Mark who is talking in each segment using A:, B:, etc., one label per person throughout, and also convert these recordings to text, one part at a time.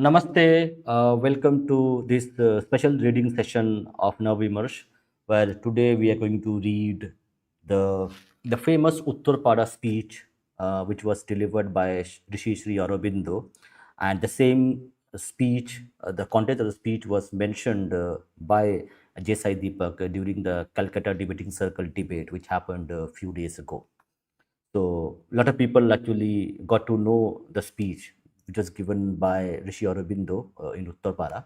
A: Namaste. Welcome to this special reading session of Navimarsh, where today we are going to read the the famous Uttarpara speech, which was delivered by Rishi Sri Aurobindo, and the same speech, the content of the speech was mentioned by J. Deepak during the Calcutta Debating Circle debate, which happened a few days ago. So a lot of people actually got to know the speech which was given by Rishi Aurobindo in Uttarpara.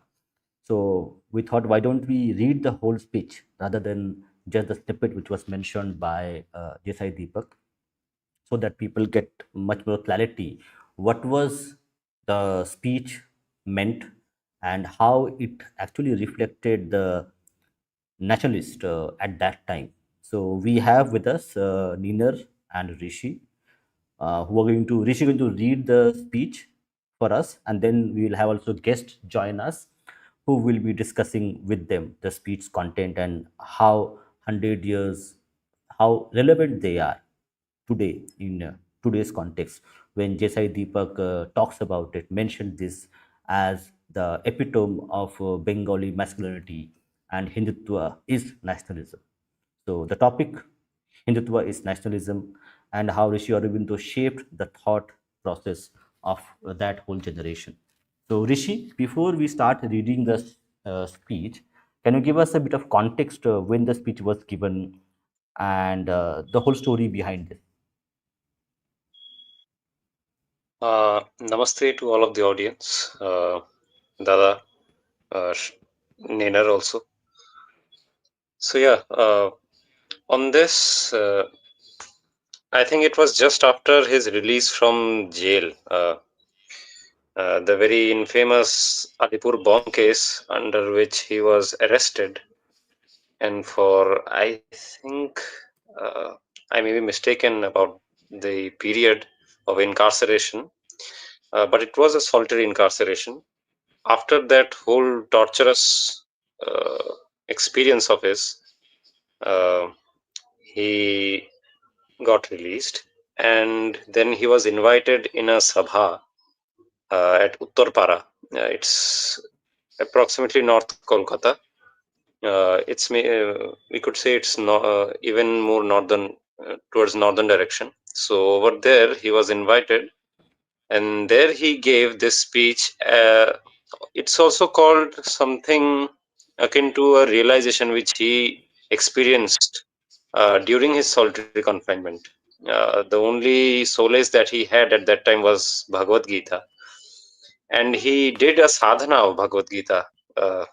A: So we thought, why don't we read the whole speech rather than just the snippet which was mentioned by Desai Deepak, so that people get much more clarity what was the speech meant and how it actually reflected the nationalist at that time. So we have with us Niner and Rishi, who are going to Rishi going to read the speech for us, and then we will have also guests join us, who will be discussing with them the speech content and how 100 years, how relevant they are today in today's context. When Jesai Deepak talks about it, mentioned this as the epitome of Bengali masculinity, and Hindutva is nationalism. So the topic, Hindutva is nationalism, and how Rishi Aurobindo shaped the thought process of that whole generation. So Rishi, before we start reading the speech, can you give us a bit of context when the speech was given and the whole story behind it?
B: Namaste to all of the audience, Dada, Nenar also. So yeah, on this, I think it was just after his release from jail, the very infamous Alipore Bomb Case, under which he was arrested, and for I think I may be mistaken about the period of incarceration, but it was a solitary incarceration. After that whole torturous uh, experience of his, uh, he got released, and then he was invited in a sabha at Uttarpara. It's approximately North Kolkata. We could say it's even more northern, towards northern direction. So over there he was invited, and there he gave this speech. It's also called something akin to a realization which he experienced during his solitary confinement. The only solace that he had at that time was Bhagavad Gita, and he did a sadhana of Bhagavad Gita uh,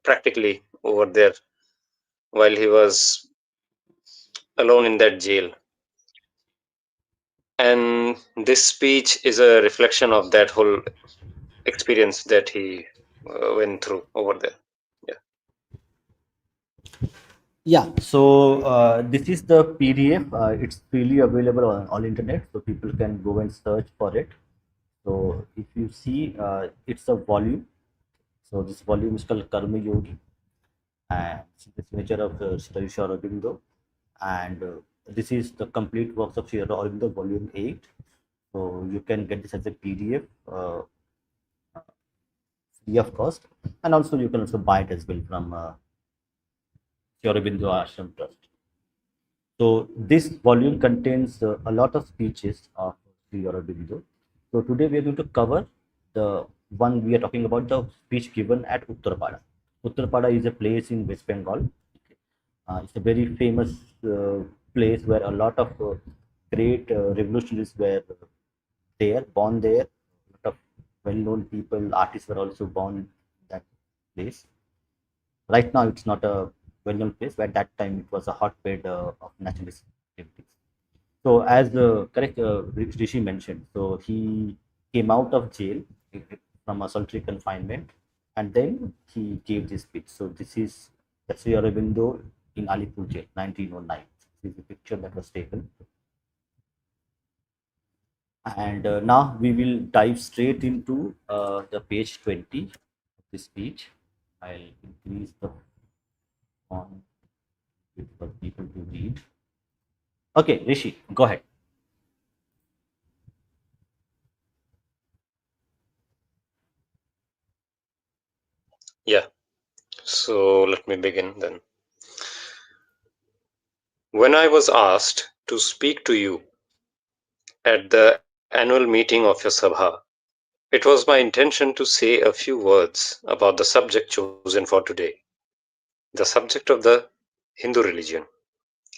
B: practically over there while he was alone in that jail. And this speech is a reflection of that whole experience that he went through over there. Yeah.
A: Yeah, so this is the PDF. It's freely available on all internet, so people can go and search for it. So if you see, it's a volume. So this volume is called Karma Yogi, and it's the signature of Sri Aurobindo. And this is the complete works of Sri Aurobindo, Volume 8. So you can get this as a PDF, free of cost, and also you can also buy it as well from Sri Aurobindo Ashram Trust. So this volume contains a lot of speeches of Sri Aurobindo. So today we are going to cover the one we are talking about, the speech given at Uttarpara. Uttarpara is a place in West Bengal. It's a very famous place where a lot of great revolutionaries were there, born there. A lot of well-known people, artists were also born in that place. Right now, it's not a well-known place, but at that time it was a hotbed of nationalist activities. So, as correct Rishi mentioned, so he came out of jail from a solitary confinement, and then he gave this speech. So, this is the Sri Aurobindo in Alipore jail, 1909. This is the picture that was taken. And now we will dive straight into the page 20 of the speech. I'll increase the font for people to read. Okay, Rishi, go ahead.
B: Yeah. So let me begin then. When I was asked to speak to you at the annual meeting of your Sabha, it was my intention to say a few words about the subject chosen for today, the subject of the Hindu religion.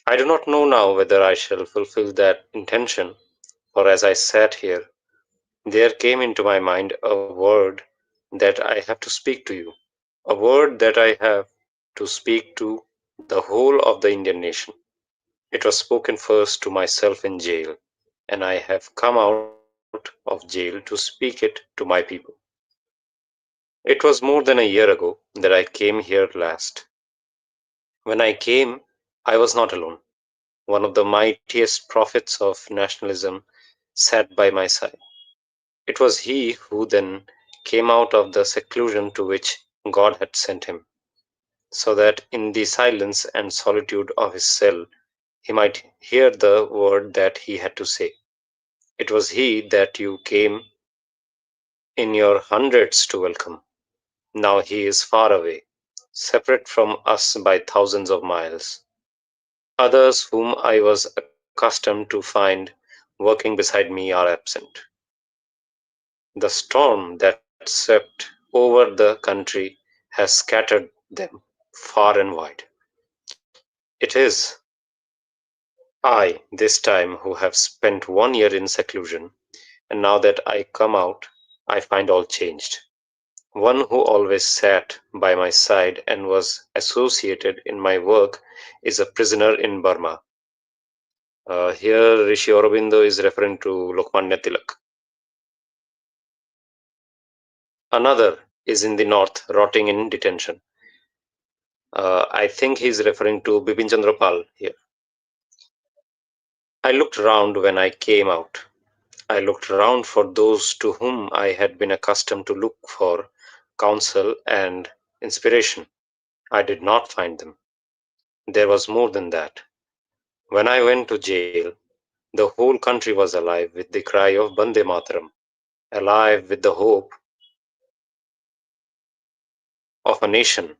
B: I do not know now whether I shall fulfill that intention, for as I sat here, there came into my mind a word that I have to speak to you, a word that I have to speak to the whole of the Indian nation. It was spoken first to myself in jail, and I have come out of jail to speak it to my people. It was more than a year ago that I came here last. When I came, I was not alone. One of the mightiest prophets of nationalism sat by my side. It was he who then came out of the seclusion to which God had sent him, so that in the silence and solitude of his cell he might hear the word that he had to say. It was he that you came in your hundreds to welcome. Now he is far away, separate from us by thousands of miles. Others whom I was accustomed to find working beside me are absent. The storm that swept over the country has scattered them far and wide. It is I, this time, who have spent 1 year in seclusion, and now that I come out, I find all changed. One who always sat by my side and was associated in my work is a prisoner in Burma. Here, Rishi Aurobindo is referring to Lokmanya Tilak. Another is in the north, rotting in detention. I think he is referring to Bipin Chandra Pal here. I looked round when I came out. I looked round for those to whom I had been accustomed to look for counsel and inspiration. I did not find them. There was more than that. When I went to jail, the whole country was alive with the cry of Bande Mataram, alive with the hope of a nation,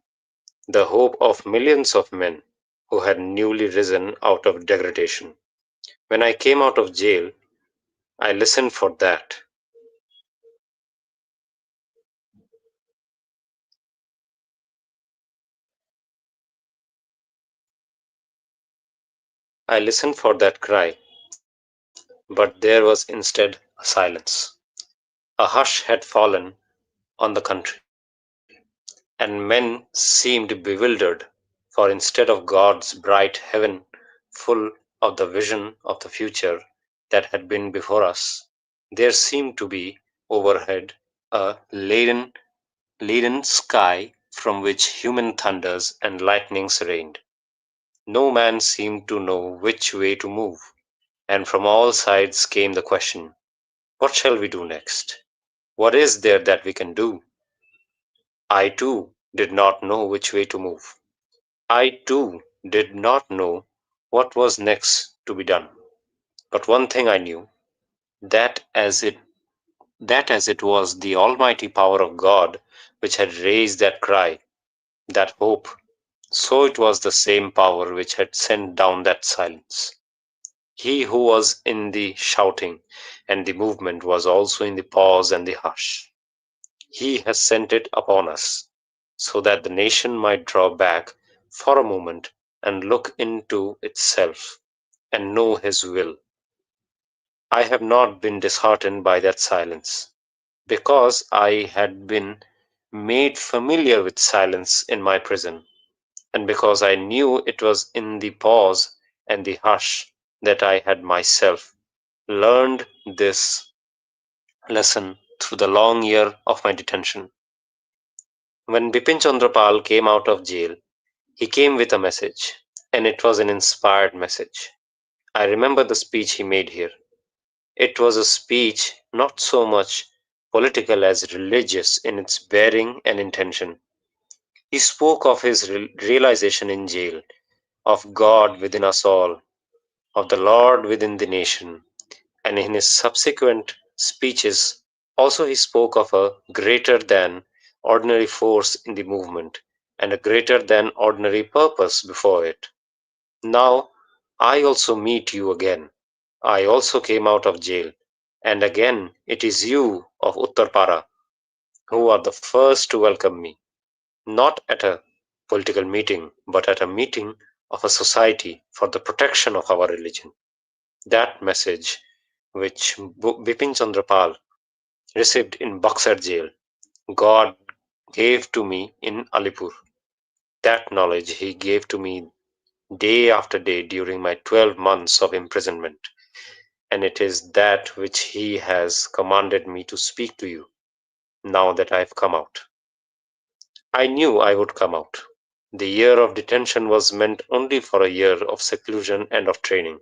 B: the hope of millions of men who had newly risen out of degradation. When I came out of jail, I listened for that. I listened for that cry, but there was instead a silence. A hush had fallen on the country, and men seemed bewildered, for instead of God's bright heaven full of the vision of the future that had been before us, there seemed to be overhead a leaden sky from which human thunders and lightnings rained. No man seemed to know which way to move, and from all sides came the question, what shall we do next? What is there that we can do? I too did not know which way to move. I too did not know what was next to be done. But one thing I knew, that as it that as it was the almighty power of God which had raised that cry, that hope, so it was the same power which had sent down that silence. He who was in the shouting and the movement was also in the pause and the hush. He has sent it upon us, so that the nation might draw back for a moment and look into itself and know his will. I have not been disheartened by that silence, because I had been made familiar with silence in my prison, and because I knew it was in the pause and the hush that I had myself learned this lesson through the long year of my detention. When Bipin Chandra Pal came out of jail, he came with a message, and it was an inspired message. I remember the speech he made here. It was a speech not so much political as religious in its bearing and intention. He spoke of his realization in jail, of God within us all, of the Lord within the nation, and in his subsequent speeches also he spoke of a greater than ordinary force in the movement, and a greater than ordinary purpose before it. Now I also meet you again. I also came out of jail, and again it is you of Uttarpara who are the first to welcome me, not at a political meeting, but at a meeting of a society for the protection of our religion. That message, which Bipin Chandrapal received in Buxar jail, God gave to me in Alipur. That knowledge He gave to me day after day during my 12 months of imprisonment, and it is that which He has commanded me to speak to you now that I have come out. I knew I would come out. The year of detention was meant only for a year of seclusion and of training.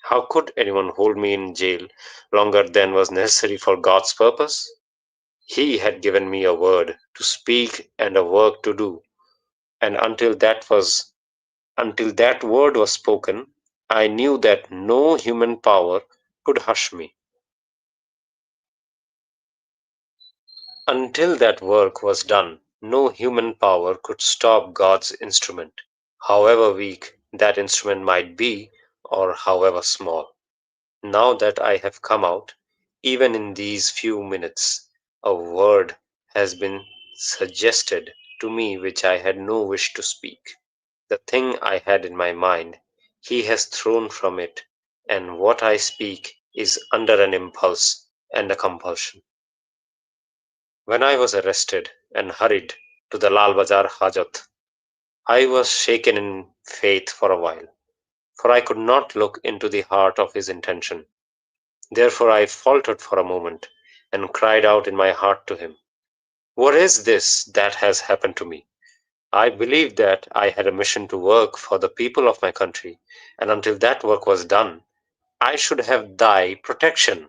B: How could anyone hold me in jail longer than was necessary for God's purpose? He had given me a word to speak and a work to do, and until that word was spoken, I knew that no human power could hush me. Until that work was done, no human power could stop God's instrument, however weak that instrument might be or however small. Now that I have come out, even in these few minutes, a word has been suggested to me which I had no wish to speak. The thing I had in my mind, He has thrown from it, and what I speak is under an impulse and a compulsion. When I was arrested and hurried to the Lal Bazar Hajat, I was shaken in faith for a while, for I could not look into the heart of his intention. Therefore I faltered for a moment, and cried out in my heart to him, "What is this that has happened to me? I believed that I had a mission to work for the people of my country, and until that work was done, I should have thy protection.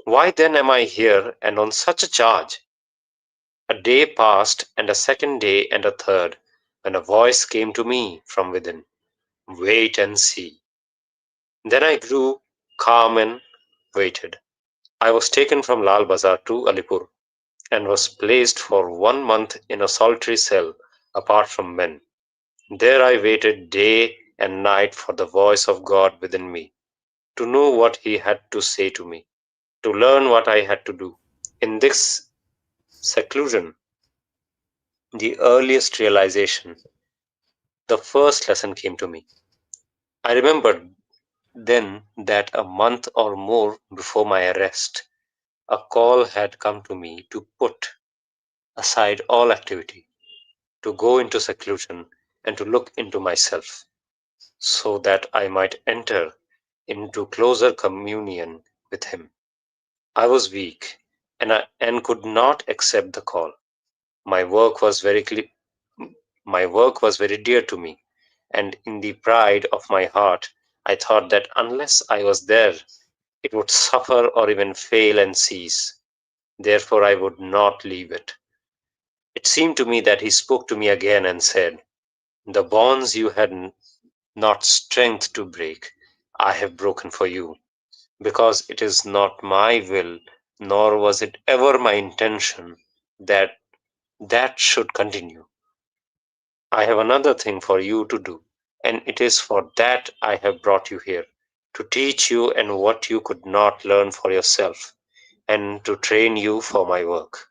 B: Why then am I here and on such a charge?" A day passed, and a second day, and a third, when a voice came to me from within, "Wait and see." Then I grew calm and waited. I was taken from Lal Bazar to Alipur, and was placed for 1 month in a solitary cell apart from men. There I waited day and night for the voice of God within me, to know what He had to say to me, to learn what I had to do. In this seclusion, the earliest realization, the first lesson came to me. I remembered then that a month or more before my arrest, a call had come to me to put aside all activity, to go into seclusion, and to look into myself, so that I might enter into closer communion with Him. I was weak, and could not accept the call. My work was very my work was very dear to me, and in the pride of my heart, I thought that unless I was there, it would suffer or even fail and cease. Therefore, I would not leave it. It seemed to me that He spoke to me again and said, "The bonds you had not strength to break, I have broken for you, because it is not my will, nor was it ever my intention that that should continue. I have another thing for you to do, and it is for that I have brought you here, to teach you and what you could not learn for yourself, and to train you for my work."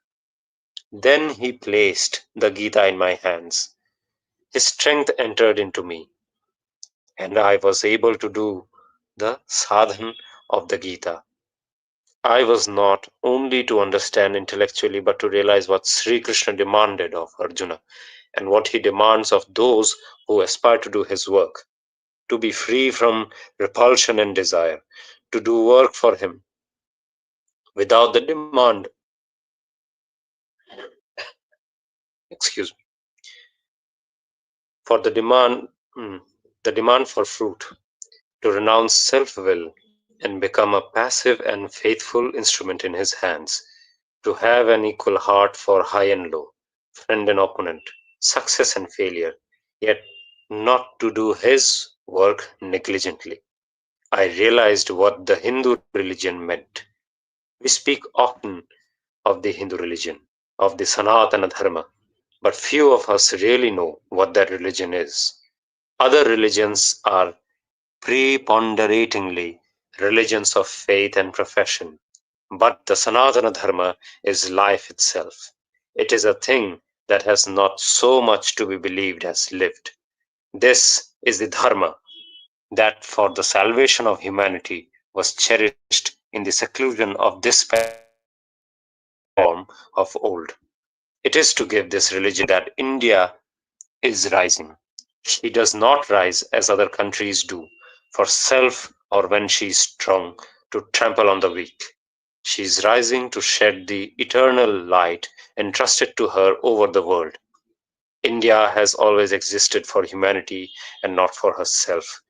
B: Then He placed the Gita in my hands. His strength entered into me, and I was able to do the sadhan of the Gita. I was not only to understand intellectually, but to realize what Sri Krishna demanded of Arjuna, and what he demands of those who aspire to do his work: to be free from repulsion and desire, to do work for him without the demand, excuse me, for the demand for fruit, to renounce self-will and become a passive and faithful instrument in his hands, to have an equal heart for high and low, friend and opponent, success and failure, yet not to do his work negligently. I realized what the Hindu religion meant. We speak often of the Hindu religion. of the Sanatana Dharma, but few of us really know what that religion is. Other religions are preponderatingly religions of faith and profession, but the Sanatana Dharma is life itself. It is a thing that has not so much to be believed as lived. This is the Dharma that for the salvation of humanity was cherished in the seclusion of this paradise in the form of old. It is to give this religion that India is rising. She does not rise as other countries do, for self or when she is strong, to trample on the weak. She is rising to shed the eternal light entrusted to her over the world. India has always existed for humanity and not for herself,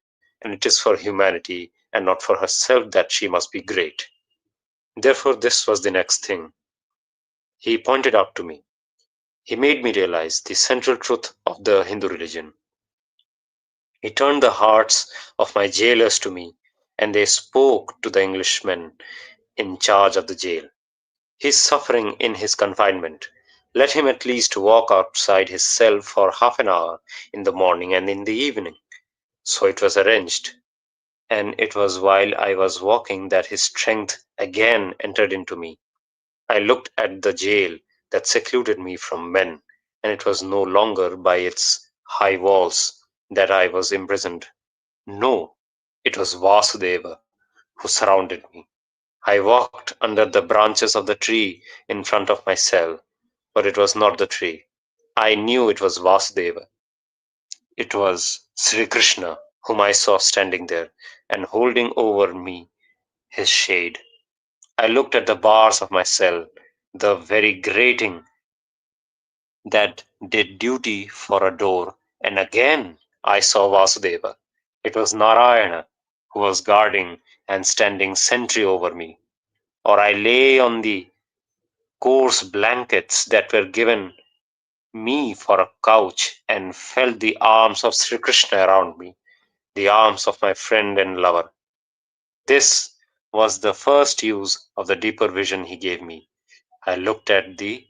B: and it is for humanity and not for herself that she must be great. Therefore, this was the next thing he pointed out to me. He made me realize the central truth of the Hindu religion. He turned the hearts of my jailers to me, and they spoke to the Englishman in charge of the jail. He is suffering in his confinement. Let him at least walk outside his cell for half an hour in the morning and in the evening. So it was arranged, and it was while I was walking that his strength again entered into me. I looked at the jail that secluded me from men, and it was no longer by its high walls that I was imprisoned. No, it was Vasudeva who surrounded me. I walked under the branches of the tree in front of my cell, but it was not the tree. I knew it was Vasudeva. It was Sri Krishna whom I saw standing there and holding over me his shade. I looked at the bars of my cell, the very grating that did duty for a door, and again I saw Vasudeva. It was Narayana who was guarding and standing sentry over me. Or I lay on the coarse blankets that were given me for a couch and felt the arms of Sri Krishna around me, the arms of my friend and lover. This was the first use of the deeper vision he gave me. I looked at the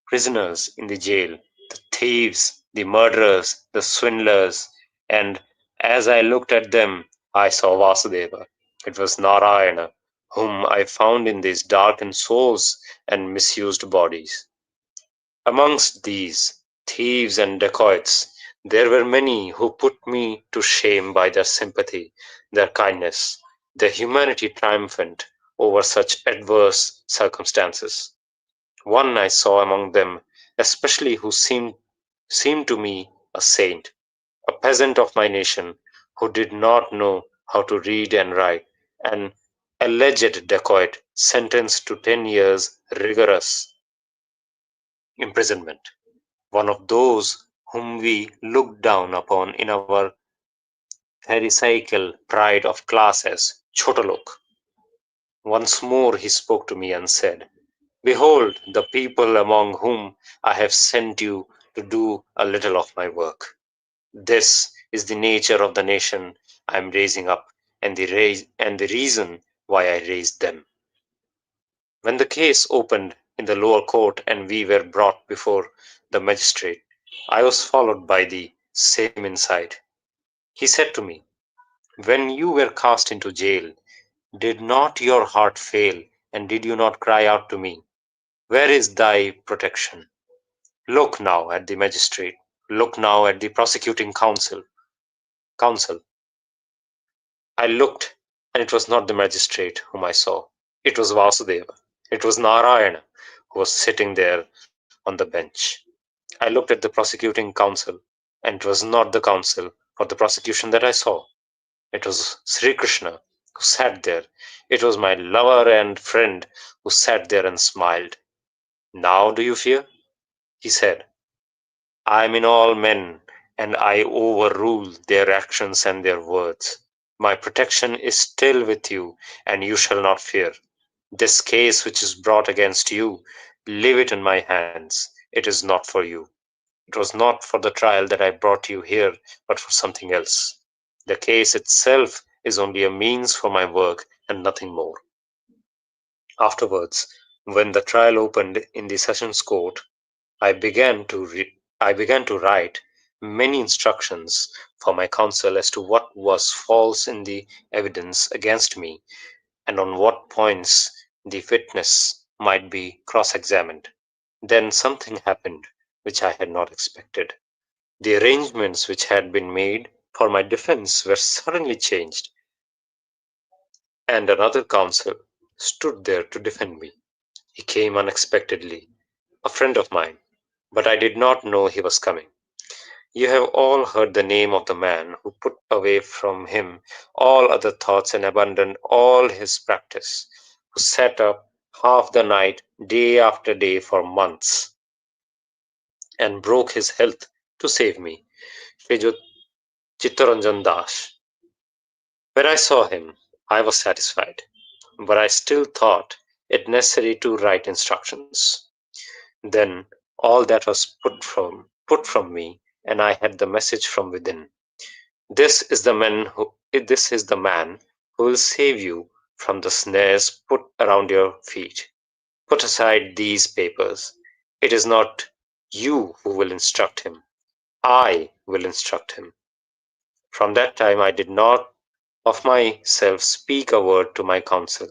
B: prisoners in the jail, the thieves, the murderers, the swindlers, and as I looked at them, I saw Vasudeva. It was Narayana, whom I found in these darkened souls and misused bodies. Amongst these thieves and dacoits, there were many who put me to shame by their sympathy, their kindness, their humanity triumphant over such adverse circumstances. One I saw among them, especially who seemed to me a saint, a peasant of my nation, who did not know how to read and write, an alleged dacoit sentenced to 10 years rigorous imprisonment, one of those whom we look down upon in our pharisaical pride of class as chotolok. Once more he spoke to me and said, "Behold the people among whom I have sent you to do a little of my work. This is the nature of the nation I am raising up, and the reason why I raised them." When the case opened in the lower court and we were brought before the magistrate, I was followed by the same insight. He said to me, "When you were cast into jail, did not your heart fail, and did you not cry out to me, 'Where is thy protection?' Look now at the magistrate. Look now at the prosecuting counsel." I looked, and it was not the magistrate whom I saw. It was Vasudeva. It was Narayana who was sitting there on the bench. I looked at the prosecuting counsel, and it was not the counsel for the prosecution that I saw. It was Sri Krishna who sat there. It was my lover and friend who sat there and smiled. "Now do you fear?" he said. "I am in all men, and I overrule their actions and their words. My protection is still with you, and you shall not fear. This case which is brought against you, leave it in my hands. It is not for you. It was not for the trial that I brought you here, but for something else. The case itself is only a means for my work and nothing more." Afterwards, When the trial opened in the Sessions Court, I began to write many instructions for my counsel as to what was false in the evidence against me and on what points the witness might be cross-examined. Then something happened which I had not expected. The arrangements which had been made for my defense were suddenly changed, and another counsel stood there to defend me. He came unexpectedly, a friend of mine, but I did not know he was coming. You have all heard the name of the man who put away from him all other thoughts and abandoned all his practice, who sat up half the night, day after day for months, and broke his health to save me, Srijut Chittaranjan Das. When I saw him, I was satisfied, but I still thought it necessary to write instructions. Then all that was put from me, and I had the message from within. This is the man who will save you from the snares put around your feet. Put aside these papers. It is not you who will instruct him. I will instruct him. From that time I did not of myself speak a word to my counsel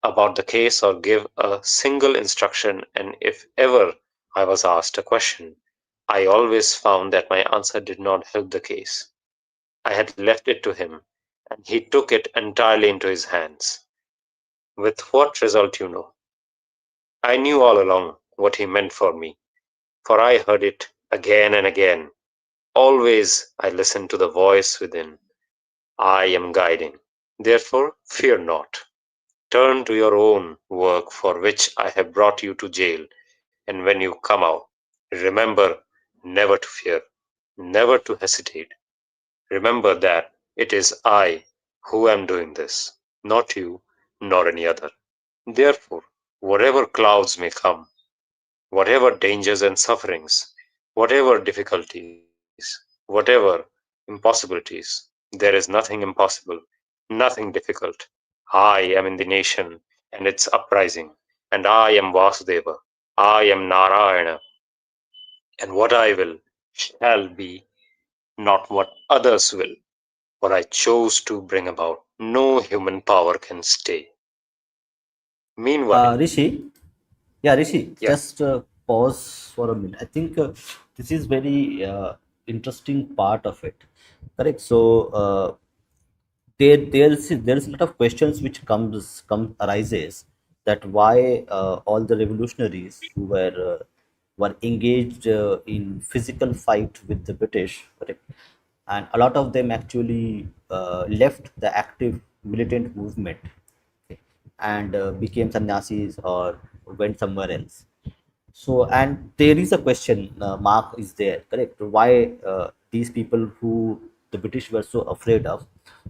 B: about the case or give a single instruction, and if ever I was asked a question, I always found that my answer did not help the case. I had left it to him, and he took it entirely into his hands. With what result, you know? I knew all along what he meant for me, for I heard it again and again. Always I listened to the voice within. I am guiding. Therefore, fear not. Turn to your own work for which I have brought you to jail, and when you come out, remember never to fear, never to hesitate. Remember that it is I who am doing this, not you, nor any other. Therefore, whatever clouds may come, whatever dangers and sufferings, whatever difficulties, whatever impossibilities, there is nothing impossible, nothing difficult. I am in the nation and its uprising, and I am Vasudeva, I am Narayana, and what I will shall be, not what others will. What I chose to bring about, no human power can stay. Meanwhile,
A: Rishi, yeah, Rishi,
B: yeah,
A: just pause for a minute. I think this is very interesting part of it. Correct. So there's a lot of questions which comes arises that why all the revolutionaries who were engaged in physical fight with the British, correct, and a lot of them actually left the active militant movement, okay, and became sannyasis or went somewhere else. So, and there is a question mark is there, correct? Why these people who the British were so afraid of,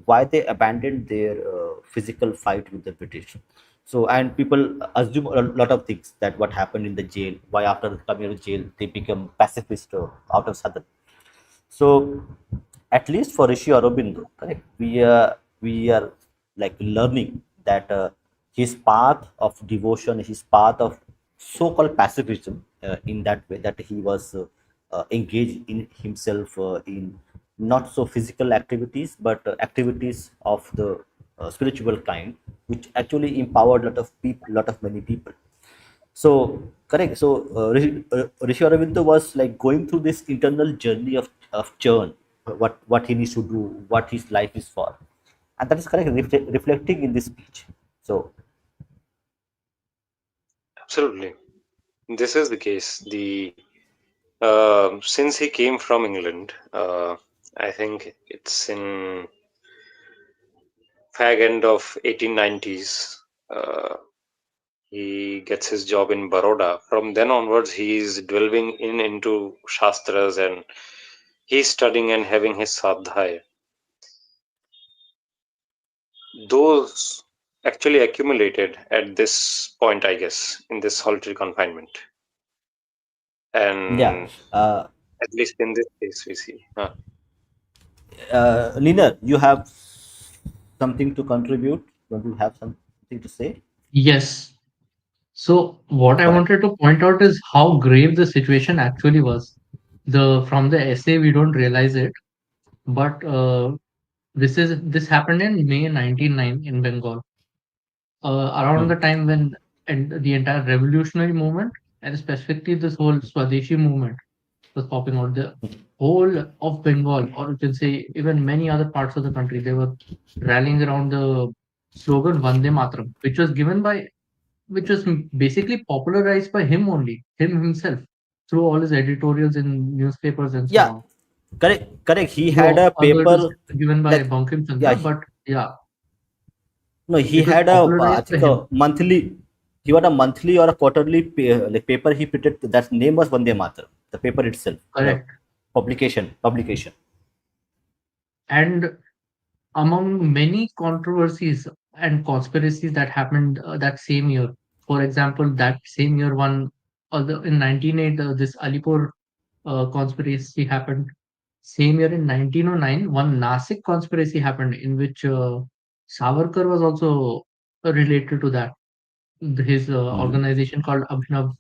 A: why they abandoned their physical fight with the British? So, and people assume a lot of things that what happened in the jail, why after coming out of jail they become pacifist out of sudden. So, at least for Rishi Aurobindo, correct, we are like learning that his path of devotion, his path of so-called pacifism, in that way that he was engaged in himself in not so physical activities, but activities of the spiritual kind, which actually empowered lot of people, lot of many people. So correct. So Rishi Aurobindo was like going through this internal journey of churn, what he needs to do, what his life is for, and that is correct. Reflecting in this speech. So
B: absolutely. This is the case. The since he came from England, I think it's in fag end of 1890s. He gets his job in Baroda. From then onwards, he's delving in into Shastras and he's studying and having his sadhya. Those actually accumulated at this point, I guess, in this solitary confinement.
A: yeah,
B: And
A: uh,
B: at least in this case, we see.
A: Lina, you have something to contribute? Don't you have something to say?
C: Yes. So what I
A: Correct.
C: wanted to point out is how grave the situation actually was. The From the essay we don't realize it, but this happened in May 1909 in Bengal, around
A: Hmm.
C: the time when and the entire revolutionary movement and specifically this whole Swadeshi movement was popping out. The whole of Bengal, or you can say even many other parts of the country, they were rallying around the slogan Vande Mataram, which was basically popularized by him only, him himself, through all his editorials in newspapers and so
A: Yeah,
C: on.
A: correct, correct. He had
C: Though
A: a
C: although it was
A: paper
C: given by
A: like,
C: Bankim
A: yeah,
C: Chandra, but yeah,
A: no, he
C: it was
A: had a I
C: popularized by
A: think
C: him.
A: a monthly. He had a monthly or a quarterly like paper. He printed that name was Vande Mataram. The paper itself, the
C: Correct.
A: publication.
C: And among many controversies and conspiracies that happened that same year, for example, that same year, in 1908, this Alipore conspiracy happened. Same year in 1909, one Nasik conspiracy happened in which Savarkar was also related to that. His
A: Hmm.
C: organization called Abhinav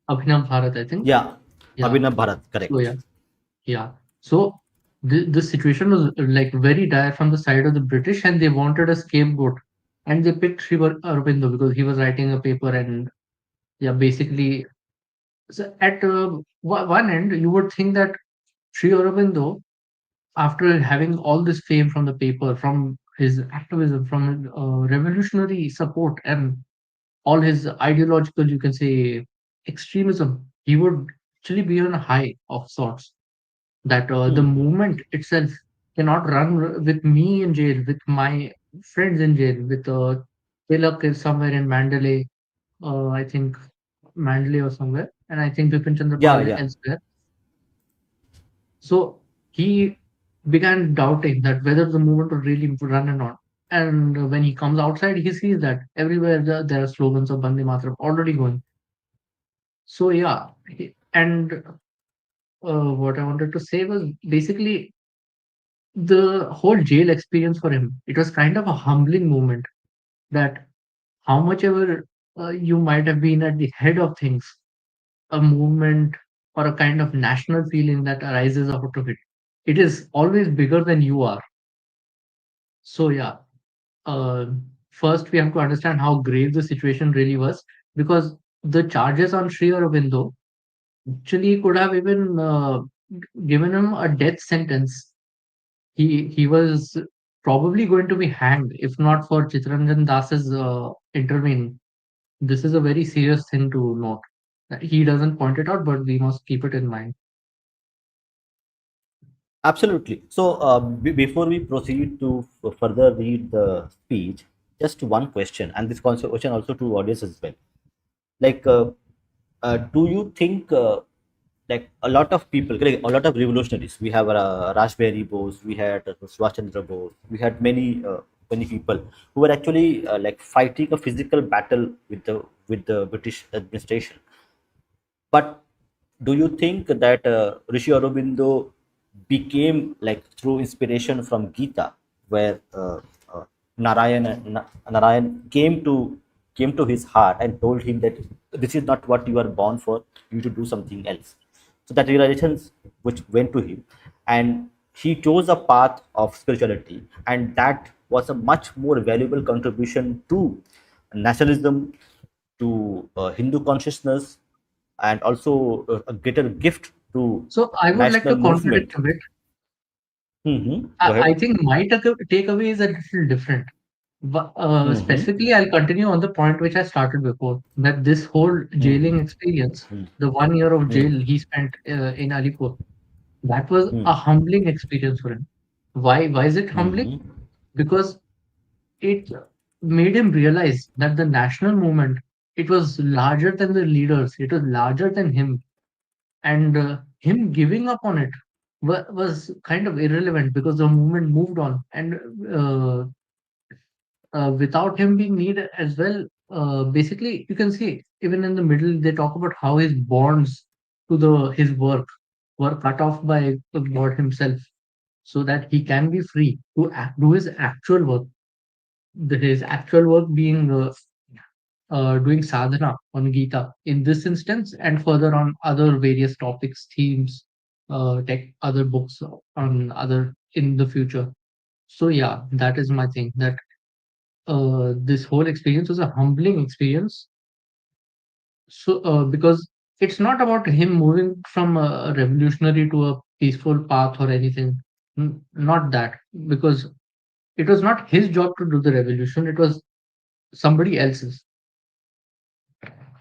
C: Bharat, I think.
A: Yeah,
C: Yeah.
A: Abhinav Bharat,
C: So
A: correct.
C: yeah, yeah. So the situation was like very dire from the side of the British, and they wanted a scapegoat, and they picked Sri Aurobindo because he was writing a paper, and yeah, basically, so at one end, you would think that Sri Aurobindo, after having all this fame from the paper, from his activism, from revolutionary support, and all his ideological, you can say, extremism, he would actually be on a high of sorts. That the
A: Hmm.
C: movement itself cannot run with me in jail, with my friends in jail, with Tilak is somewhere in Mandalay, I think Mandalay or somewhere, and I think Bipin Chandra
A: Yeah,
C: Pal
A: yeah.
C: elsewhere. So he began doubting that whether the movement would really run or not. And when he comes outside, he sees that everywhere there are slogans of Bande Mataram already going. So yeah, and what I wanted to say was basically the whole jail experience for him. It was kind of a humbling moment that how much ever you might have been at the head of things, a movement or a kind of national feeling that arises out of it. It is always bigger than you are. So yeah, uh, first we have to understand how grave the situation really was, because the charges on Sri Aurobindo actually could have even given him a death sentence. He was probably going to be hanged if not for Chitranjan Das's intervening. This is a very serious thing to note. He doesn't point it out, but we must keep it in mind.
A: Absolutely. So, before we proceed to further read the speech, just one question, and this question also to audience as well. Like, do you think, like a lot of people, like a lot of revolutionaries, we have Rashbehari Bose, we had Subhash Chandra Bose, we had many people who were actually like fighting a physical battle with the British administration. But do you think that Rishi Aurobindo became like through inspiration from Gita, where Narayan came to his heart and told him that this is not what you are born for, you should do something else. So that realizations which went to him, and he chose a path of spirituality, and that was a much more valuable contribution to nationalism, to Hindu consciousness, and also a greater gift to
C: So I would like
A: national
C: to contradict
A: movement.
C: a bit.
A: Go
C: I
A: ahead.
C: think my takeaway is a little different. But
A: Mm-hmm.
C: specifically, I'll continue on the point which I started before, that this whole jailing experience, the 1 year of jail he spent in Alipur, that was a humbling experience for him. Why is it humbling? Because it made him realize that the national movement, it was larger than the leaders, it was larger than him, and him giving up on it was kind of irrelevant because the movement moved on, and uh, without him being needed as well. Basically, you can see even in the middle, they talk about how his bonds to the his work were cut off by God Himself, so that he can be free to do his actual work. His actual work being doing sadhana on Gita in this instance, and further on other various topics, themes, tech, other books on other in the future. So yeah, that is my thing. That this whole experience was a humbling experience. So because it's not about him moving from a revolutionary to a peaceful path or anything. Not that, because it was not his job to do the revolution. It was somebody else's.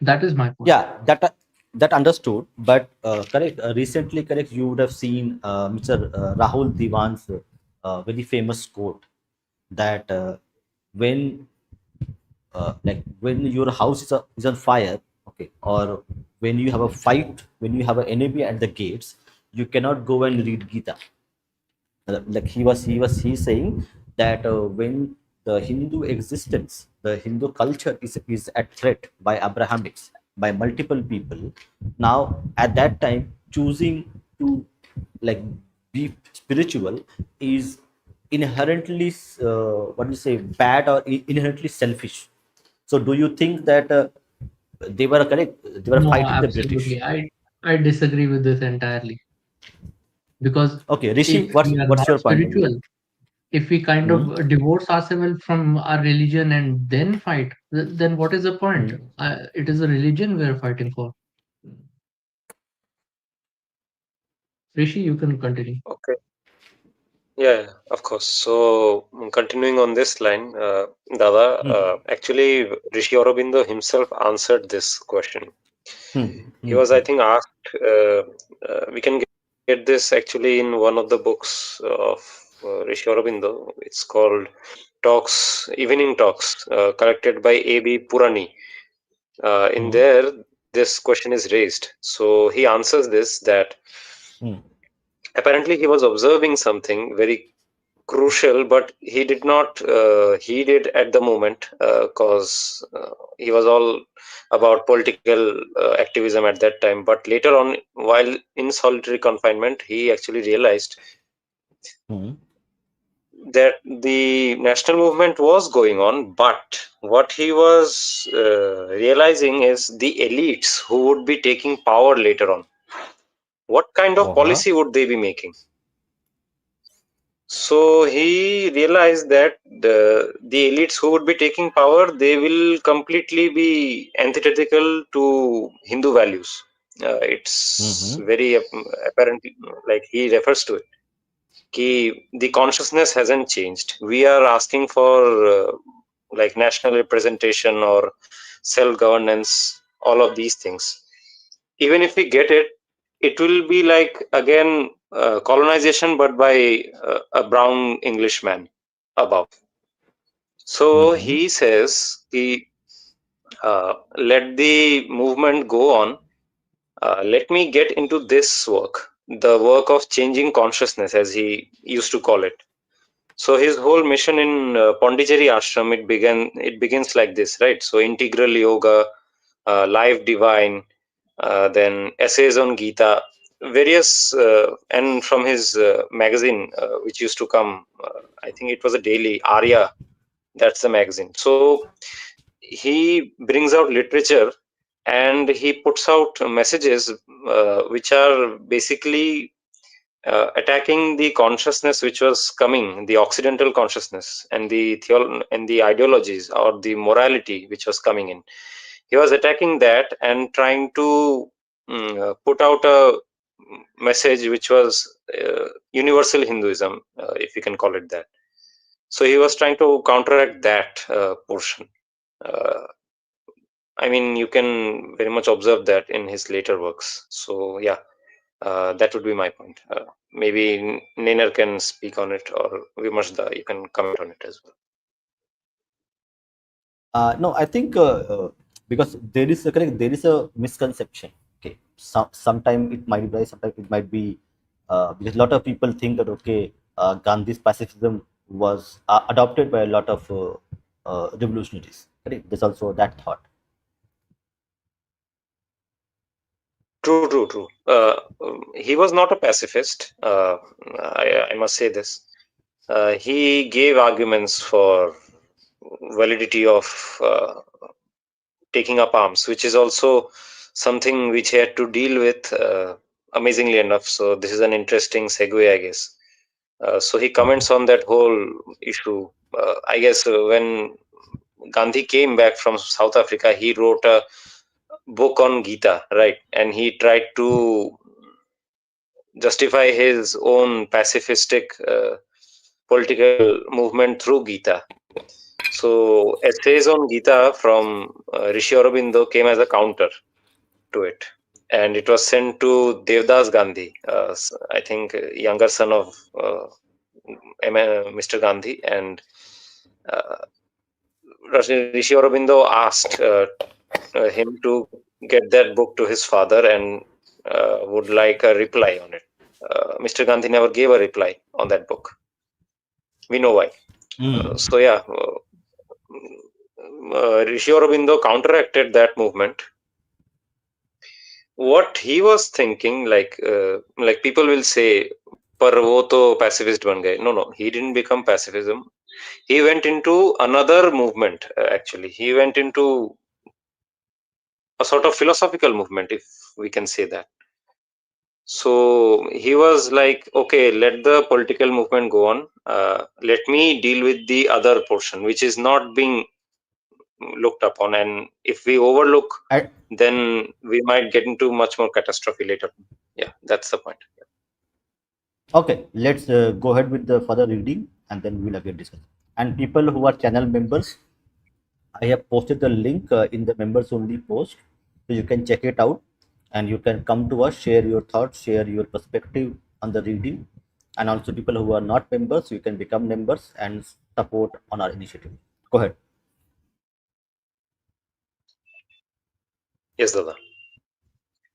C: That is my point.
A: Yeah, that understood. But correct. Recently, correct. You would have seen Mr. Rahul Diwan's very famous quote that when like when your house is on fire, okay, or when you have a fight, when you have an enemy at the gates, you cannot go and read Gita. Like he's saying that when the Hindu existence, the Hindu culture is at threat by Abrahamics, by multiple people. Now at that time, choosing to like be spiritual is inherently what do you say, bad or inherently selfish. So do you think that they were correct? They were
C: No,
A: fighting the British.
C: absolutely. I disagree with this entirely, because
A: Okay, Rishi,
C: if we are
A: what's
C: not
A: your point of view?
C: spiritual, if we kind
A: Hmm?
C: of divorce ourselves from our religion and then fight, then what is the point?
A: Hmm?
C: It is a religion we are fighting for. Rishi, you can continue.
B: Okay. Yeah, of course. So, continuing on this line, Dada,
A: Hmm?
B: actually, Rishi Aurobindo himself answered this question.
A: Hmm?
B: He
A: Hmm?
B: was, I think, asked, we can get this actually in one of the books of Rishi Aurobindo. It's called Talks, Evening Talks, collected by A.B. Purani. In
A: Hmm?
B: there, this question is raised. So he answers this that
A: Hmm?
B: apparently he was observing something very crucial, but he did not heed it at the moment because he was all about political activism at that time. But later on, while in solitary confinement, he actually realized
A: Hmm?
B: that the national movement was going on, but what he was realizing is the elites who would be taking power later on. What kind of
A: Uh-huh.
B: policy would they be making? So he realized that the elites who would be taking power, they will completely be antithetical to Hindu values. It's
A: Mm-hmm.
B: very apparent, like he refers to it. The consciousness hasn't changed. We are asking for like national representation or self governance, all of these things. Even if we get it, it will be like again colonization, but by a brown Englishman above. So
A: Mm-hmm.
B: he says, let the movement go on. Let me get into this work, the work of changing consciousness, as he used to call it. So his whole mission in Pondicherry ashram, it begins like this, right? So integral yoga, life divine, then essays on Gita, various, and from his magazine, which used to come, I think it was a daily, Arya, that's the magazine. So he brings out literature and he puts out messages which are basically attacking the consciousness which was coming, the Occidental consciousness and and the ideologies or the morality which was coming in. He was attacking that and trying to put out a message which was universal Hinduism, if you can call it that. So he was trying to counteract that portion. Uh, I mean, you can very much observe that in his later works. So yeah, that would be my point. Maybe Nainer can speak on it, or Vimashda, you can comment on it as well.
A: No, I think because there is a correct, there is a misconception. Okay, sometime it might be right, sometimes it might be because a lot of people think that okay, Gandhi's pacifism was adopted by a lot of revolutionaries. Correct? There's also that thought.
B: True, true, true. He was not a pacifist. I must say this. He gave arguments for validity of taking up arms, which is also something which he had to deal with, amazingly enough. So this is an interesting segue, I guess. So he comments on that whole issue. I guess when Gandhi came back from South Africa, he wrote a book on Gita, right? And he tried to justify his own pacifistic political movement through Gita. So essays on Gita from Rishi Aurobindo came as a counter to it, and it was sent to Devdas Gandhi, I think younger son of Mr. Gandhi, and uh, Rishi Aurobindo asked him to get that book to his father and would like a reply on it. Mr. Gandhi never gave a reply on that book. We know why.
A: Mm.
B: So yeah, Rishi Aurobindo counteracted that movement. What he was thinking, like people will say, "पर वो तो pacifist बन गए." No, he didn't become pacifism. He went into another movement. Actually, he went into a sort of philosophical movement, if we can say that. So he was like, okay, let the political movement go on. Let me deal with the other portion, which is not being looked upon. And if we overlook,
A: I,
B: then we might get into much more catastrophe later. Yeah, that's the point.
A: okay, let's go ahead with the further reading and then we'll again discuss. And people who are channel members, I have posted the link in the members only post, so you can check it out and you can come to us, share your thoughts, share your perspective on the reading. And also, people who are not members, you can become members and support on our initiative. Go ahead.
B: Yes, Dada.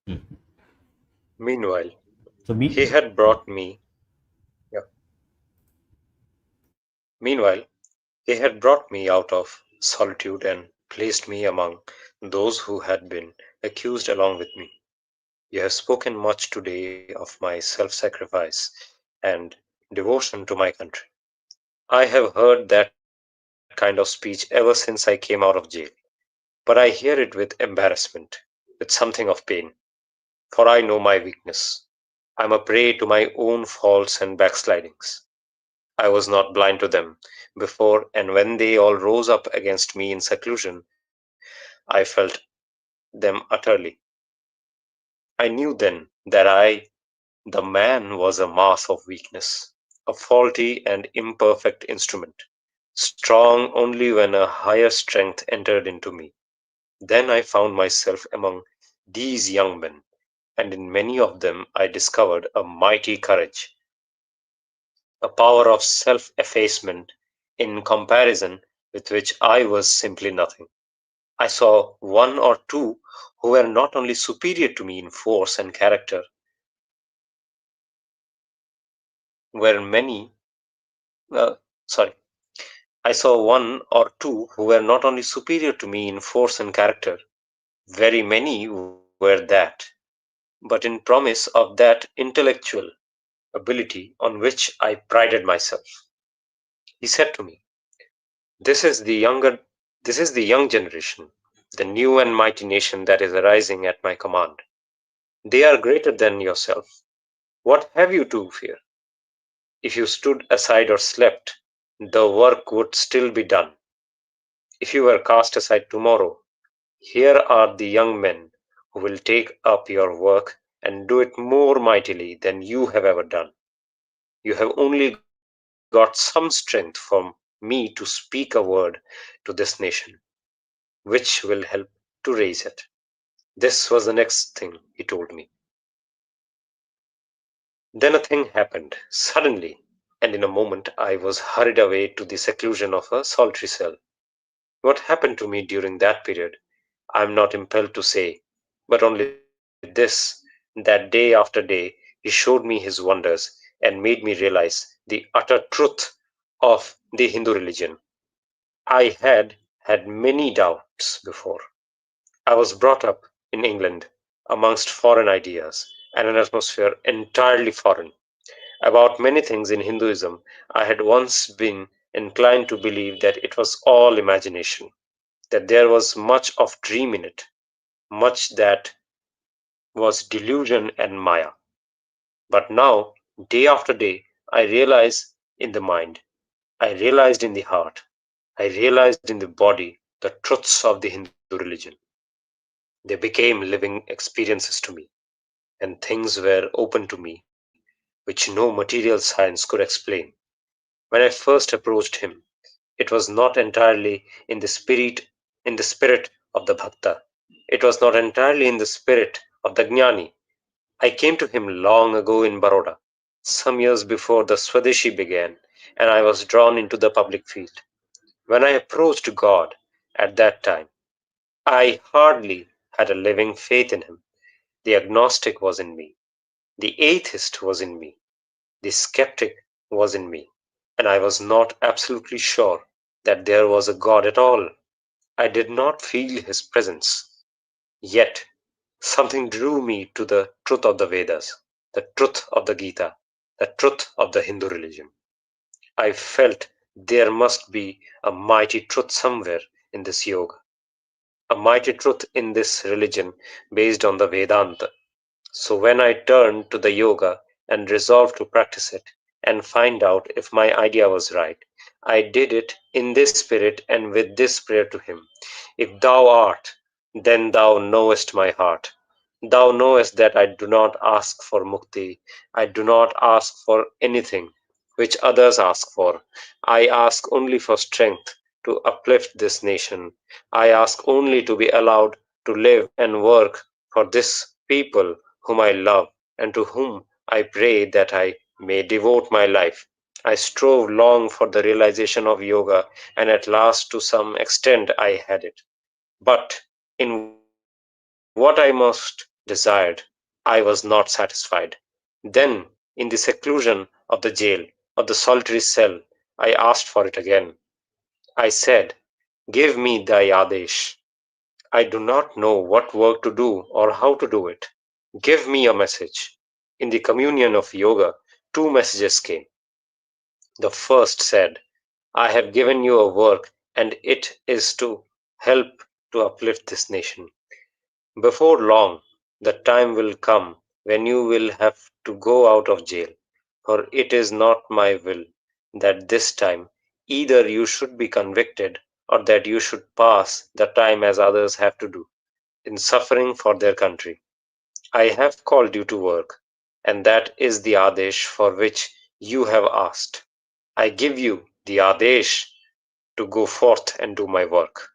A: Mm.
B: Meanwhile,
A: So,
B: he
A: me,
B: had brought me. Yeah. Meanwhile, he had brought me out of solitude and placed me among those who had been accused along with me. You have spoken much today of my self sacrifice and devotion to my country. I have heard that kind of speech ever since I came out of jail, but I hear it with embarrassment, with something of pain, for I know my weakness. I am a prey to my own faults and backslidings. I was not blind to them before, and when they all rose up against me in seclusion, I felt them utterly. I knew then that the man, was a mass of weakness, a faulty and imperfect instrument, strong only when a higher strength entered into me. Then I found myself among these young men, and in many of them I discovered a mighty courage, a power of self effacement in comparison with which I was simply nothing. I saw one or two who were not only superior to me in force and character, were many, uh, sorry, I saw one or two who were not only superior to me in force and character, very many were that, but in promise of that intellectual ability on which I prided myself. He said to me, This is the younger this is the young generation, the new and mighty nation that is arising at my command. They are greater than yourself. What have you to fear? If you stood aside or slept, the work would still be done. If you were cast aside tomorrow, here are the young men who will take up your work and do it more mightily than you have ever done. You have only got some strength from me to speak a word to this nation, which will help to raise it. This was the next thing he told me. Then a thing happened, suddenly, and in a moment I was hurried away to the seclusion of a solitary cell. What happened to me during that period, I am not impelled to say, but only this, that day after day he showed me his wonders and made me realize the utter truth of the Hindu religion. I had many doubts before. I was brought up in England amongst foreign ideas and an atmosphere entirely foreign. About many things in Hinduism, I had once been inclined to believe that it was all imagination. that there was much of dream in it, much that was delusion and maya. But now, day after day, I realize in the mind, I realized in the heart, I realized in the body the truths of the Hindu religion. They became living experiences to me, and things were open to me which no material science could explain. When I first approached him, it was not entirely in the spirit of the bhakta. It was not entirely in the spirit of the jnani. I came to him long ago in Baroda, some years before the Swadeshi began, and I was drawn into the public field. When I approached God at that time, I hardly had a living faith in him. The agnostic was in me, the atheist was in me, the skeptic was in me, and I was not absolutely sure that there was a God at all. I did not feel his presence. Yet something drew me to the truth of the Vedas, the truth of the Gita, the truth of the Hindu religion. I felt there must be a mighty truth somewhere in this yoga, a mighty truth in this religion based on the Vedanta. So when I turned to the yoga and resolved to practice it and find out if my idea was right, I did it in this spirit and with this prayer to him. If thou art, then thou knowest my heart. Thou knowest that I do not ask for mukti. I do not ask for anything which others ask for. I ask only for strength to uplift this nation. I ask only to be allowed to live and work for this people whom I love and to whom I pray that I may devote my life. I strove long for the realization of yoga, and at last, to some extent, I had it. But in what I most desired, I was not satisfied. Then, in the seclusion of the jail, of the solitary cell, I asked for it again. I said, give me thy Adesh. I do not know what work to do or how to do it. Give me a message. In the communion of yoga, two messages came. The first said, I have given you a work and it is to help to uplift this nation. Before long, the time will come when you will have to go out of jail, for it is not my will that this time either you should be convicted or that you should pass the time as others have to do, in suffering for their country. I have called you to work, and that is the Adesh for which you have asked. I give you the Adesh to go forth and do my work.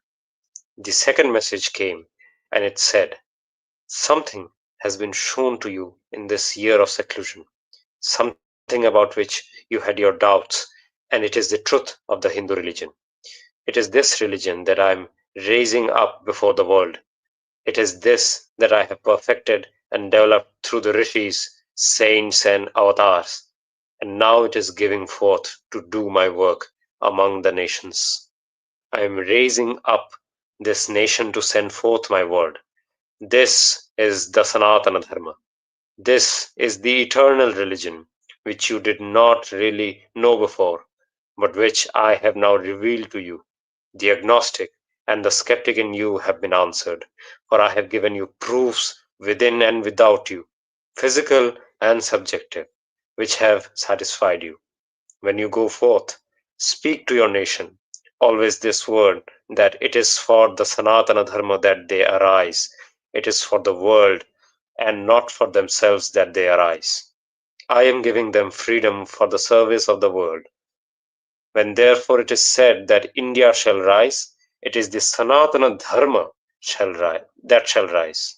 B: The second message came, and it said, something has been shown to you in this year of seclusion, something about which you had your doubts, and it is the truth of the Hindu religion. It is this religion that I am raising up before the world. It is this that I have perfected and developed through the rishis, saints, and avatars, and now it is giving forth to do my work among the nations. I am raising up this nation to send forth my word. This is the Sanatana Dharma. This is the eternal religion, which you did not really know before, but which I have now revealed to you. The agnostic and the skeptic in you have been answered, for I have given you proofs within and without you, physical and subjective, which have satisfied you. When you go forth, speak to your nation always this word, that it is for the Sanatana Dharma that they arise, it is for the world and not for themselves that they arise. I am giving them freedom for the service of the world. When therefore it is said that India shall rise, it is the Sanatana Dharma that shall rise.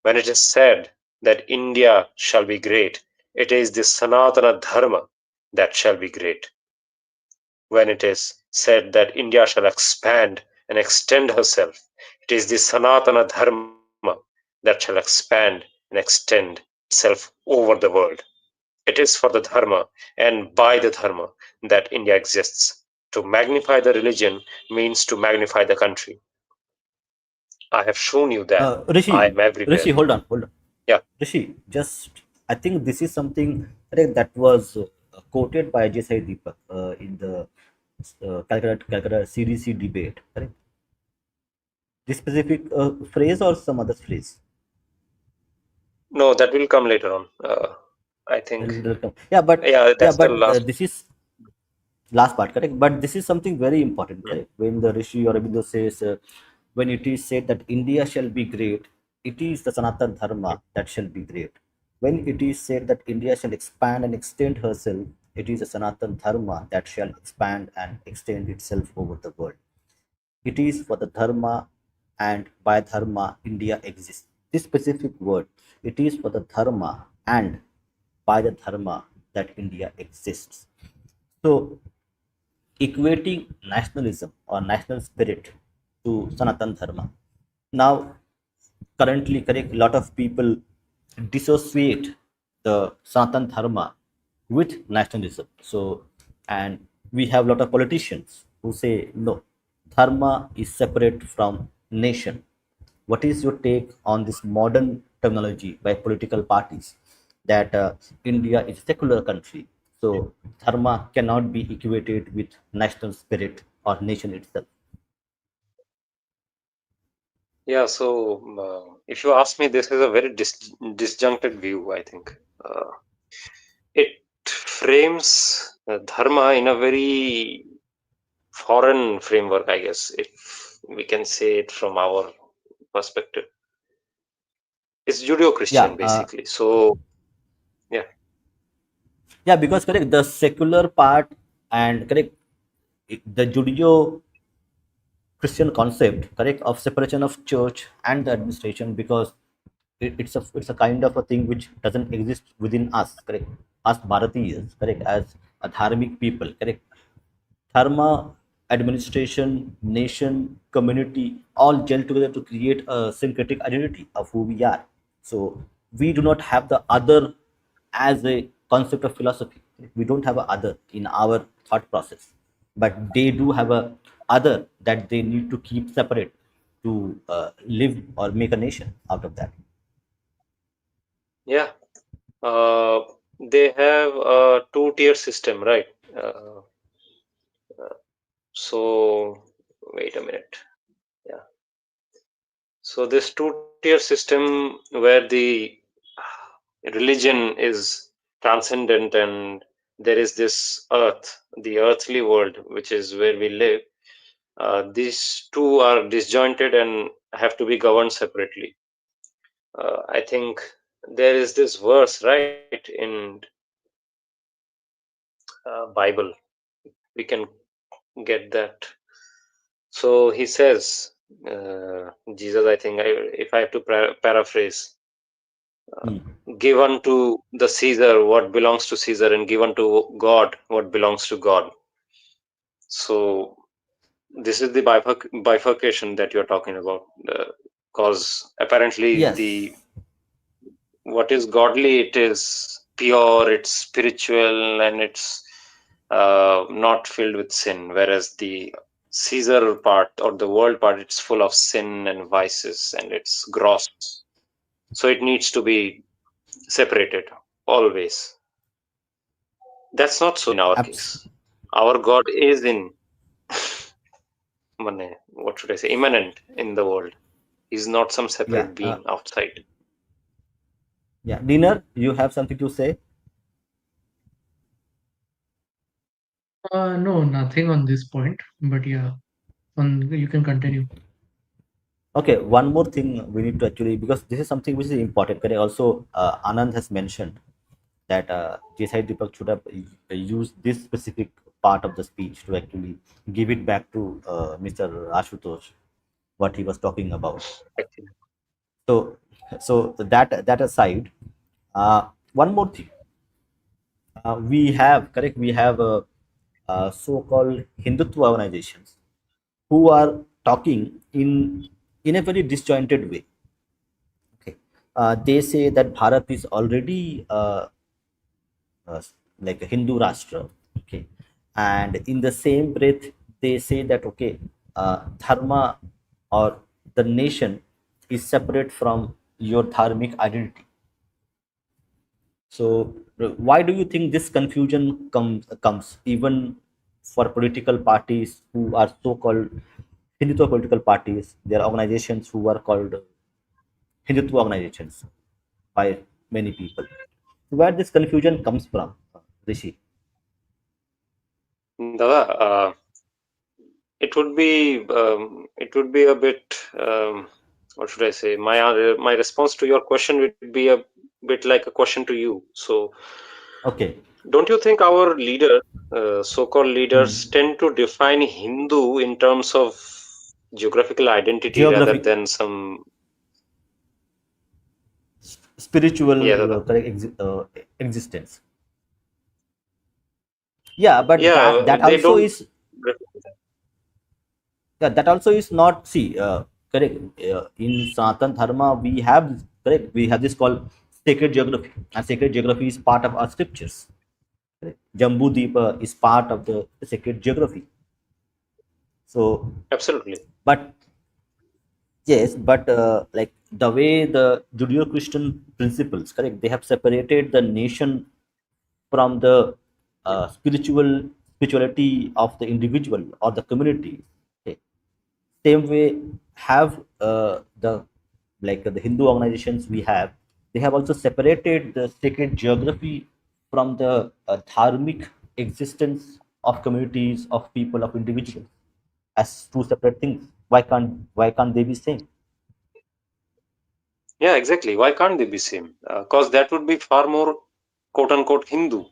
B: When it is said that India shall be great, it is the Sanatana Dharma that shall be great. When it is said that India shall expand and extend herself, it is the Sanatana Dharma that shall expand and extend itself over the world. It is for the Dharma and by the Dharma that India exists. To magnify the religion means to magnify the country. I have shown you that I am
A: Rishi,
B: everywhere.
A: hold on.
B: Yeah,
A: Rishi, just I think this is something that was quoted by Ajay Deepak in the Calcutta CDC debate. Correct? This specific phrase or some other phrase?
B: No, that will come later on. I think.
A: Yeah, but
B: Yeah,
A: yeah,
B: that's the
A: but
B: last.
A: this is last part, correct? But this is something very important,
B: Mm.
A: correct? When the Rishi Aurobindo says, when it is said that India shall be great, it is the Sanatana Dharma that shall be great. When it is said that India shall expand and extend herself, it is the Sanatana Dharma that shall expand and extend itself over the world. It is for the Dharma, and by Dharma, India exists. This specific word, it is for the Dharma and by the Dharma that India exists. So, equating nationalism or national spirit to Sanatan Dharma. Now, currently, correct, a lot of people dissociate the Sanatan Dharma with nationalism. So, and we have a lot of politicians who say no, Dharma is separate from nation. What is your take on this modern terminology by political parties that India is a secular country, so dharma cannot be equated with national spirit or nation itself?
B: Yeah, so if you ask me, this is a very disjuncted view, I think. It frames dharma in a very foreign framework, I guess, if we can say it from our perspective. It's
A: Yeah,
B: Judeo-Christian, basically. So, yeah,
A: yeah, because correct the secular part and correct the Judeo Christian concept, correct, of separation of church and the administration, because it's a kind of a thing which doesn't exist within us, correct? Us Bharatiyas, correct, as a dharmic people, correct? Dharma, administration, nation, community all gel together to create a syncretic identity of who we are. So we do not have the other as a concept of philosophy. We don't have a other in our thought process, but they do have a other that they need to keep separate to live or make a nation out of that.
B: yeah. Uh, they have a two-tier system, right? Uh, so, wait a minute. Yeah. So this two-tier system where the religion is transcendent and there is this earth, the earthly world, which is where we live. These two are disjointed and have to be governed separately. I think there is this verse, right, in Bible. We can get that. So he says, Jesus, I think, if I have to paraphrase,
A: Hmm.
B: give unto the Caesar what belongs to Caesar, and give unto God what belongs to God. So this is the bifurcation that you're talking about, because apparently
A: Yes.
B: the what is godly, it is pure, it's spiritual, and it's not filled with sin, whereas the Caesar part or the world part, it's full of sin and vices and it's gross. So it needs to be separated always. That's not so in our
A: Abs-
B: case. Our God is in, what should I say, immanent in the world. He's not some
A: yeah.
B: separate being outside.
A: Yeah. Dinner, you have something to say?
C: No, nothing on this point, but yeah, on you can continue.
A: Okay, one more thing we need to actually, because this is something which is important. Correct. Also, Anand has mentioned that Jesai Deepak should have used this specific part of the speech to actually give it back to Mr. Ashutosh, what he was talking about.
B: Actually.
A: So, so that aside, one more thing. We have, correct, we have so-called Hindutva organizations who are talking in a very disjointed way. Okay. They say that Bharat is already uh, like a Hindu Rashtra. Okay. And in the same breath, they say that, okay, Dharma or the nation is separate from your dharmic identity. So, why do you think this confusion comes even for political parties who are so called Hindutva political parties. There are organizations who are called Hindutva organizations by many people. Where this confusion comes from, Rishi?
B: Dada, it would be a bit, what should I say? My response to your question would be a bit like a question to you. So,
A: Okay.
B: don't you think our leaders, so-called
A: Hmm.
B: leaders, tend to define Hindu in terms of geographical identity rather
A: Geographic,
B: than some,
A: spiritual,
B: yeah, Dada.
A: correct existence. Yeah, but
B: Yeah,
A: that
B: they
A: also
B: don't.
A: is, yeah, that also is not, see, correct, in Sanatana Dharma we have, correct, we have this called sacred geography, and sacred geography is part of our scriptures, correct? Jambu Deepa is part of the sacred geography. So,
B: Absolutely.
A: but yes, but like the way the Judeo-Christian principles, correct, they have separated the nation from the spirituality of the individual or the community. Okay. Same way, have the, like the Hindu organizations we have, they have also separated the sacred geography from the dharmic existence of communities, of people, of individuals, as two separate things. Why can't they be same?
B: Yeah, exactly. Why can't they be same? Because that would be far more quote unquote Hindu.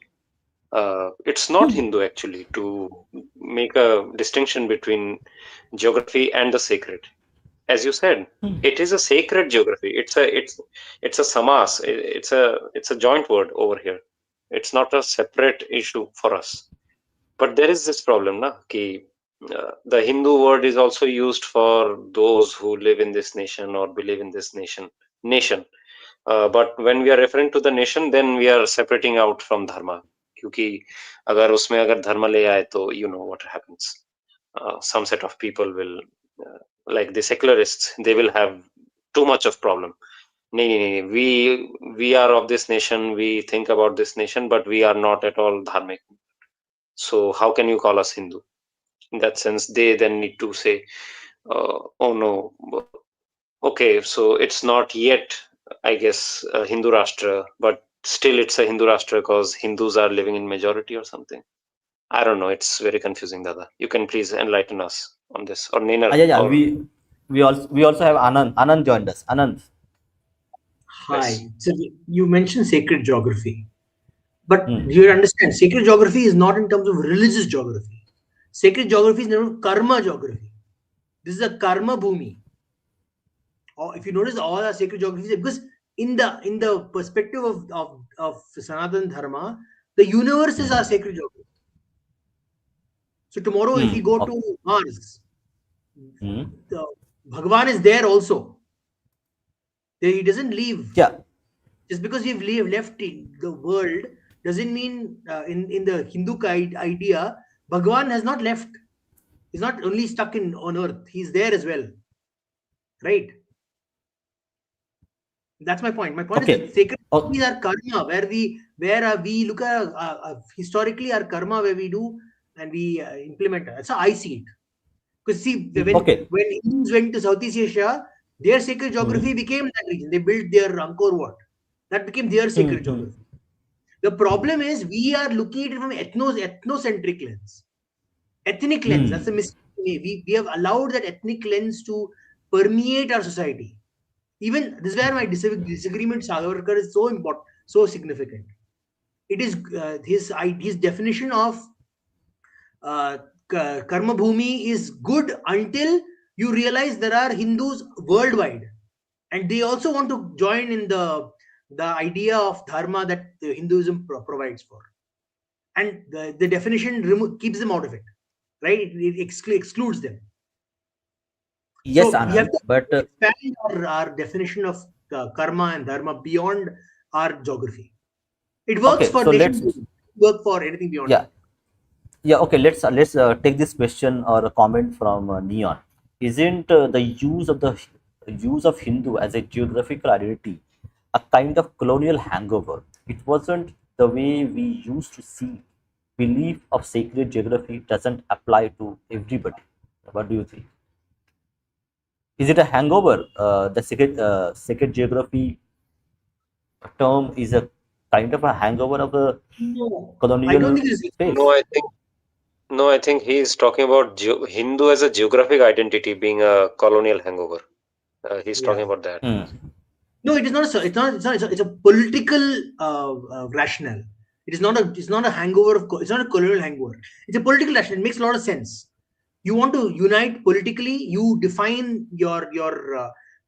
B: It's not
A: Hmm.
B: Hindu actually to make a distinction between geography and the sacred. As you said, it is a sacred geography. It's a samas. It's a joint word over here. It's not a separate issue for us. But there is this problem, na, ki, the Hindu word is also used for those who live in this nation or believe in this nation. But when we are referring to the nation, then we are separating out from dharma. क्योंकि अगर उसमें अगर धर्म ले आए तो you know what happens. Some set of people will, like the secularists, they will have too much of problem. नहीं नहीं नहीं, we are of this nation, we think about this nation, but we are not at all dharmic. So how can you call us Hindu? In that sense, they then need to say, oh no, okay, so it's not yet, I guess, a Hindu Rashtra, but still it's a Hindu Rashtra because Hindus are living in majority or something. I don't know. It's very confusing, Dada. You can please enlighten us on this, or Nenar,
A: Yeah, yeah.
B: or
A: We also have Anand. Anand joined us. Anand.
B: yes.
C: Hi. So you mentioned sacred geography, but
A: Hmm.
C: you understand sacred geography is not in terms of religious geography. Sacred geography is in terms of karma geography. This is a karma bhumi. Or if you notice, all our sacred geographies, because in the perspective of Sanatana Dharma, the universe is our sacred geography. So tomorrow, if we
A: Hmm.
C: go
A: Okay.
C: to Mars,
A: Hmm.
C: the Bhagwan is there also. He doesn't leave.
A: Yeah.
C: Just because we've left the world doesn't mean in the Hindu idea, Bhagwan has not left. He's not only stuck in on earth. He's there as well, right? That's my point. My point is that
A: Okay.
C: sacred
A: Oh,
C: is our karma, where we look at historically our karma, where we do and we implement it. That's how I see it. Because see,
A: okay.
C: when Indians went to Southeast Asia, their sacred
A: Hmm.
C: geography became that region. They built their Angkor Wat. That became their
A: Hmm.
C: sacred
A: Hmm.
C: geography. The problem is we are looking at it from ethnocentric lens, ethnic lens. That's the
A: Hmm.
C: mistake. We have allowed that ethnic lens to permeate our society. Even this is where my disagreement with Savarkar is so important, so significant. It is his definition of uh, karma bhumi is good until you realize there are Hindus worldwide, and they also want to join in the idea of dharma that Hinduism provides for, and the definition keeps them out of it, right? It excludes them.
A: Yes,
C: So we have
A: Anand.
C: to
A: But
C: expand our definition of karma and dharma beyond our geography. It works
A: okay.
C: for
A: So
C: nation
A: let's,
C: building. It work for anything beyond
A: yeah,
C: that.
A: yeah. Okay. Let's take this question or a comment from Neon. Isn't the use of Hindu as a geographical identity a kind of colonial hangover? It wasn't the way we used to see. Belief of sacred geography doesn't apply to everybody. What do you think? Is it a hangover? The second geography term is a kind of a hangover of a
D: No, I don't
A: colonial
D: think it's.
B: No,
A: space.
B: I think no, I think he's talking about Hindu as a geographic identity being a colonial hangover. He's
D: Yeah.
B: talking about that.
A: Hmm.
D: No, it is not. It's a political rationale. It is not a. It's not a hangover of. It's not a colonial hangover. It's a political rationale. It makes a lot of sense. You want to unite politically. You define your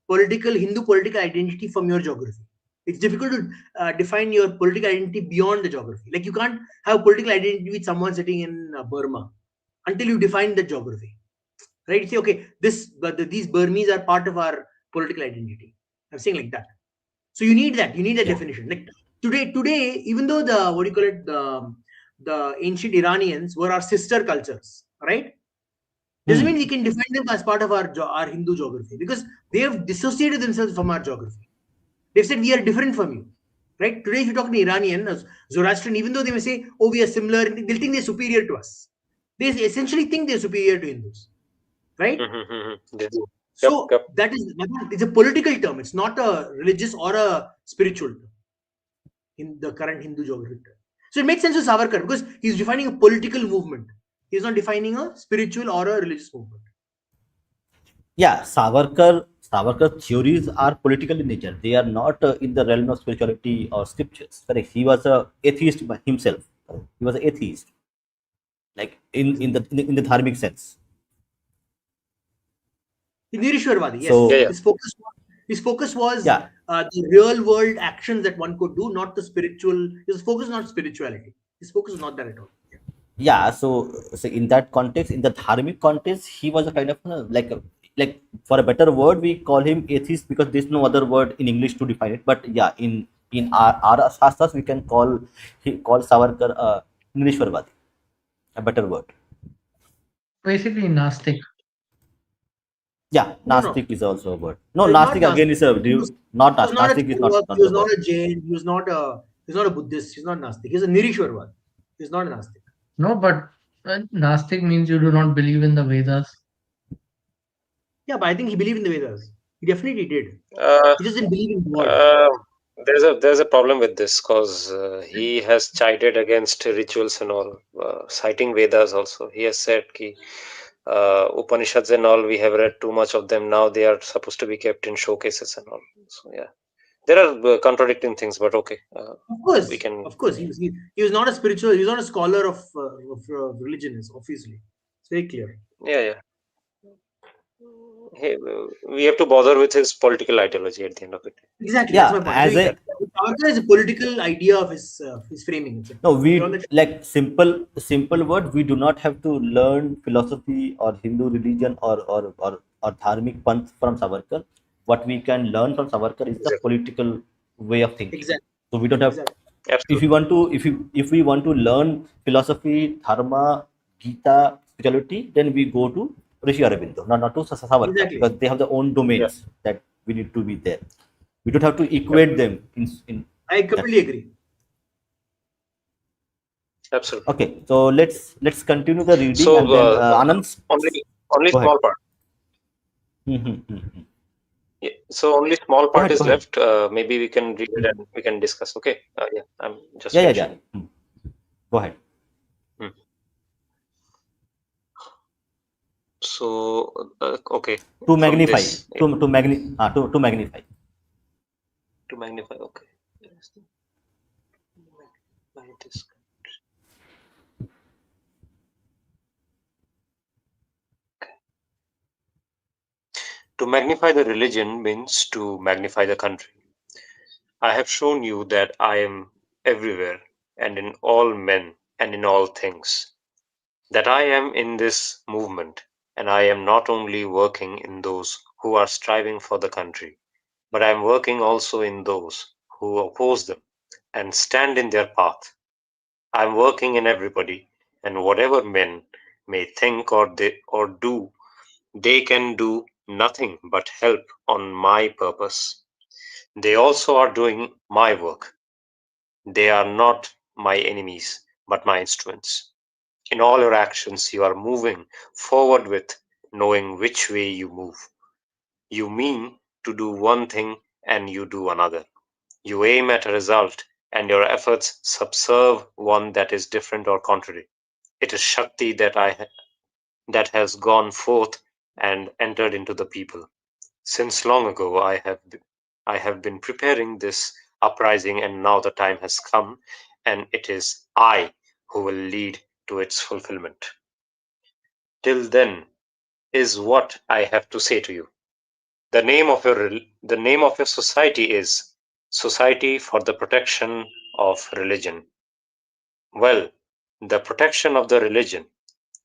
D: political Hindu political identity from your geography. It's difficult to define your political identity beyond the geography. Like you can't have political identity with someone sitting in Burma until you define the geography, right? You say, okay, these Burmese are part of our political identity. I'm saying like that. So you need that. You need that
A: Yeah.
D: definition. Like today, even though the what do you call it, the ancient Iranians were our sister cultures, right? Doesn't mean
A: Hmm.
D: we can define them as part of our Hindu geography because they have dissociated themselves from our geography. They've said we are different from you, right? Today, if you talk to Iranian, Zoroastrian, even though they may say, "Oh, we are similar," they'll think they're superior to us. They essentially think they're superior to Hindus, right?
B: They do. Yep,
D: So
B: yep.
D: that is it's a political term. It's not a religious or a spiritual term in the current Hindu geography term. So it makes sense to Savarkar because he's defining a political movement. He's not defining a spiritual or a religious movement.
A: Yeah, Savarkar theories are political in nature. They are not in the realm of spirituality or scriptures. Correct. He was a atheist by himself. Correct? He was an atheist, like in the dharmic sense.
D: Nirishwarvadi, yes.
B: Yeah,
A: So
B: yeah.
D: His focus was
A: yeah,
D: the real world actions that one could do, not the spiritual. His focus is not spirituality. His focus is not that at all.
A: yeah. So in that context, in the dharmic context, he was a kind of like for a better word, we call him atheist because there's no other word in English to define it. But yeah, in our shastras, we can call Savarkar Nirishwarvadi, a better word.
C: Basically, Nastic.
A: Yeah,
D: No, no,
A: Nastik is also a word. No,
D: not
A: Nastik again
D: Nastik.
A: is a not
D: He was not a
A: Nastik is not,
D: Chaivak,
A: not
D: he
A: the
D: was not
A: word.
D: a Jain, he was not a Buddhist, he's not Nastik. He's a Nirishwarvad. He's not a Nastik.
C: No, but Nastic means you do not believe in the Vedas.
D: Yeah, but I think he believed in the Vedas. He definitely did.
B: Uh,
D: He just didn't believe in God.
B: uh, there's a problem with this because he has chided against rituals and all, citing Vedas also. He has said ki Upanishads and all, we have read too much of them. Now they are supposed to be kept in showcases and all. So yeah, there are contradicting things, but okay, we can.
D: Of course, he was not a spiritual, he was not a scholar of religion, obviously. It's very clear.
B: Yeah, yeah. Hey, we have to bother with his political ideology at the end of it.
D: Exactly, that's
A: Yeah,
D: my point. So
A: as a
D: Savarkar is a political idea of his framing. That's it.
A: no,
D: That's all
A: we
D: that.
A: like simple word. We do not have to learn philosophy or Hindu religion or dharmic panth from Savarkar. What we can learn from Savarkar is the
B: Exactly.
A: political way of thinking.
D: Exactly,
A: So we don't have
D: exactly.
A: if you
B: Absolutely.
A: want to if we want to learn philosophy, dharma, Gita, spirituality, then we go to Rishi Aurobindo, not to Savarkar,
D: Exactly.
A: because they have their own
B: Yeah,
A: domains that we need to be there. We don't have to
B: yep,
A: equate them in
D: I
A: that
D: completely
A: way.
D: agree.
B: absolutely.
A: Okay, so let's continue the reading
B: So
A: and then Anand,
B: only
A: go ahead.
B: small part.
A: Mhm.
B: Yeah, so only small
A: Go
B: part
A: ahead,
B: is
A: go ahead.
B: left. Maybe we can read it and we can discuss. Okay. Yeah, I'm just
A: Yeah.
B: finishing it.
A: Go ahead.
B: Hmm. So okay,
A: To
B: from
A: magnify,
B: this
A: to magnify.
B: to magnify. Okay. Yes, magnify this. To magnify the religion means to magnify the country. I have shown you that I am everywhere and in all men and in all things. That I am in this movement, and I am not only working in those who are striving for the country, but I am working also in those who oppose them and stand in their path. I am working in everybody, and whatever men may think or do, they can do nothing but help on my purpose. They also are doing my work. They are not my enemies, but my instruments. In all your actions, you are moving forward with knowing which way you move. You mean to do one thing and you do another. You aim at a result and your efforts subserve one that is different or contrary. It is Shakti that has gone forth and entered into the people. Since long ago I have been preparing this uprising, and now the time has come, and it is I who will lead to its fulfillment. Till then is what I have to say to you. The name of your society is Society for the Protection of Religion. Well, the protection of the religion,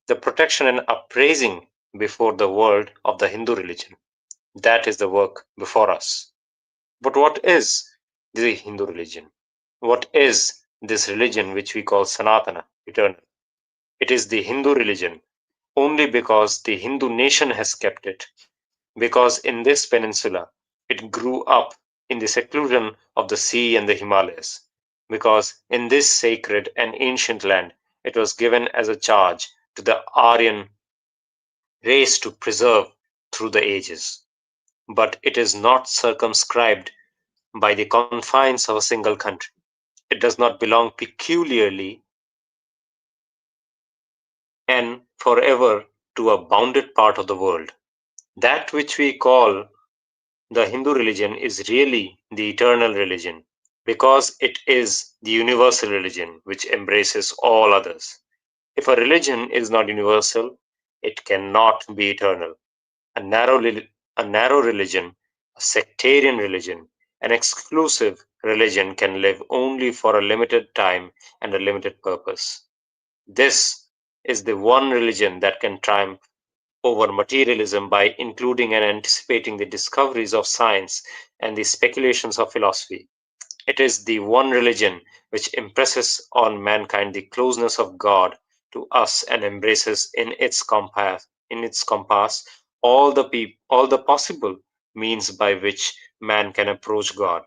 B: the protection and upraising before the world of the Hindu religion, that is the work before us. But what is the Hindu religion? What is this religion which we call Sanatana, eternal? It is the Hindu religion only because the Hindu nation has kept it, because in this peninsula it grew up in the seclusion of the sea and the Himalayas, because in this sacred and ancient land it was given as a charge to the Aryan race to preserve through the ages. But it is not circumscribed by the confines of a single country. It does not belong peculiarly and forever to a bounded part of the world. That which we call the Hindu religion is really the eternal religion, because it is the universal religion which embraces all others. If a religion is not universal, it cannot be eternal. A a narrow religion, a sectarian religion, an exclusive religion can live only for a limited time and a limited purpose. This is the one religion that can triumph over materialism by including and anticipating the discoveries of science and the speculations of philosophy. It is the one religion which impresses on mankind the closeness of God to us and embraces in its compass all the possible means by which man can approach God.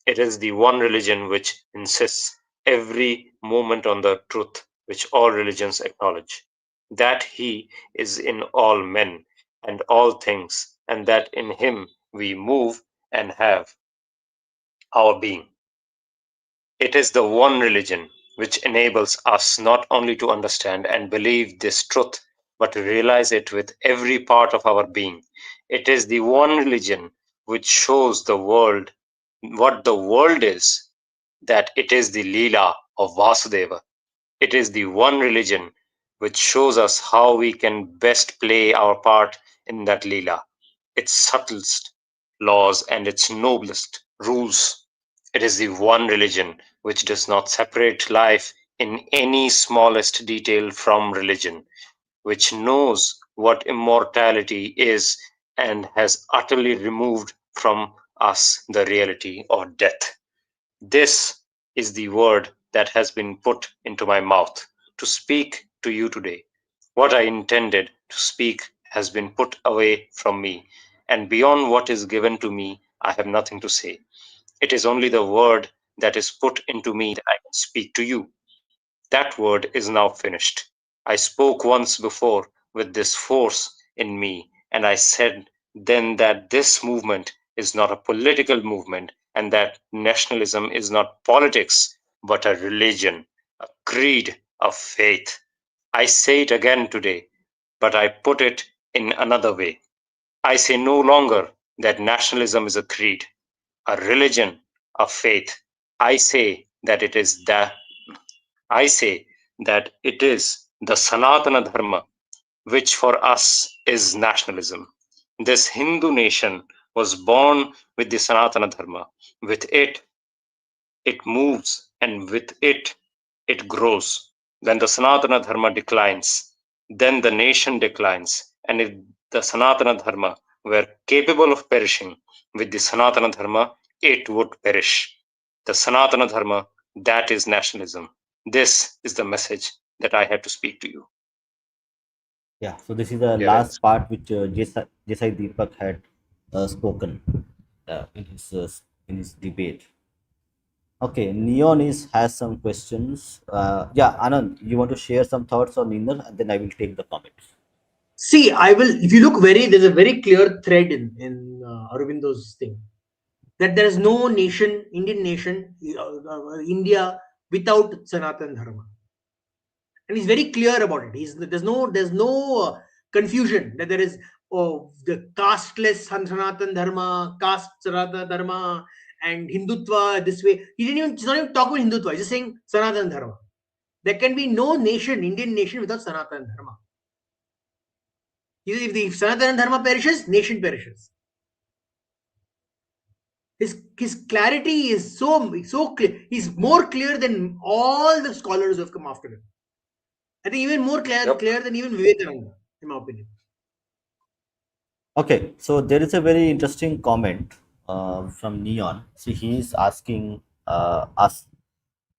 B: It is the one religion which insists every moment on the truth which all religions acknowledge, that He is in all men and all things, and that in Him we move and have our being. It is the one religion which enables us not only to understand and believe this truth, but to realize it with every part of our being. It is the one religion which shows the world what the world is, that it is the Leela of Vasudeva. It is the one religion which shows us how we can best play our part in that Leela, its subtlest laws and its noblest rules. It is the one religion which does not separate life in any smallest detail from religion, which knows what immortality is and has utterly removed from us the reality of death. This is the word that has been put into my mouth to speak to you today. What I intended to speak has been put away from me, and beyond what is given to me, I have nothing to say. It is only the word that is put into me that I can speak to you. That word is now finished. I spoke once before with this force in me, and I said then that this movement is not a political movement, and that nationalism is not politics, but a religion, a creed, a faith. I say it again today, but I put it in another way. I say no longer that nationalism is a creed, a religion, a faith. I say that it is that I say that it is the Sanatana Dharma, which for us is nationalism. This Hindu nation was born with the Sanatana Dharma. With it moves, and with it grows. When the Sanatana Dharma declines, then the nation declines. And if the Sanatana Dharma were capable of perishing, with the Sanatana Dharma, it would perish. The Sanatana Dharma, that is nationalism. This is the message that I had to speak to you.
A: Yeah, so this is the
B: Dear
A: last
B: listeners.
A: part which Desai Deepak had spoken in his debate. Okay, Neon is has some questions. Yeah, Anand, you want to share some thoughts on Ninal, and then I will take the comments.
D: See, I will. If you look very, there's a very clear thread in Aurobindo's thing that there is no nation, Indian nation, India without Sanatana Dharma, and he's very clear about it. There's no confusion that there is the casteless Sanatana Dharma, caste Sanatana Dharma, and Hindutva this way. He's not even talking about Hindutva. He's just saying Sanatana Dharma. There can be no nation, Indian nation, without Sanatana Dharma. If the Sanatana Dharma perishes, nation perishes. His clarity is so clear. He's more clear than all the scholars who have come after him. I think even more
B: Yep.
D: clear than even Vivekananda, in my opinion.
A: Okay, so there is a very interesting comment from Neon. See, he is asking us,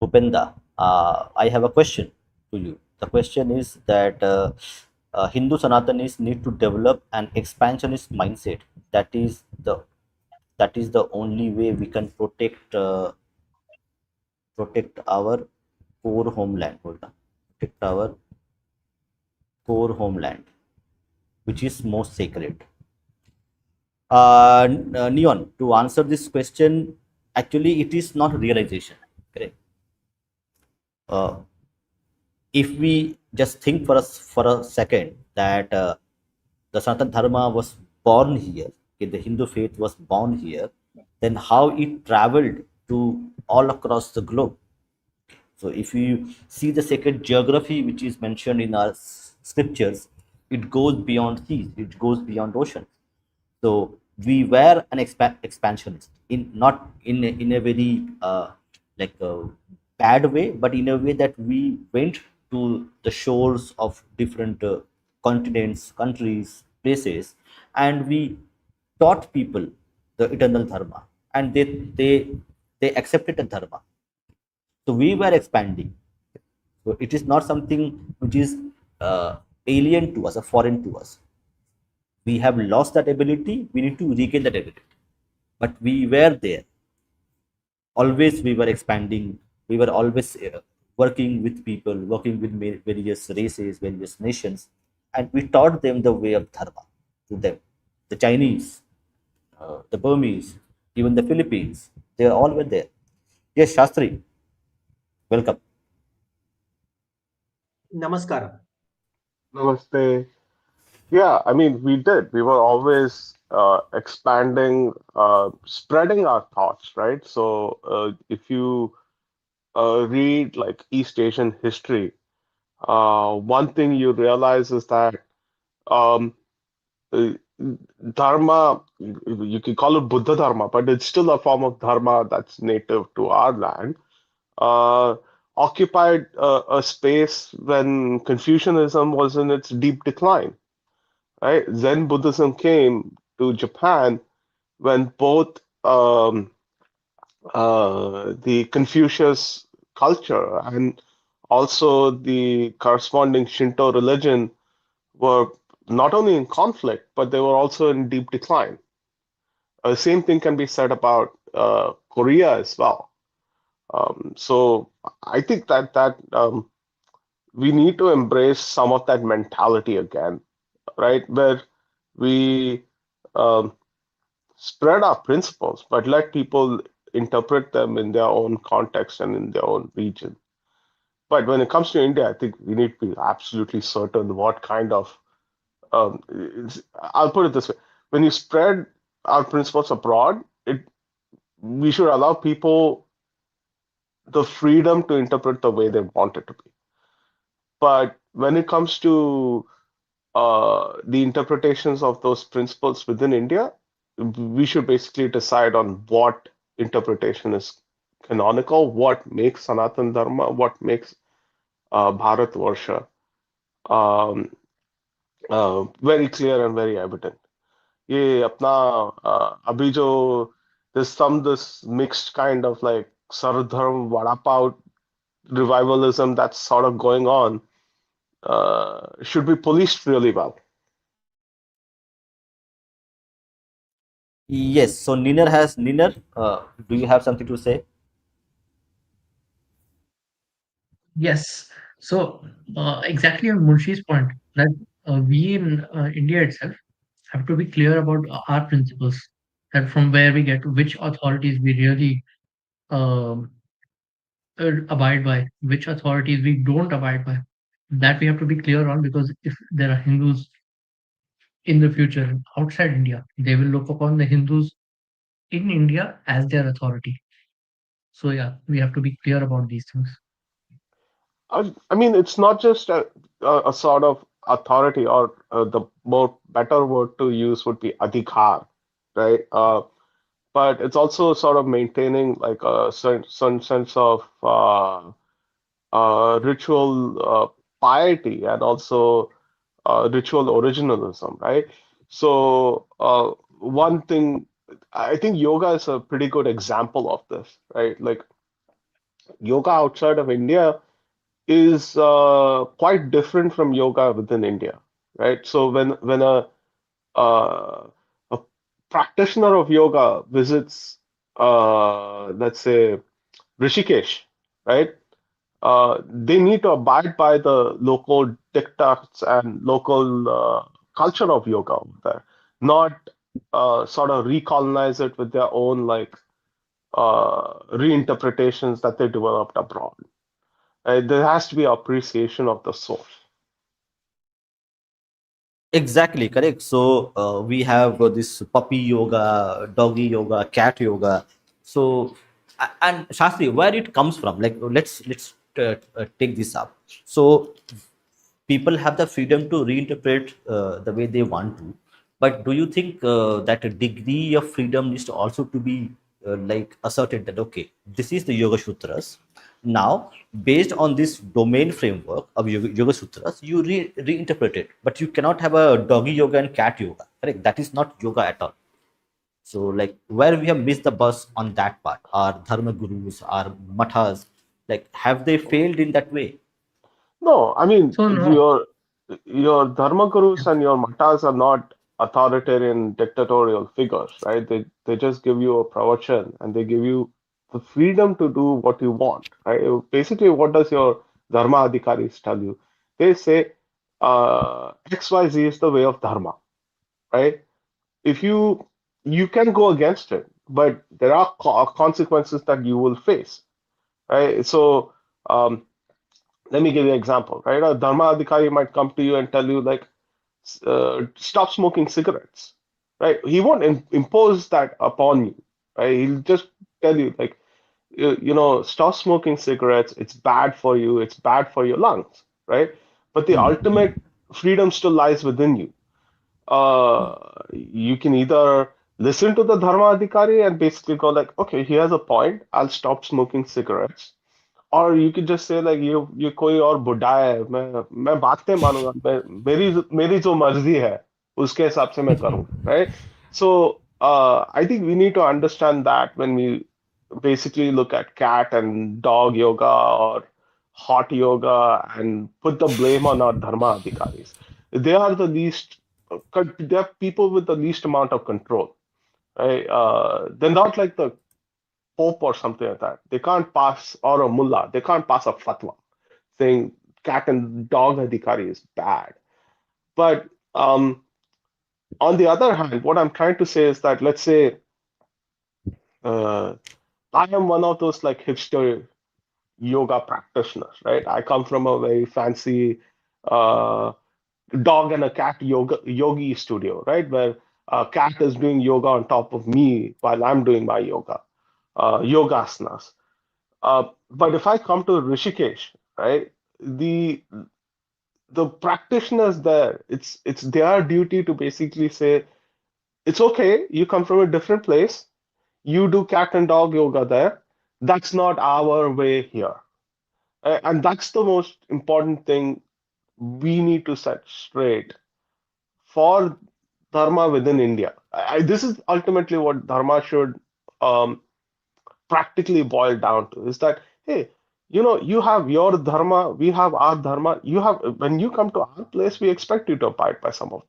A: Upenda, I have a question to you. The question is that Hindu Sanatanis need to develop an expansionist mindset. That is the that is the only way we can protect our core homeland. Hold on. Protect our core homeland, which is most sacred. Neon, to answer this question, actually, it is not realization. Correct. Uh, if we just think for a second that the Sanatana Dharma was born here, okay, the Hindu faith was born here, then how it traveled to all across the globe. So, if you see the sacred geography which is mentioned in our scriptures, it goes beyond seas, it goes beyond oceans. So we were an expansionist, in not in a very like bad way, but in a way that we went to the shores of different continents, countries, places, and we taught people the eternal dharma, and they accepted the dharma. So we were expanding. So it is not something which is alien to us or foreign to us. We have lost that ability, we need to regain that ability, but we were there always, we were expanding, we were always working with people, working with various races, various nations, and we taught them the way of dharma to them. The Chinese, the Burmese, even the Philippines, they all were there. Yes, Shastri, welcome.
D: Namaskaram.
E: Namaste. Yeah, I mean, we did. We were always expanding, spreading our thoughts, right? So, if you read like East Asian history, one thing you realize is that um, uh, Dharma, you can call it Buddha Dharma, but it's still a form of Dharma that's native to our land, uh, occupied a space when Confucianism was in its deep decline, right? Zen Buddhism came to Japan when both the Confucius culture and also the corresponding Shinto religion were not only in conflict, but they were also in deep decline. Same thing can be said about Korea as well. So I think that we need to embrace some of that mentality again, right? Where we um, spread our principles, but let people interpret them in their own context and in their own region. But when it comes to India, I think we need to be absolutely certain what kind of, I'll put it this way, when you spread our principles abroad, we should allow people the freedom to interpret the way they want it to be. But when it comes to the interpretations of those principles within India, we should basically decide on what interpretation is canonical, what makes Sanatan Dharma, what makes Bharat Varsha very clear and very evident. ये अपना अभी जो there's some this mixed kind of like Sardharm Vada Pav revivalism that's sort of going on should be policed really well.
A: Yes, so Niner, do you have something to say?
C: Yes. So exactly on Munshi's point that we in India itself have to be clear about our principles, that from where we get, which authorities we really um, abide by, which authorities we don't abide by. That we have to be clear on, because if there are Hindus in the future outside India, they will look upon the Hindus in India as their authority. So yeah, we have to be clear about these things.
E: I mean, it's not just a sort of authority, or the more better word to use would be adhikar, right? But it's also sort of maintaining like a certain sense of ritual piety, and also ritual originalism, right? So one thing, I think yoga is a pretty good example of this, right? Like yoga outside of India is quite different from yoga within India, right? So when uh, a practitioner of yoga visits, let's say Rishikesh, right? They need to abide by the local diktats and local culture of yoga over there, not sort of recolonize it with their own like reinterpretations that they developed abroad. There has to be appreciation of the source.
A: Exactly, correct. So we have this puppy yoga, doggy yoga, cat yoga. So and Shastri, where it comes from? Like let's take this up. So people have the freedom to reinterpret the way they want to, but do you think that a degree of freedom is also to be like asserted that okay, this is the Yoga Sutras. Now based on this domain framework of Yoga Sutras, you reinterpret it, but you cannot have a doggy yoga and cat yoga, correct? That is not yoga at all. So like where we have missed the bus on that part, our dharma gurus, our mathas, like have they failed in that way?
E: No, I mean
C: So no,
E: your dharma gurus and your matas are not authoritarian dictatorial figures, right? They just give you a pravachan and they give you the freedom to do what you want, right? Basically, what does your dharma adhikaris tell you? They say XYZ is the way of dharma, right? If you can go against it, but there are consequences that you will face, right? So um, let me give you an example, right? A dharma adhikari might come to you and tell you like, stop smoking cigarettes, right? He won't impose that upon you, right? He'll just tell you like, stop smoking cigarettes. It's bad for you. It's bad for your lungs, right? But the ultimate freedom still lies within you. You can either listen to the dharma adhikari and basically go like, okay, he has a point. I'll stop smoking cigarettes. और you can just say like ये कोई और बुढ़ा है मैं बात नहीं मानूंगा मेरी मेरी जो मर्जी है उसके हिसाब से मैं करूंगा right so I think we need to understand that when we basically look at cat and dog yoga or hot yoga and put the blame on our dharma adhikaris. They are the least, they are people with the least amount of control, right? They're not like the pope or something like that. They can't pass, or a mullah, they can't pass a fatwa saying cat and dog adhikari is bad. But on the other hand, what I'm trying to say is that let's say uh, I am one of those like hipster yoga practitioners, right? I come from a very fancy uh, dog and a cat yogi studio, right? Where a cat is doing yoga on top of me while I'm doing my yogasanas. But if I come to Rishikesh, right, the practitioners there, it's their duty to basically say, it's okay, you come from a different place, you do cat and dog yoga there. That's not our way here. And that's the most important thing we need to set straight for dharma within India. This is ultimately what dharma should um, practically boiled down to is that hey, you have your dharma, we have our dharma. You have when you come to our place, we expect you to abide by some of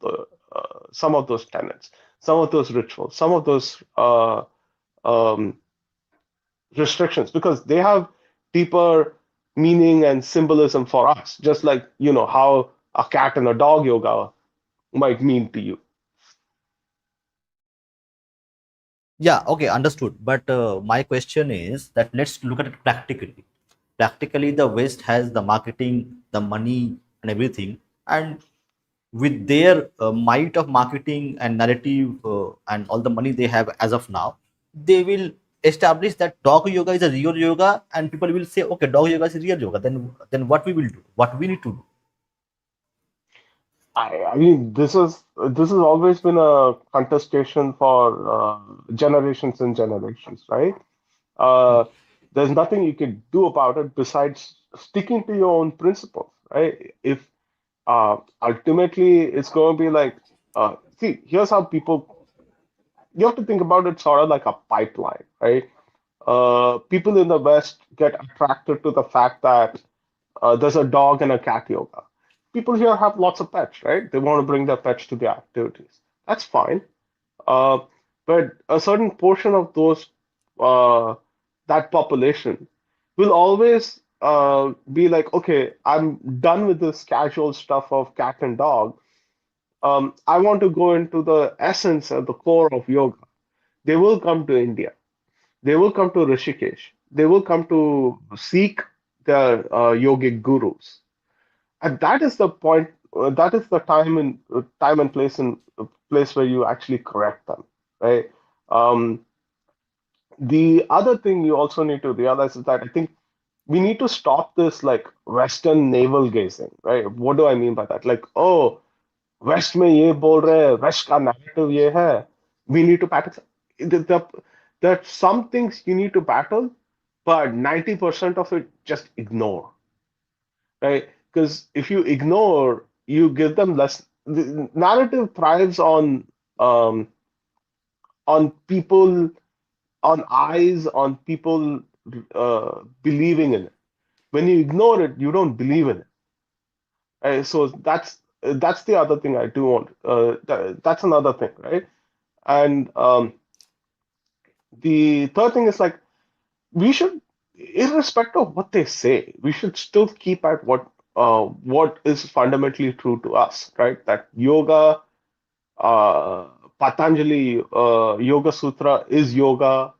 E: those tenets, some of those rituals, some of those um, restrictions, because they have deeper meaning and symbolism for us. Just like how a cat and a dog yoga might mean to you.
A: Yeah, okay, understood. But my question is that let's look at it practically. Practically, the West has the marketing, the money, and everything, and with their might of marketing and narrative and all the money they have as of now, they will establish that dog yoga is a real yoga, and people will say, okay, dog yoga is a real yoga. Then what we will do? What we need to do?
E: I mean, this has always been a contestation for generations and generations, right? Uh, there's nothing you can do about it besides sticking to your own principles, right? If ultimately it's going to be like, see, here's how people, you have to think about it sort of like a pipeline, right? People in the West get attracted to the fact that there's a dog and a cat yoga. People here have lots of pets, right? They want to bring their pets to the activities. That's fine. Uh, but a certain portion of those that population will always be like, okay, I'm done with this casual stuff of cat and dog. I want to go into the essence and the core of yoga. They will come to India. They will come to Rishikesh. They will come to seek their yogic gurus, and that is the point. That is the time and place and place where you actually correct them, right? Um, the other thing you also need to realize is that I think we need to stop this like Western navel gazing, right? What do I mean by that? Like, oh, West में ये बोल रहे हैं, West का narrative ये है. We need to battle. There's some things you need to battle, but 90% of it just ignore, right? Because if you ignore, you give them less. The narrative thrives um, on people, on eyes, on people believing in it. When you ignore it, you don't believe in it. So that's the other thing I do want. That's another thing, right? And the third thing is like we should, irrespective of what they say, we should still keep at what is fundamentally true to us, right? That yoga, uh, Patanjali Yoga Sutra is yoga.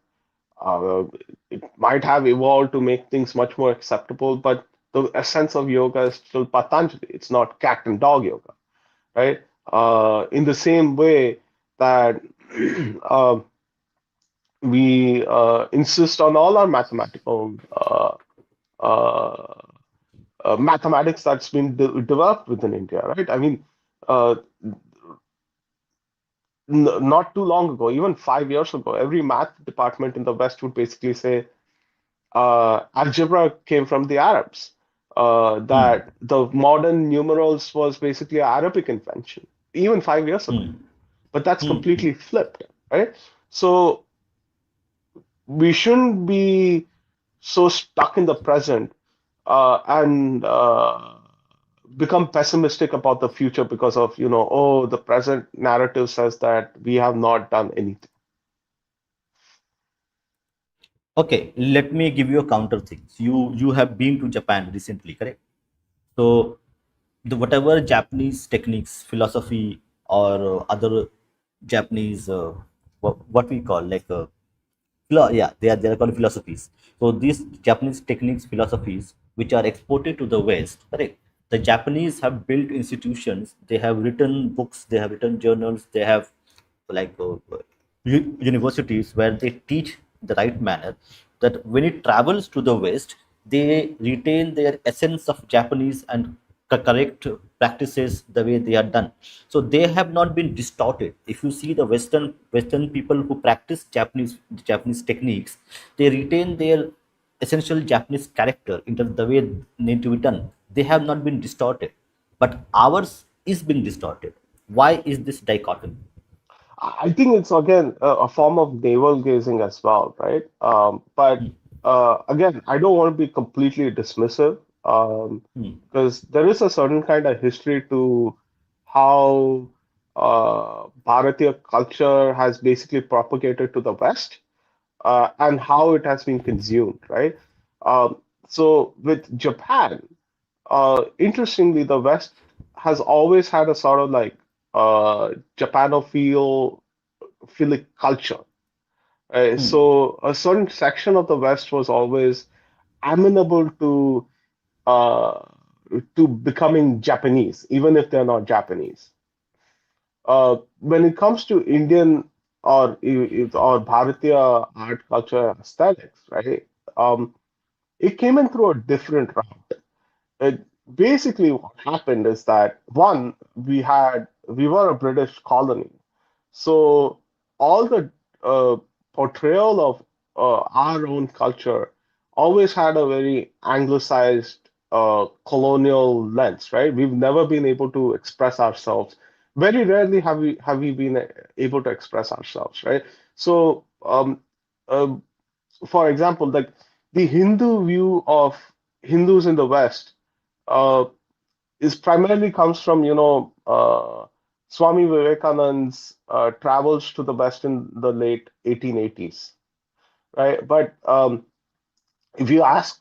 E: Uh, it might have evolved to make things much more acceptable, but the essence of yoga is still Patanjali. It's not cat and dog yoga, right? In the same way that uh, we insist on all our uh, mathematics that's been developed within India, right? I mean, uh, not too long ago, even 5 years ago, every math department in the West would basically say algebra came from the Arabs.
A: Hmm.
E: That the modern numerals was basically an Arabic invention, even 5 years ago.
A: Hmm.
E: But that's
A: Hmm.
E: completely flipped, right? So we shouldn't be so stuck in the present and become pessimistic about the future because of, oh, the present narrative says that we have not done anything.
A: Okay, let me give you a counter things. You have been to Japan recently, correct? So the whatever Japanese techniques, philosophy, or other Japanese what we call like yeah, they are called philosophies. So these Japanese techniques, philosophies, which are exported to the West, correct? The Japanese have built institutions. They have written books. They have written journals. They have like universities where they teach the right manner. That when it travels to the West, they retain their essence of Japanese and correct practices the way they are done. So they have not been distorted. If you see the Western people who practice Japanese techniques, they retain their essential Japanese character in terms of the way they need to be done. They have not been distorted, but ours is being distorted. Why is this dichotomy?
E: I think it's again a form of navel gazing as well, right? But again, I don't want to be completely dismissive
A: Hmm.
E: because there is a certain kind of history to how Bharatiya culture has basically propagated to the West and how it has been consumed, right? So with Japan, interestingly, the West has always had a sort of like Japanophile philic culture. So a certain section of the West was always amenable uh, to becoming Japanese, even if they're not Japanese. When it comes to Indian or Bharatiya art culture aesthetics, right? It came in through a different route. It, Basically, what happened is that one, we were a British colony, so all the uh, portrayal of our own culture always had a very anglicized colonial lens, right? We've never been able to express ourselves. Very rarely have we been able to express ourselves, right? So, uh, for example, like the Hindu view of Hindus in the West uh, is primarily comes from Swami Vivekanand's travels to the West in the late 1880s, right? But if you ask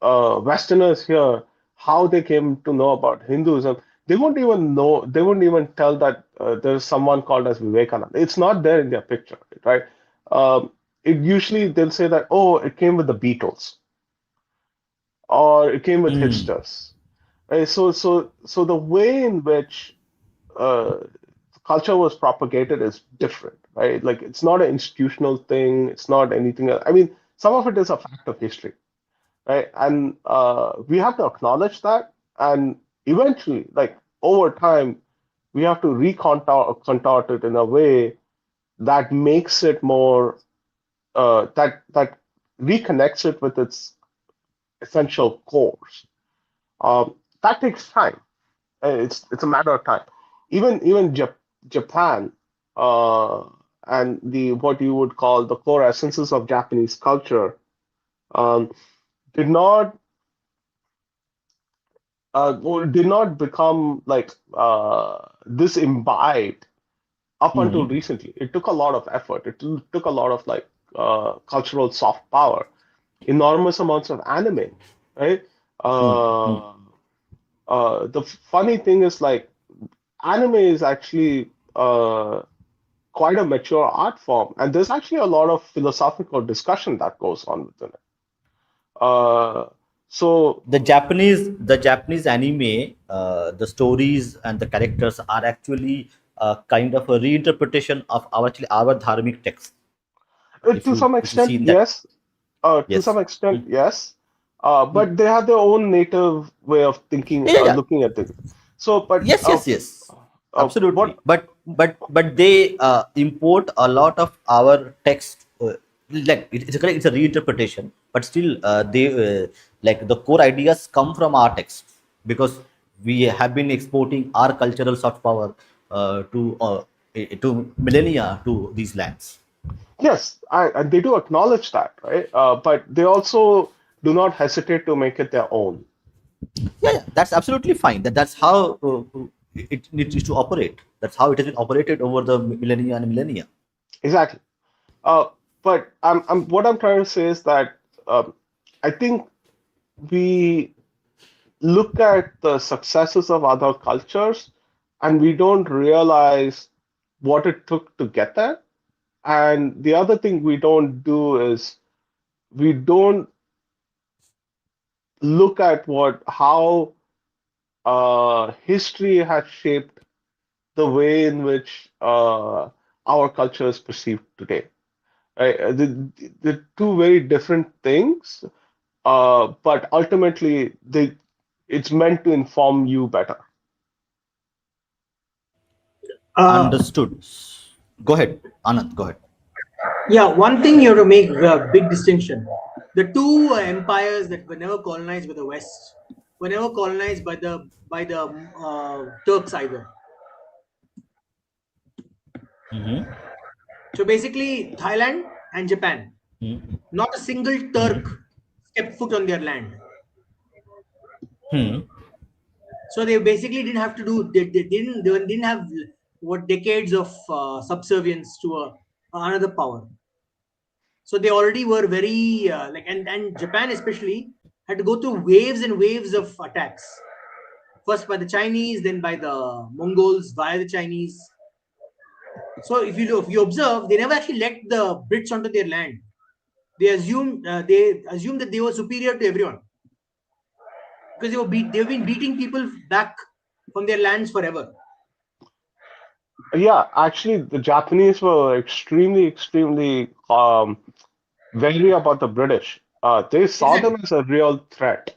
E: Westerners here how they came to know about Hinduism, they won't even know. They won't even tell that there's someone called as Vivekananda. It's not there in their picture, right? It usually they'll say that, oh, it came with the Beatles or it came with
A: Hmm.
E: hipsters. Right? So the way in which uh, culture was propagated is different, right? Like it's not an institutional thing. It's not anything else. I mean, some of it is a fact of history, right? And we have to acknowledge that. And eventually, like over time, we have to contort it in a way that makes it more that reconnects it with its essential cores. That takes time. It's a matter of time. Even Japan uh, and the what you would call the core essences of Japanese culture um, did not did not become like this imbibed up until
A: Hmm.
E: recently. It took a lot of effort. Took a lot of like cultural soft power, enormous amounts of anime, right?
A: Hmm. Hmm.
E: Uh, the funny thing is like anime is actually quite a mature art form, and there's actually a lot of philosophical discussion that goes on within it. Uh, so
A: The Japanese anime, the stories and the characters are actually kind of a reinterpretation of our dharmic text. If
E: to
A: you
E: some
A: if you
E: extent,
A: see that,
E: yes. To some
A: yes.
E: extent,
A: Hmm.
E: yes.
A: Hmm.
E: But they have their own native way of thinking,
A: Yeah, yeah.
E: looking at things. So, but
A: Yes, yes, yes.
E: what?
A: Absolutely. But they import a lot of our text. Like it's a correct, it's a reinterpretation, but still they like the core ideas come from our text because we have been exporting our cultural soft power to millennia to these lands.
E: Yes, and they do acknowledge that, right? But they also do not hesitate to make it their own.
A: Yeah, yeah, that's absolutely fine. That's how it needs to operate. That's how it has been operated over the millennia and millennia.
E: Exactly. Uh, but what I'm trying to say is that I think we look at the successes of other cultures and we don't realize what it took to get there. And the other thing we don't do is we don't look at what how history has shaped the way in which our culture is perceived today. Right? The two very different things, but ultimately it's meant to inform you better.
D: Uh,
A: Understood. Go ahead, Anand. Go ahead.
D: yeah, one thing you have to make a big distinction. The two empires that were never colonized by the West were never colonized by the Turks either.
A: Mm-hmm.
D: So basically, Thailand and Japan,
A: Mm-hmm.
D: not a single Turk stepped foot on their land.
A: Hmm.
D: So they basically didn't have to do. They didn't have what decades of subservience to another power. So they already were very and Japan especially had to go through waves and waves of attacks. first by the Chinese, then by the Mongols via the Chinese. So if you observe, they never actually let the Brits onto their land. They assumed that they were superior to everyone because they've been beating people back from their lands forever.
E: Yeah, actually, the Japanese were extremely wary about the British. They saw them
D: Exactly.
E: as a real threat,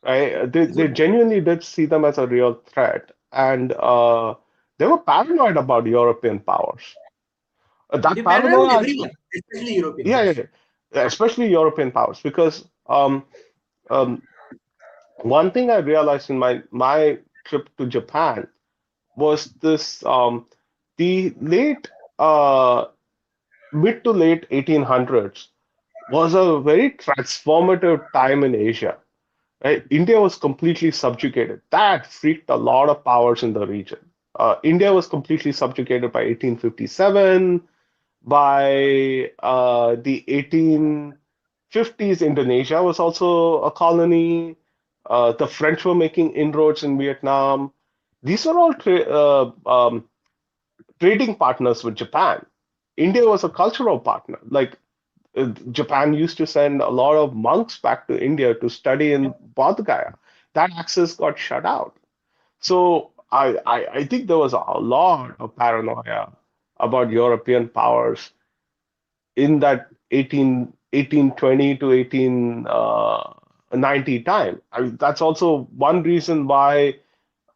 E: right? They genuinely did see them as a real threat, and they were paranoid about European powers. That
D: They paranoid with
E: paranoia
D: everyone,
E: actually,
D: especially Europeans.
E: yeah,
D: Yes.
E: yeah, yeah, especially European powers, because um, one thing I realized in my trip to Japan was this the late mid to late 1800s was a very transformative time in Asia. Right? India was completely subjugated. That freaked a lot of powers in the region. India was completely subjugated by 1857. By the 1850s, Indonesia was also a colony. The French were making inroads in Vietnam. These were all trading partners with Japan. India was a cultural partner. Like Japan used to send a lot of monks back to India to study in Bodh Gaya. That access got shut out. So I think there was a lot of paranoia about European powers in that 1820 to 1890 time. That's also one reason why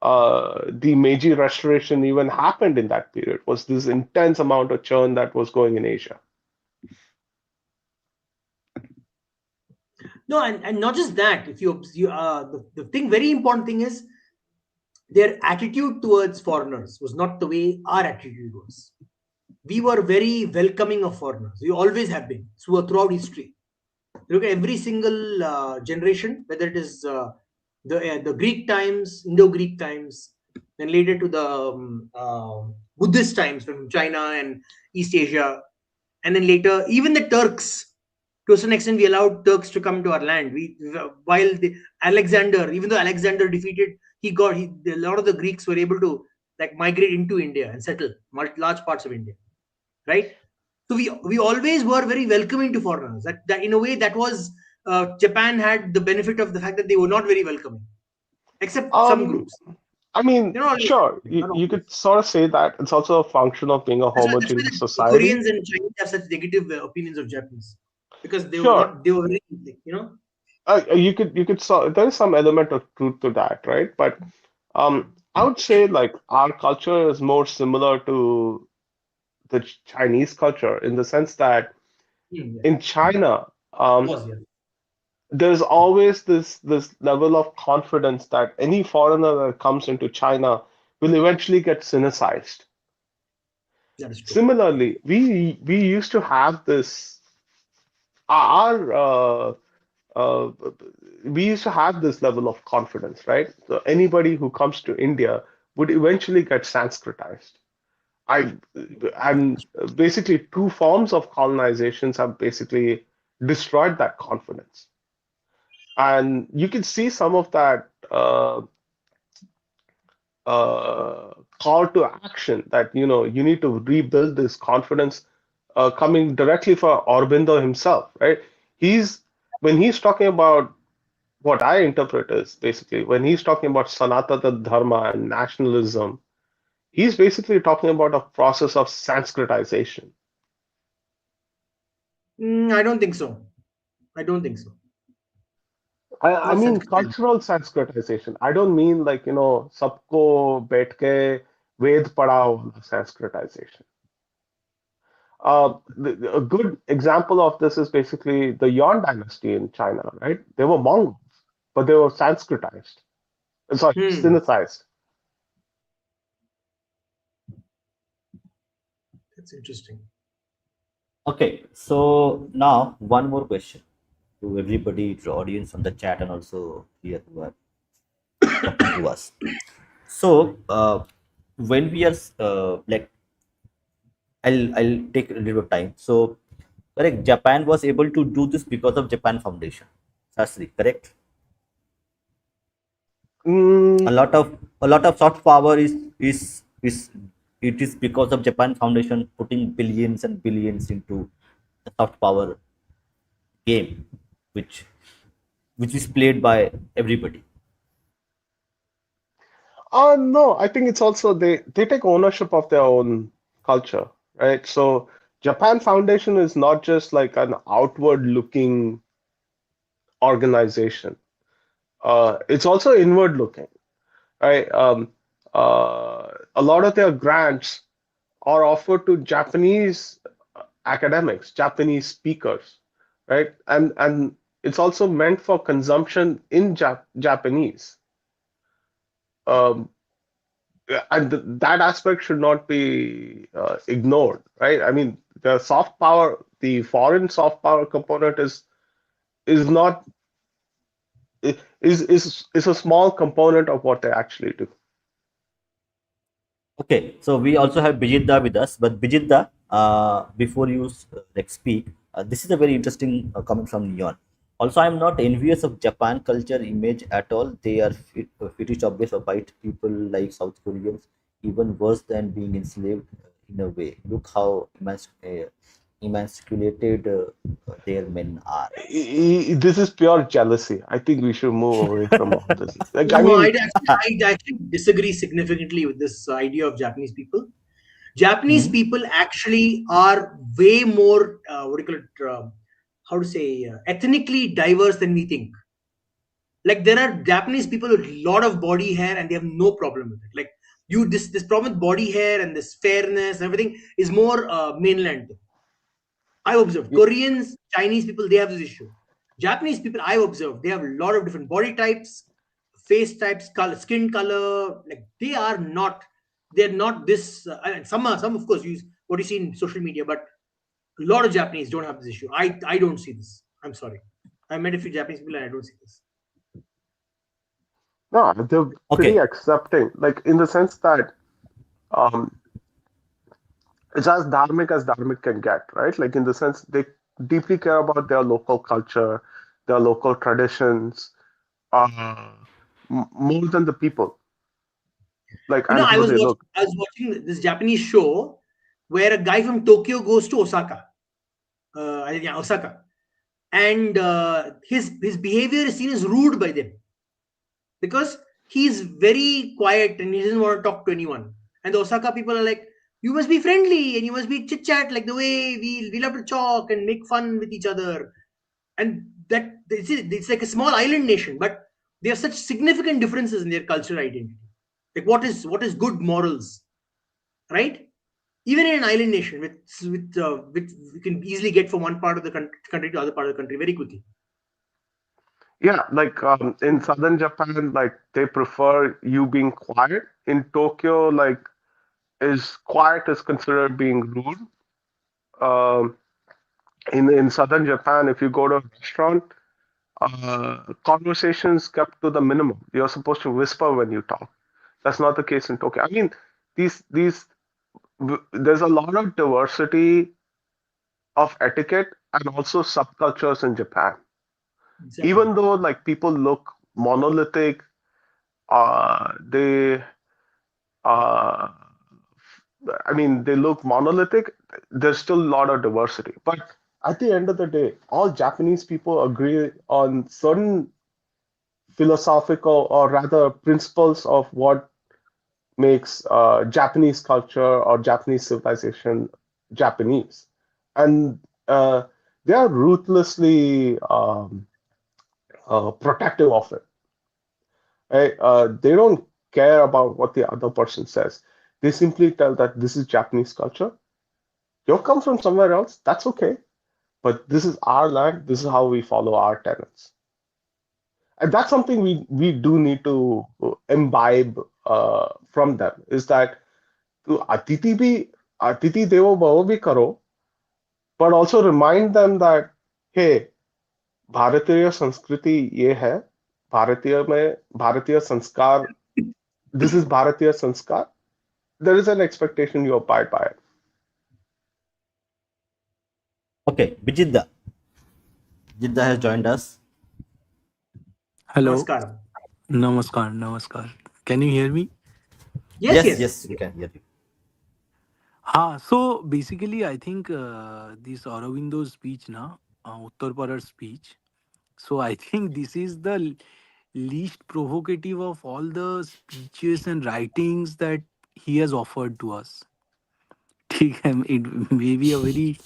E: the Meiji Restoration even happened in that period, was this intense amount of churn that was going in Asia.
D: No, and not just that. If the thing, very important thing is their attitude towards foreigners was not the way our attitude was. We were very welcoming of foreigners. We always have been throughout history. Look at every single generation, whether it is the Greek times, Indo-Greek times, then later to the Buddhist times from China and East Asia, and then later even the Turks. To a certain extent, we allowed Turks to come to our land. While Alexander, even though Alexander defeated, a lot of the Greeks were able to like migrate into India and settle large parts of India, right? So we always were very welcoming to foreigners. That in a way that was Japan had the benefit of the fact that they were not very welcoming, except some
E: Um,
D: groups.
E: I mean,
D: They're not always
E: sure,
D: welcoming, not
E: you
D: always.
E: could sort of say that it's also a function of being a
D: That's why
E: homogeneous
D: the
E: society.
D: Koreans and Chinese have such negative opinions of Japanese because
E: Sure,
D: they were very
E: there is some element of truth to that, right? But I would say like our culture is more similar to the Chinese culture in the sense that
D: yeah,
E: in China,
D: was yeah.
E: there's always this level of confidence that any foreigner that comes into China will eventually get cynicized.
D: That is true.
E: Similarly, we used to have this our uh, we used to have this level of confidence, right? So anybody who comes to India would eventually get Sanskritized. I and basically two forms of colonizations have basically destroyed that confidence, and you can see some of that call to action that you need to rebuild this confidence coming directly from Aurobindo himself, right? He's when he's talking about what I interpret is basically when he's talking about Sanatana Dharma and nationalism, he's basically talking about a process of Sanskritization.
D: I don't think so. I don't think so.
E: I
D: Not
E: mean
D: Sanskrit.
E: cultural Sanskritization. I don't mean like, sabko betke Ved padhao Sanskritization. A good example of this is basically the Yuan dynasty in China, right? They were Mongols, but they were Sanskritized. Sorry,
D: Hmm.
E: Sinicized.
D: That's interesting.
A: Okay, so now one more question to everybody, to the audience on the chat, and also here who are talking to us. So, when we are like, I'll take a little time. So, correct. Japan was able to do this because of Japan Foundation. Sastri, correct?
E: Mm,
A: A lot of soft power is it is because of Japan Foundation putting billions and billions into the soft power game, which which is played by everybody.
E: no, I think it's also they take ownership of their own culture, right? So Japan Foundation is not just like an outward looking organization. It's also inward looking, right? A lot of their grants are offered to Japanese academics, Japanese speakers, right? And it's also meant for consumption in Japanese. Um, and that aspect should not be ignored, right? I mean, the soft power, the foreign soft power component is not is a small component of what they actually do.
A: Okay, so we also have Bijidda with us, but Bijidda, before you like speak, this is a very interesting comment from Neon. Also, I'm not envious of Japan culture image at all. They are fetish objects of white people like South Koreans, even worse than being enslaved in a way. Look how emasculated their men are.
E: This is pure jealousy. I think we should move away from all this. Like, I
D: No,
E: mean,
D: I actually disagree significantly with this idea of Japanese people. Japanese
A: Mhm.
D: people actually are way more, what do you call it, how to say, ethnically diverse than we think. Like there are Japanese people with a lot of body hair and they have no problem with it. Like this problem with body hair and this fairness and everything is more mainland. I observed Koreans, Chinese people, they have this issue. Japanese people, I observed, they have a lot of different body types, face types, color, skin color. Like they're not this. And some of course use what you see in social media, but a lot of Japanese don't have this issue. I don't see this. I'm sorry. I met a few Japanese people and I don't see this.
E: no, they're pretty
A: Okay,
E: accepting, like in the sense that um, it's as dharmic can get, right? Like in the sense they deeply care about their local culture, their local traditions, uh, more than the people, like
D: You know,
E: and how they look.
D: I was watching this Japanese show where a guy from Tokyo goes to Osaka. I think yeah, Osaka, and his behavior is seen as rude by them because he's very quiet and he doesn't want to talk to anyone. And the Osaka people are like, you must be friendly and you must be chit chat like the way we love to talk and make fun with each other. And that it's like a small island nation, but they have such significant differences in their cultural identity. Like what is good morals, right? Even in an island nation, with we can easily get from one part of the country to other part of the country very quickly.
E: Yeah, like in southern Japan, like they prefer you being quiet. In Tokyo, like is quiet is considered being rude. Um, in southern Japan, if you go to a restaurant, conversations kept to the minimum. You're supposed to whisper when you talk. That's not the case in Tokyo. I mean, these there's a lot of diversity of etiquette and also subcultures in Japan.
D: Exactly.
E: Even though like people look monolithic, they uh, I mean they look monolithic. There's still a lot of diversity. But at the end of the day, all Japanese people agree on certain philosophical or rather principles of what makes Japanese culture or Japanese civilization Japanese, and they are ruthlessly protective of it. Right? They don't care about what the other person says. They simply tell that this is Japanese culture. You come from somewhere else, that's okay. But this is our land. This is how we follow our tenets. And that's something we do need to imbibe from them. Is that तो अतिथि देवो भव भी करो, but also remind them that hey, भारतीय संस्कृति ये है, भारतीय संस्कार, this is भारतीय संस्कार. There is an expectation you abide by it.
A: okay, Bijidda has joined us.
F: Hello.
D: Namaskaram.
F: Namaskar, namaskar. Can you hear me?
D: Yes,
A: Yes,
D: yes.
A: yes, we can hear you.
F: So basically, I think this Aurobindo's speech, na, Uttarpara speech. So I think this is the least provocative of all the speeches and writings that he has offered to us. ठीक है, it may be a very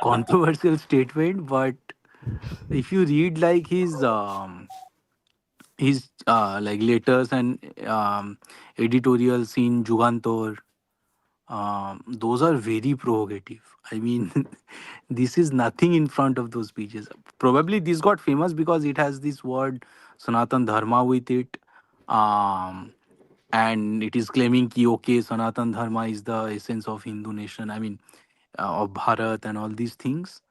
F: controversial statement, but if you read like his like letters and editorials in Jugantor, those are very provocative. I mean, this is nothing in front of those speeches. Probably this got famous because it has this word Sanatana Dharma with it. Um, and it is claiming ki okay, Sanatana Dharma is the essence of Hindu nation. I mean, of Bharat and all these things.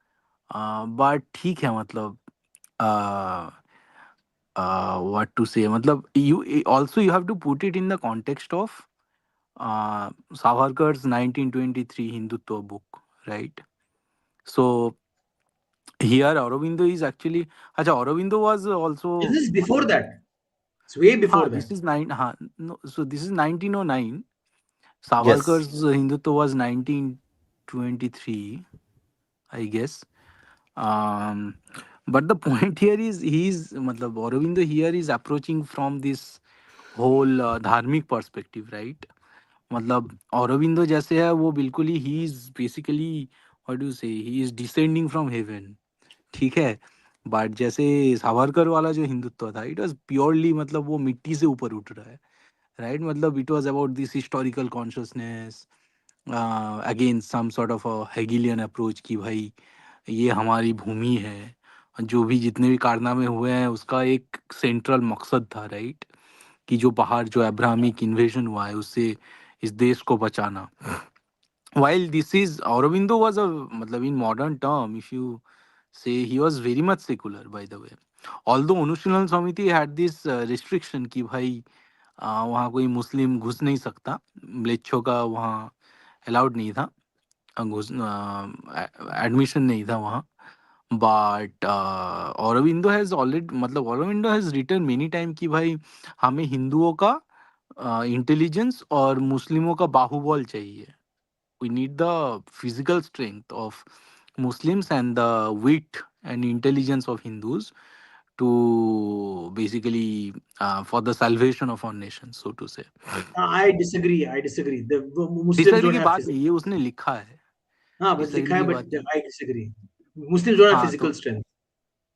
F: But ठीक है मतलब uh, what to say मतलब you also you have to put it in the context of Savarkar's 1923 Hindutva book, right? So here Aurobindo is actually, acha, Aurobindo was
D: This
F: also,
D: is before
F: matlab,
D: that. It's way before
F: this
D: that.
F: is no, so this is 1909.
A: Yes.
F: Savarkar's Hindutva was 1923, I guess. Um, but the point here is he's, matlab, Aurobindo here is approaching from this whole धार्मिक perspective, right? मतलब औरबिंदो जैसे है वो बिल्कुल ही he is basically what do say he is descending from heaven, ठीक है। But जैसे सावरकर वाला जो हिंदुत्व था इट वाज प्योरली मतलब वो मिट्टी से ऊपर उठ रहा है, राइट। मतलब it was about this historical consciousness against some sort of a Hegelian approach कि भाई ये हमारी भूमि है, जो भी जितने भी कारनामे हुए हैं उसका एक सेंट्रल मकसद था, राइट, कि जो बाहर जो अब्राहमिक इन्वेजन हुआ है उससे इस देश को बचाना। While this is Aurobindo was a matlab in modern term, if you say he was very much secular, by the way. Although Anushilan Samiti had this restriction कि भाई वहाँ कोई मुस्लिम घुस नहीं सकता, म्लेच्छों का वहाँ अलाउड नहीं था, घुस एडमिशन नहीं था वहाँ। बट औरबिंदो हैज ऑलरेडी मतलब Aurobindo has written many time कि भाई हमें हिंदुओं का इंटेलिजेंस और मुस्लिमों का बाहुबल चाहिए। We need the physical strength of Muslims and the wit and intelligence of Hindus to basically for the salvation of our nation, so to say.
D: I disagree. I disagree. The Muslims
F: disagree
D: don't
F: की
D: have
F: बात
D: physical.
F: नहीं, ये उसने लिखा है।
D: हाँ, बस लिखा
F: डिसएग्री
D: है,
F: की
D: but
F: बात नहीं।
D: I disagree. Muslims don't have
F: हाँ
D: physical
F: तो
D: strength.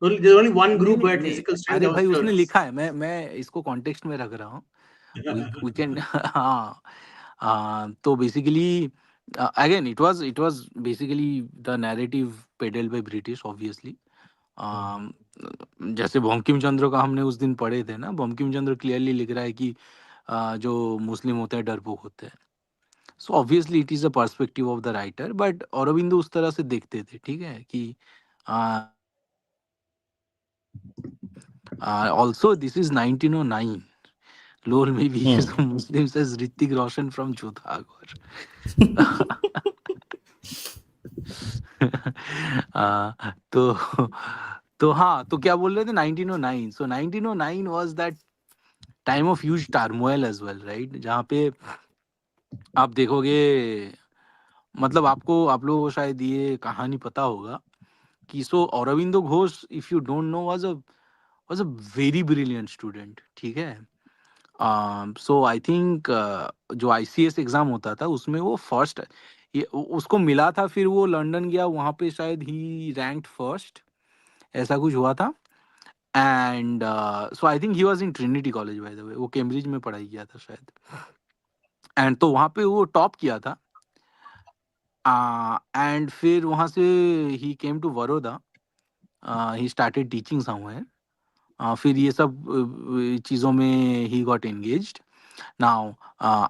D: There's only one
F: नहीं
D: group who
F: नहीं
D: had
F: नहीं,
D: physical strength.
F: अरे
D: That was
F: भाई उसने
D: Turks.
F: लिखा है, मैं इसको कॉन्टेक्स्ट में रख रहा हूँ। We can हाँ, तो basically again it was basically the narrative peddled by British, obviously. अम, जैसे बंकिम चंद्र का हमने उस दिन पढ़े थे ना, बंकिम चंद्र क्लियरली लिख रहा है कि जो मुस्लिम होते हैं डरपोक होते हैं। So obviously it is a perspective of the writer, but Aurobindo उस तरह से देखते थे, ठीक है कि ऑल्सो दिस इज 1909, लोल में भी
A: Hmm.
F: Muslim says Hrithik Roshan from जोधागर। तो हाँ, तो क्या बोल रहे थे 1909, so 1909 was that time of huge turmoil as well, right, जहाँ पे आप देखोगे, मतलब आपको आप लोगों को शायद ये कहानी पता होगा कि so Aurobindo Ghosh, if you don't know, was a very brilliant student, ठीक है। सो आई थिंक जो आईसीएस एग्जाम होता था उसमें वो फर्स्ट, ये उसको मिला था, फिर वो लंदन गया, वहाँ पे शायद ही रैंक्ड फर्स्ट, ऐसा कुछ हुआ था। And so I think he was in Trinity college, by the way, वो कैम्ब्रिज में पढ़ाई किया था शायद। एंड तो वहाँ पे वो टॉप किया था। एंड फिर वहाँ से ही came to Baroda, he started teaching somewhere. फिर ये सब चीज़ों में he got engaged. Now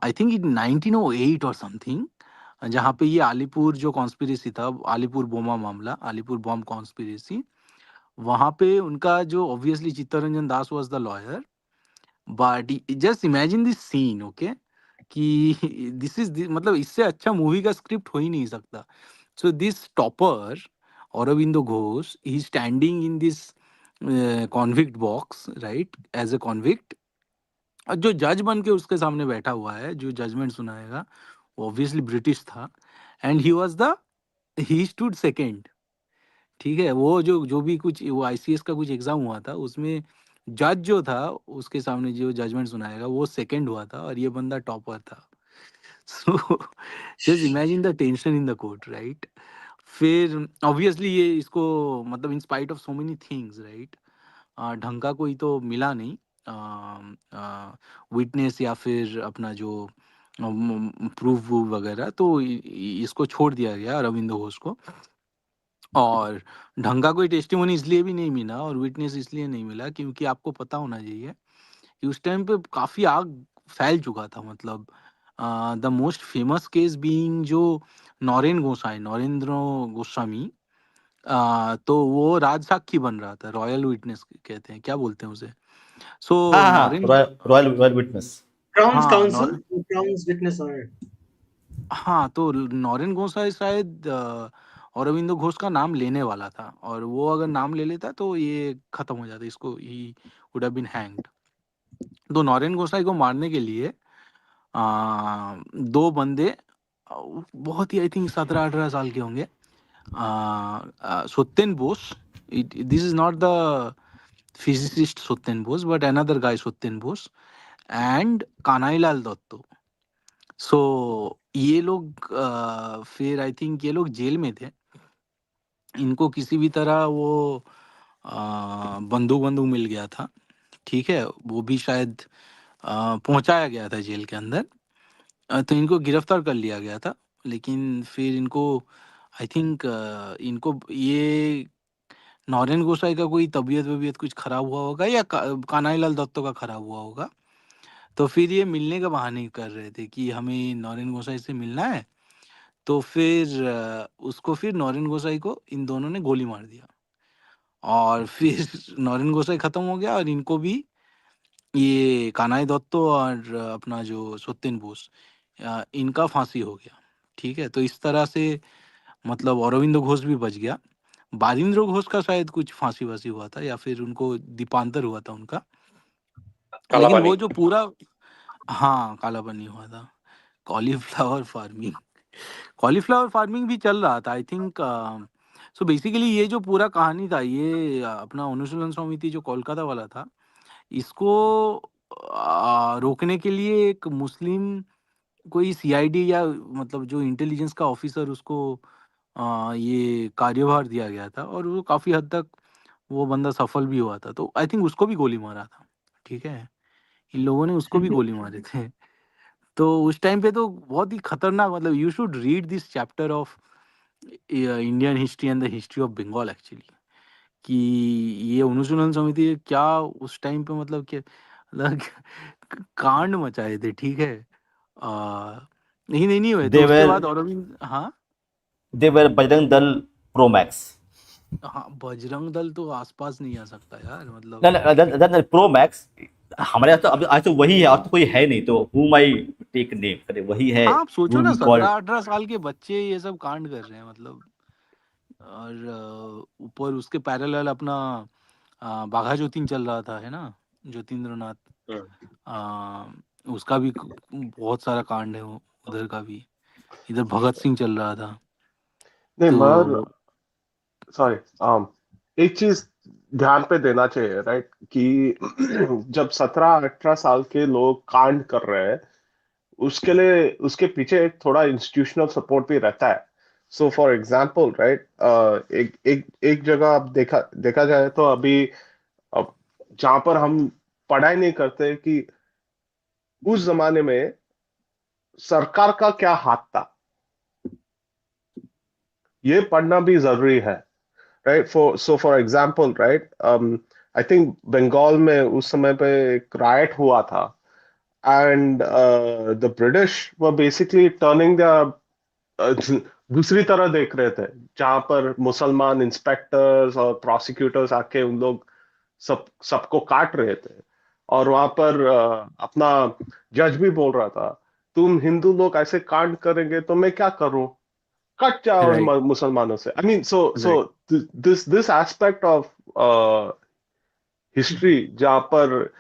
F: I think in 1908 और समथिंग, जहाँ पे ये अलीपुर जो कॉन्स्पिरेसी था, अलीपुर बोमा मामला, अलीपुर बॉम्ब कॉन्स्पिरेसी, वहाँ पे उनका जो obviously Chittaranjan Das was the lawyer, but just imagine this scene, okay, कि दिस इज मतलब इससे अच्छा मूवी का स्क्रिप्ट हो ही नहीं सकता। So this topper Aurobindo Ghosh, he's standing in this convict box, right, as a convict, और जो जज बन के उसके सामने बैठा हुआ है, जो जजमेंट सुनाएगा, वो ऑब्वियसली ब्रिटिश था, एंड ही स्टूड सेकेंड। ठीक है, वो जो भी कुछ वो आईसीएस का कुछ एग्जाम हुआ था, उसमें जज जो था उसके सामने जो जजमेंट सुनाएगा वो सेकंड हुआ था, और ये बंदा टॉपर था। So just imagine the tension in the court, right? फिर ऑब्वियसली ये इसको मतलब in spite of so many things, right, ढंग का कोई तो मिला नहीं विटनेस या फिर अपना जो प्रूफ वगैरह, तो इसको छोड़ दिया गया अरविंदो घोष को। और ढंग का कोई टेस्टिमोनी इसलिए भी नहीं मिला और विटनेस इसलिए नहीं मिला क्योंकि आपको पता होना चाहिए कि उस टाइम पे काफ़ी आग फैल चुका था। मतलब the most famous case being जो नरेंद्र गोस्वामी, तो वो राज साक्षी बन रहा था, रॉयल विटनेस कहते हैं, क्या बोलते हैं उसे। सो
A: हाँ हाँ हाँ,
F: Narendra,
A: royal royal witness.
D: Crown's
F: हाँ
D: counsel, Crown's witness on it.
F: हाँ, तो नरेंद्र गोसाई शायद औरबिंदो घोष का नाम लेने वाला था, और वो अगर नाम ले लेता तो ये खत्म हो जाता, इसको ही वुड हैव बीन हैंग्ड। तो नरेंद्र गोसाई को मारने के लिए दो बंदे, बहुत ही आई थिंक 17-18 साल के होंगे, Satyen Bose, this is not the physicist Satyendra Bose, but another guy Satyendra Bose and Kanailal Dutta. So ये लोग फिर आई थिंक ये लोग जेल में थे, इनको किसी भी तरह वो बंदूक बंदूक मिल गया था, ठीक है, वो भी शायद पहुंचाया गया था जेल के अंदर। तो इनको गिरफ्तार कर लिया गया था, लेकिन फिर इनको आई थिंक इनको ये नौरेन गोसाई का कोई तबीयत वबीयत कुछ खराब हुआ होगा या कान्हाईलाल दत्तो का खराब हुआ होगा, तो फिर ये मिलने का बहाने कर रहे थे कि हमें नौरेन गोसाई से मिलना है। तो फिर उसको फिर नौरेन गोसाई को इन दोनों ने गोली मार दिया, और फिर नौरेन गोसाई खत्म हो गया, और इनको भी ये कानाई दत्तो और अपना जो सत्येन बोस, इनका फांसी हो गया। ठीक है, तो इस तरह से मतलब अरविंदो घोष भी बच गया। बारिंद्र घोष का शायद कुछ फांसी वासी हुआ था या फिर उनको दीपांतर हुआ था उनका,
B: काला
F: लेकिन
B: पानी।
F: वो जो पूरा, हाँ, कालापन नहीं हुआ था। कॉलीफ्लावर फार्मिंग, कॉलीफ्लावर फार्मिंग भी चल रहा था आई थिंक। सो बेसिकली ये जो पूरा कहानी था, ये अपना अनुशीलन समिति जो कोलकाता वाला था, इसको रोकने के लिए एक मुस्लिम कोई सीआईडी या मतलब जो इंटेलिजेंस का ऑफिसर, उसको ये कार्यभार दिया गया था, और वो काफ़ी हद तक वो बंदा सफल भी हुआ था। तो आई थिंक उसको भी गोली मारा था, ठीक है, इन लोगों ने उसको भी गोली मारे थे। तो उस टाइम पे तो बहुत ही खतरनाक, मतलब you should read this chapter of Indian history and the history of Bengal actually, कि ये अनुशीलन समिति क्या उस टाइम पे मतलब कि मतलब कांड मचाए थे, ठीक है। नहीं नहीं नहीं हुए, तो
A: दे
F: उसके
A: वर
F: बाद औरबिंद, हाँ।
A: दे वर बजरंग दल प्रो मैक्स।
F: हाँ, बजरंग दल तो आसपास नहीं आ सकता यार, मतलब।
A: ना ना प्रो मैक्स हमारे यहाँ तो अभी आज तो वही है, और तो कोई है नहीं, तो हु माई टेक नेम करे, वही है।
F: हाँ, आप सोचो
A: विल
F: ना,
A: बी कॉल्ड।
F: 17-18 साल के बच्चे ये सब कांड कर रहे हैं, मतलब। और ऊपर उसके पैरेलल अपना बाघा ज्योतिन चल रहा था, है ना, ज्योतिन्द्रनाथ, उसका भी बहुत सारा कांड है, उधर का भी, इधर भगत सिंह चल रहा था।
E: नहीं मगर
F: तो
E: सॉरी, एक चीज ध्यान पे देना चाहिए, राइट, कि जब 17-18 साल के लोग कांड कर रहे हैं, उसके लिए उसके पीछे एक थोड़ा इंस्टीट्यूशनल सपोर्ट भी रहता है। सो फॉर एग्जाम्पल, राइट, एक एक एक जगह आप देखा देखा जाए तो अभी, अब जहां पर हम पढ़ाई नहीं करते कि उस जमाने में सरकार का क्या हाथ था, ये पढ़ना भी जरूरी है, right. For example, right, I think Bengal में उस समय पे एक राइट हुआ था, and the British were basically turning the दूसरी तरह देख रहे थे, जहां पर मुसलमान इंस्पेक्टर्स और प्रोसिक्यूटर्स आके उन लोग सबको काट रहे थे, और वहां पर अपना जज भी बोल रहा था, तुम हिंदू लोग ऐसे कांड करेंगे तो मैं क्या करूं, कट जाओ
F: राइट,
E: मुसलमानों से। I mean, so
F: right,
E: this aspect of history, जहां पर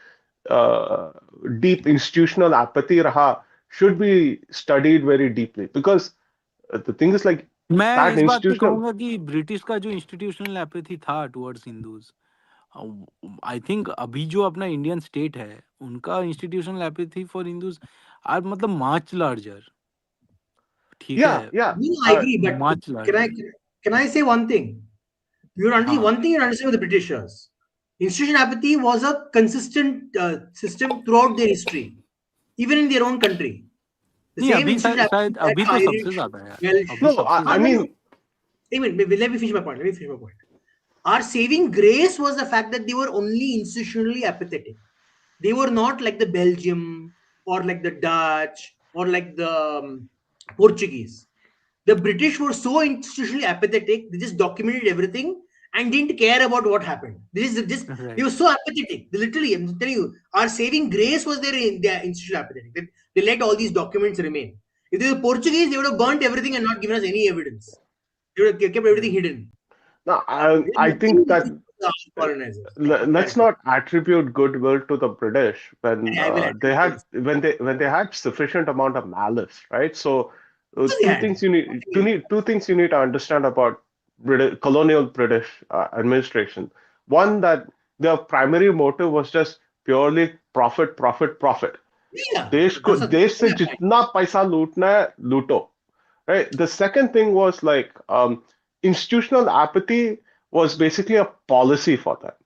E: uh, deep institutional apathy raha should be studied very deeply, because the thing is like
F: मैं
E: that
F: इस बात पे
E: institutional.
F: कहूंगा कि ब्रिटिश का जो इंस्टीट्यूशनल एपैथी था टुवर्ड्स हिंदूज, आई थिंक अभी जो अपना इंडियन स्टेट है उनका institutional apathy for Hindus are मतलब मच लार्जर, ठीक
E: Yeah,
F: है,
E: yeah.
D: No, I agree, but
F: much
D: can I
F: larger.
D: can I say one thing?
F: हाँ,
D: One thing you understand with the Britishers. Institutional apathy was a consistent system throughout their history, even in their own country. The
F: नहीं
D: same
F: अभी
D: institutional apathy
F: शायद
D: that
F: अभी तो सबसे
D: Irish,
F: ज्यादा है यार,
D: Welsh.
F: अभी
E: No,
F: सबसे
E: I
D: No,
F: ज्यादा.
D: no, no.
E: mean,
D: Even let me finish my point. Let me finish my point. Our saving grace was the fact that they were only institutionally apathetic. They were not like the Belgium or like the Dutch or like the Portuguese. The British were so institutionally apathetic, they just documented everything and didn't care about what happened. This is just they were
F: right.
D: so apathetic. They literally, I'm telling you, our saving grace was their institutional apathetic. They let all these documents remain. If they were Portuguese, they would have burnt everything and not given us any evidence. They would have kept everything
F: right.
D: hidden.
E: no,
D: They had
E: I think
D: nothing
E: that
D: to do with the colonizers at
E: let's
D: that time.
E: not attribute goodwill to the British when
D: I will
E: they
D: attribute
E: had
D: this.
E: when they had sufficient amount of malice, right? So
D: Of course they had.
E: two things you need to understand about colonial British administration. One, that their primary motive was just purely profit, profit, profit.
D: Yeah,
E: देश से जितना पैसा लूटना है लूटो, right? The second thing was like institutional apathy was basically a policy for them.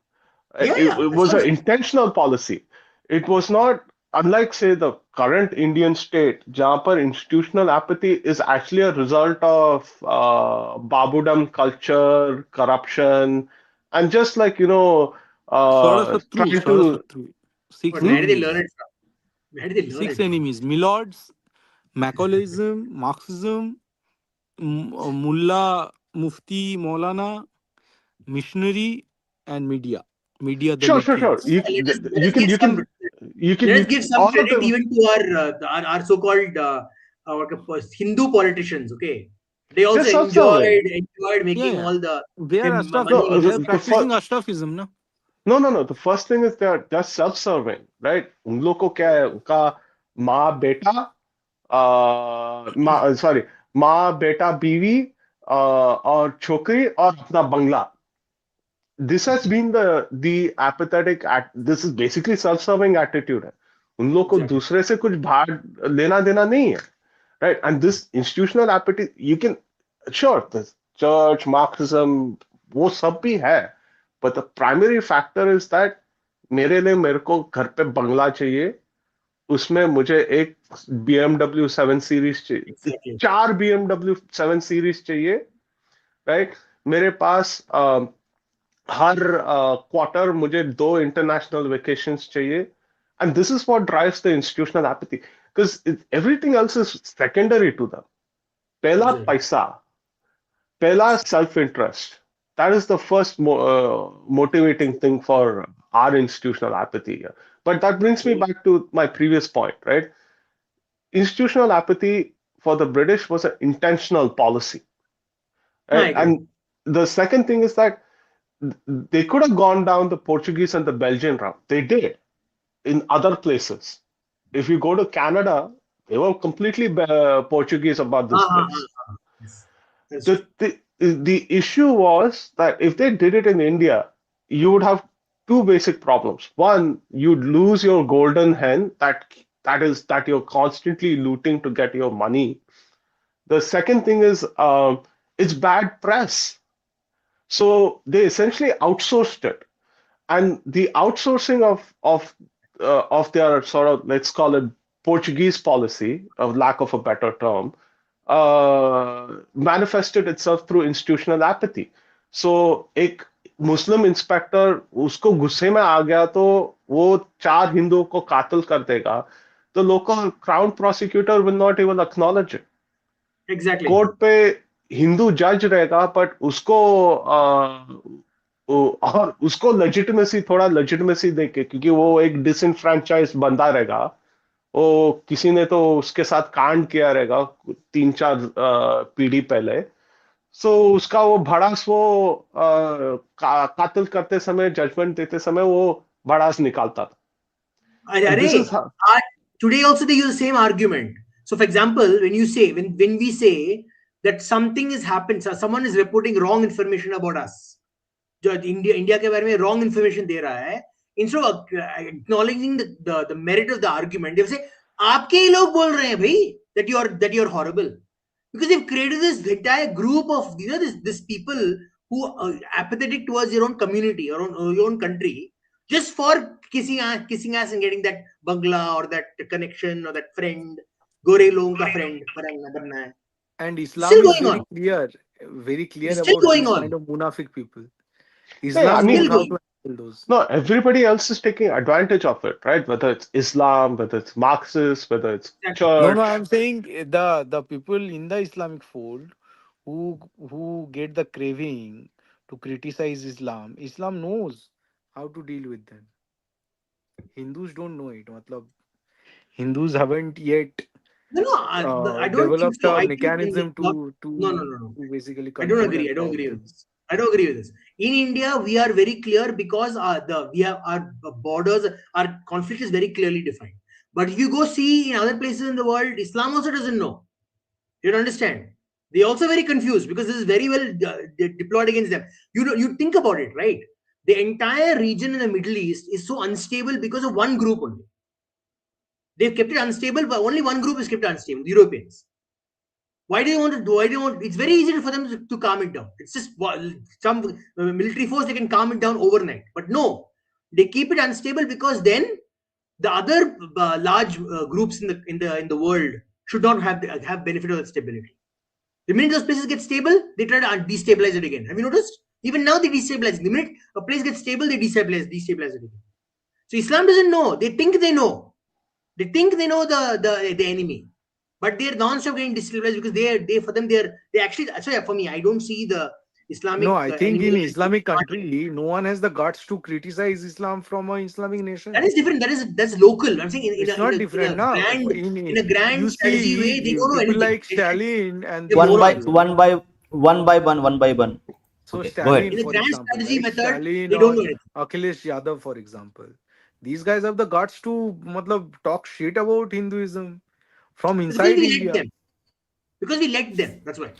D: yeah,
E: It
D: that's
E: was
D: what I'm
E: an
D: saying.
E: intentional policy. It was not unlike, say, the current Indian state, जहाँ पर institutional apathy is actually a result of Babudam culture, corruption, and just like trying
F: षोड़श
E: to.
F: शत्रु, six
D: But where did they learn
F: enemies,
D: it from? Where did they learn
F: six
D: it from?
F: Enemies, milords, Macaulayism, Marxism, मुल्ला, मुफ्ती, मौलाना, missionary and media, media
E: Sure,
F: Dalit
E: sure, sure.
F: Things.
D: Let us give some let us give some
E: all of
D: credit
E: them.
D: even to our so-called Hindu politicians. Okay, they
E: They're
D: also
E: self-serving.
D: enjoyed
F: या
D: making
F: या
D: all the
F: they are
E: No,
F: Ashraf,
D: money
F: they
D: making
F: are
D: schemes.
E: the first.
F: Practicing Ashrafism ना.
E: No. The first thing is they're just self-serving, right? उन लोग को क्या है, उनका माँ बेटा, sorry, माँ बेटा बीवी, और छोकरी और अपना बंगला. This has been the apathetic act. This is basically self-serving attitude है. उन लोग को
D: Exactly.
E: दूसरे से कुछ भाग लेना देना नहीं है, right? And this institutional apathy, you can, sure, the church, Marxism, वो सब भी है, but the primary factor is that मेरे को घर पे बंगला चाहिए, उसमें मुझे एक BMW 7 सीरीज चाहिए,
D: Exactly.
E: 4 BMW 7 सीरीज चाहिए, राइट? मेरे पास हर क्वार्टर मुझे 2 इंटरनेशनल वेकेशंस चाहिए, and this is what drives the institutional apathy, because everything else is secondary to them. पहला
D: Exactly.
E: पैसा, पहला self interest. That is the first motivating thing for our institutional apathy here. But that brings me back to my previous point, right? Institutional apathy for the British was an intentional policy,
D: No, I
E: right?
D: agree.
E: And the second thing is that they could have gone down the Portuguese and the Belgian route. They did in other places. If you go to Canada, they were completely Portuguese about this place.
D: Yes, that's true.
E: The issue was that if they did it in India, you would have two basic problems. One, you'd lose your golden hen, that you're constantly looting to get your money. The second thing is it's bad press. So they essentially outsourced it, and the outsourcing of their sort of, let's call it, Portuguese policy, of lack of a better term, manifested itself through institutional apathy. So एक मुस्लिम inspector उसको गुस्से में आ गया तो वो 4 हिंदुओं को कातिल कर देगा, the local crown prosecutor will not even acknowledge it.
D: Exactly.
E: Court पे हिंदू जज रहेगा, बट उसको और उसको लेजिटिमेसी, थोड़ा लेजिटिमेसी देके, क्योंकि वो एक डिसइनफ्रेंचाइज बंदा रहेगा, वो किसी ने तो उसके साथ कांड किया रहेगा 3-4 पीढ़ी पहले, सो उसका वो भड़ास, वो कातिल करते समय, जजमेंट देते समय वो भड़ास निकालता था. And this is
D: Arey,
E: how.
D: today also they use the same argument. So, for example, when you say when we say that something has happened, so someone is reporting wrong information about us, जो India के बारे में wrong information दे रहा है, instead of acknowledging the merit of the argument, they say आपके ही लोग बोल रहे हैं भाई that you are horrible, because they've created this entire group of, you know, this people who are apathetic towards your own community or your own country, just for kissing ass and getting that bangla or that connection or that friend, gore लोगों का friend बनना है.
F: And Islam
D: Still
F: is
D: going on.
F: very clear
D: It's still
F: about
D: going
F: these
D: on.
F: kind of munafiq people.
E: Yeah, I
F: Islam
E: mean,
F: knows
D: Still
F: how
D: going.
F: to handle those.
E: no, everybody else is taking advantage of it, right? Whether it's Islam, whether it's Marxist, whether it's
D: Exactly.
F: No,
E: church.
F: I'm saying the people in the Islamic fold who get the craving to criticize Islam. Islam knows how to deal with them. Hindus don't know it. Matlab, Hindus haven't yet
D: I don't think
F: developed
D: so.
F: a
D: I think in
F: mechanism
D: no, no, no, no, no.
F: to basically
D: I don't
F: control
D: agree.
F: and
D: I don't
F: curb
D: agree with
F: them.
D: this. I don't agree with this. In India, we are very clear because we have our borders, our conflict is very clearly defined. But if you go see in other places in the world, Islam also doesn't know. You don't understand. They also very confused because this is very well deployed against them. You think about it, right? The entire region in the Middle East is so unstable because of one group only. They've kept it unstable, but only one group is kept unstable, the Europeans. Why do you want to do? Why do you want? It's very easy for them to calm it down. It's just some military force, they can calm it down overnight. But no, they keep it unstable because then the other large groups in the world should not have benefit of that stability. The minute those places get stable, they try to destabilize it again. Have you noticed? Even now they destabilize. The minute a place gets stable, they destabilize it again. So Islam doesn't know. They think they know. They think they know the enemy, but they're non-stop getting destabilized because they for them they actually. So yeah, for me, I don't see the
F: No,
D: Islamic
F: I think
D: enemy
F: in
D: as being
F: Islamic
D: part of it.
F: country, no one has the guts to criticize Islam from a Islamic
D: That
F: nation.
D: is different. That's local. I'm saying
F: It's not
D: in
F: different
D: a
F: now.
D: grand
F: In
D: in a grand
F: you
D: strategy way, they
F: see
D: don't know
F: people
D: anything.
F: like Stalin and
D: They're
A: one
F: these
A: by
D: morons.
F: guys, right?
A: one by one by one.
F: So
A: Okay, go
F: Stalin,
A: ahead.
D: In a
F: for
D: grand
F: example,
D: strategy
F: right?
D: method,
F: Stalin
D: they don't
F: or
D: know anything.
F: Akhilesh Yadav, for example, these guys have the guts to matlab, talk shit about Hinduism from
D: Because
F: inside
D: we let
F: India.
D: them. Because we let them. That's why.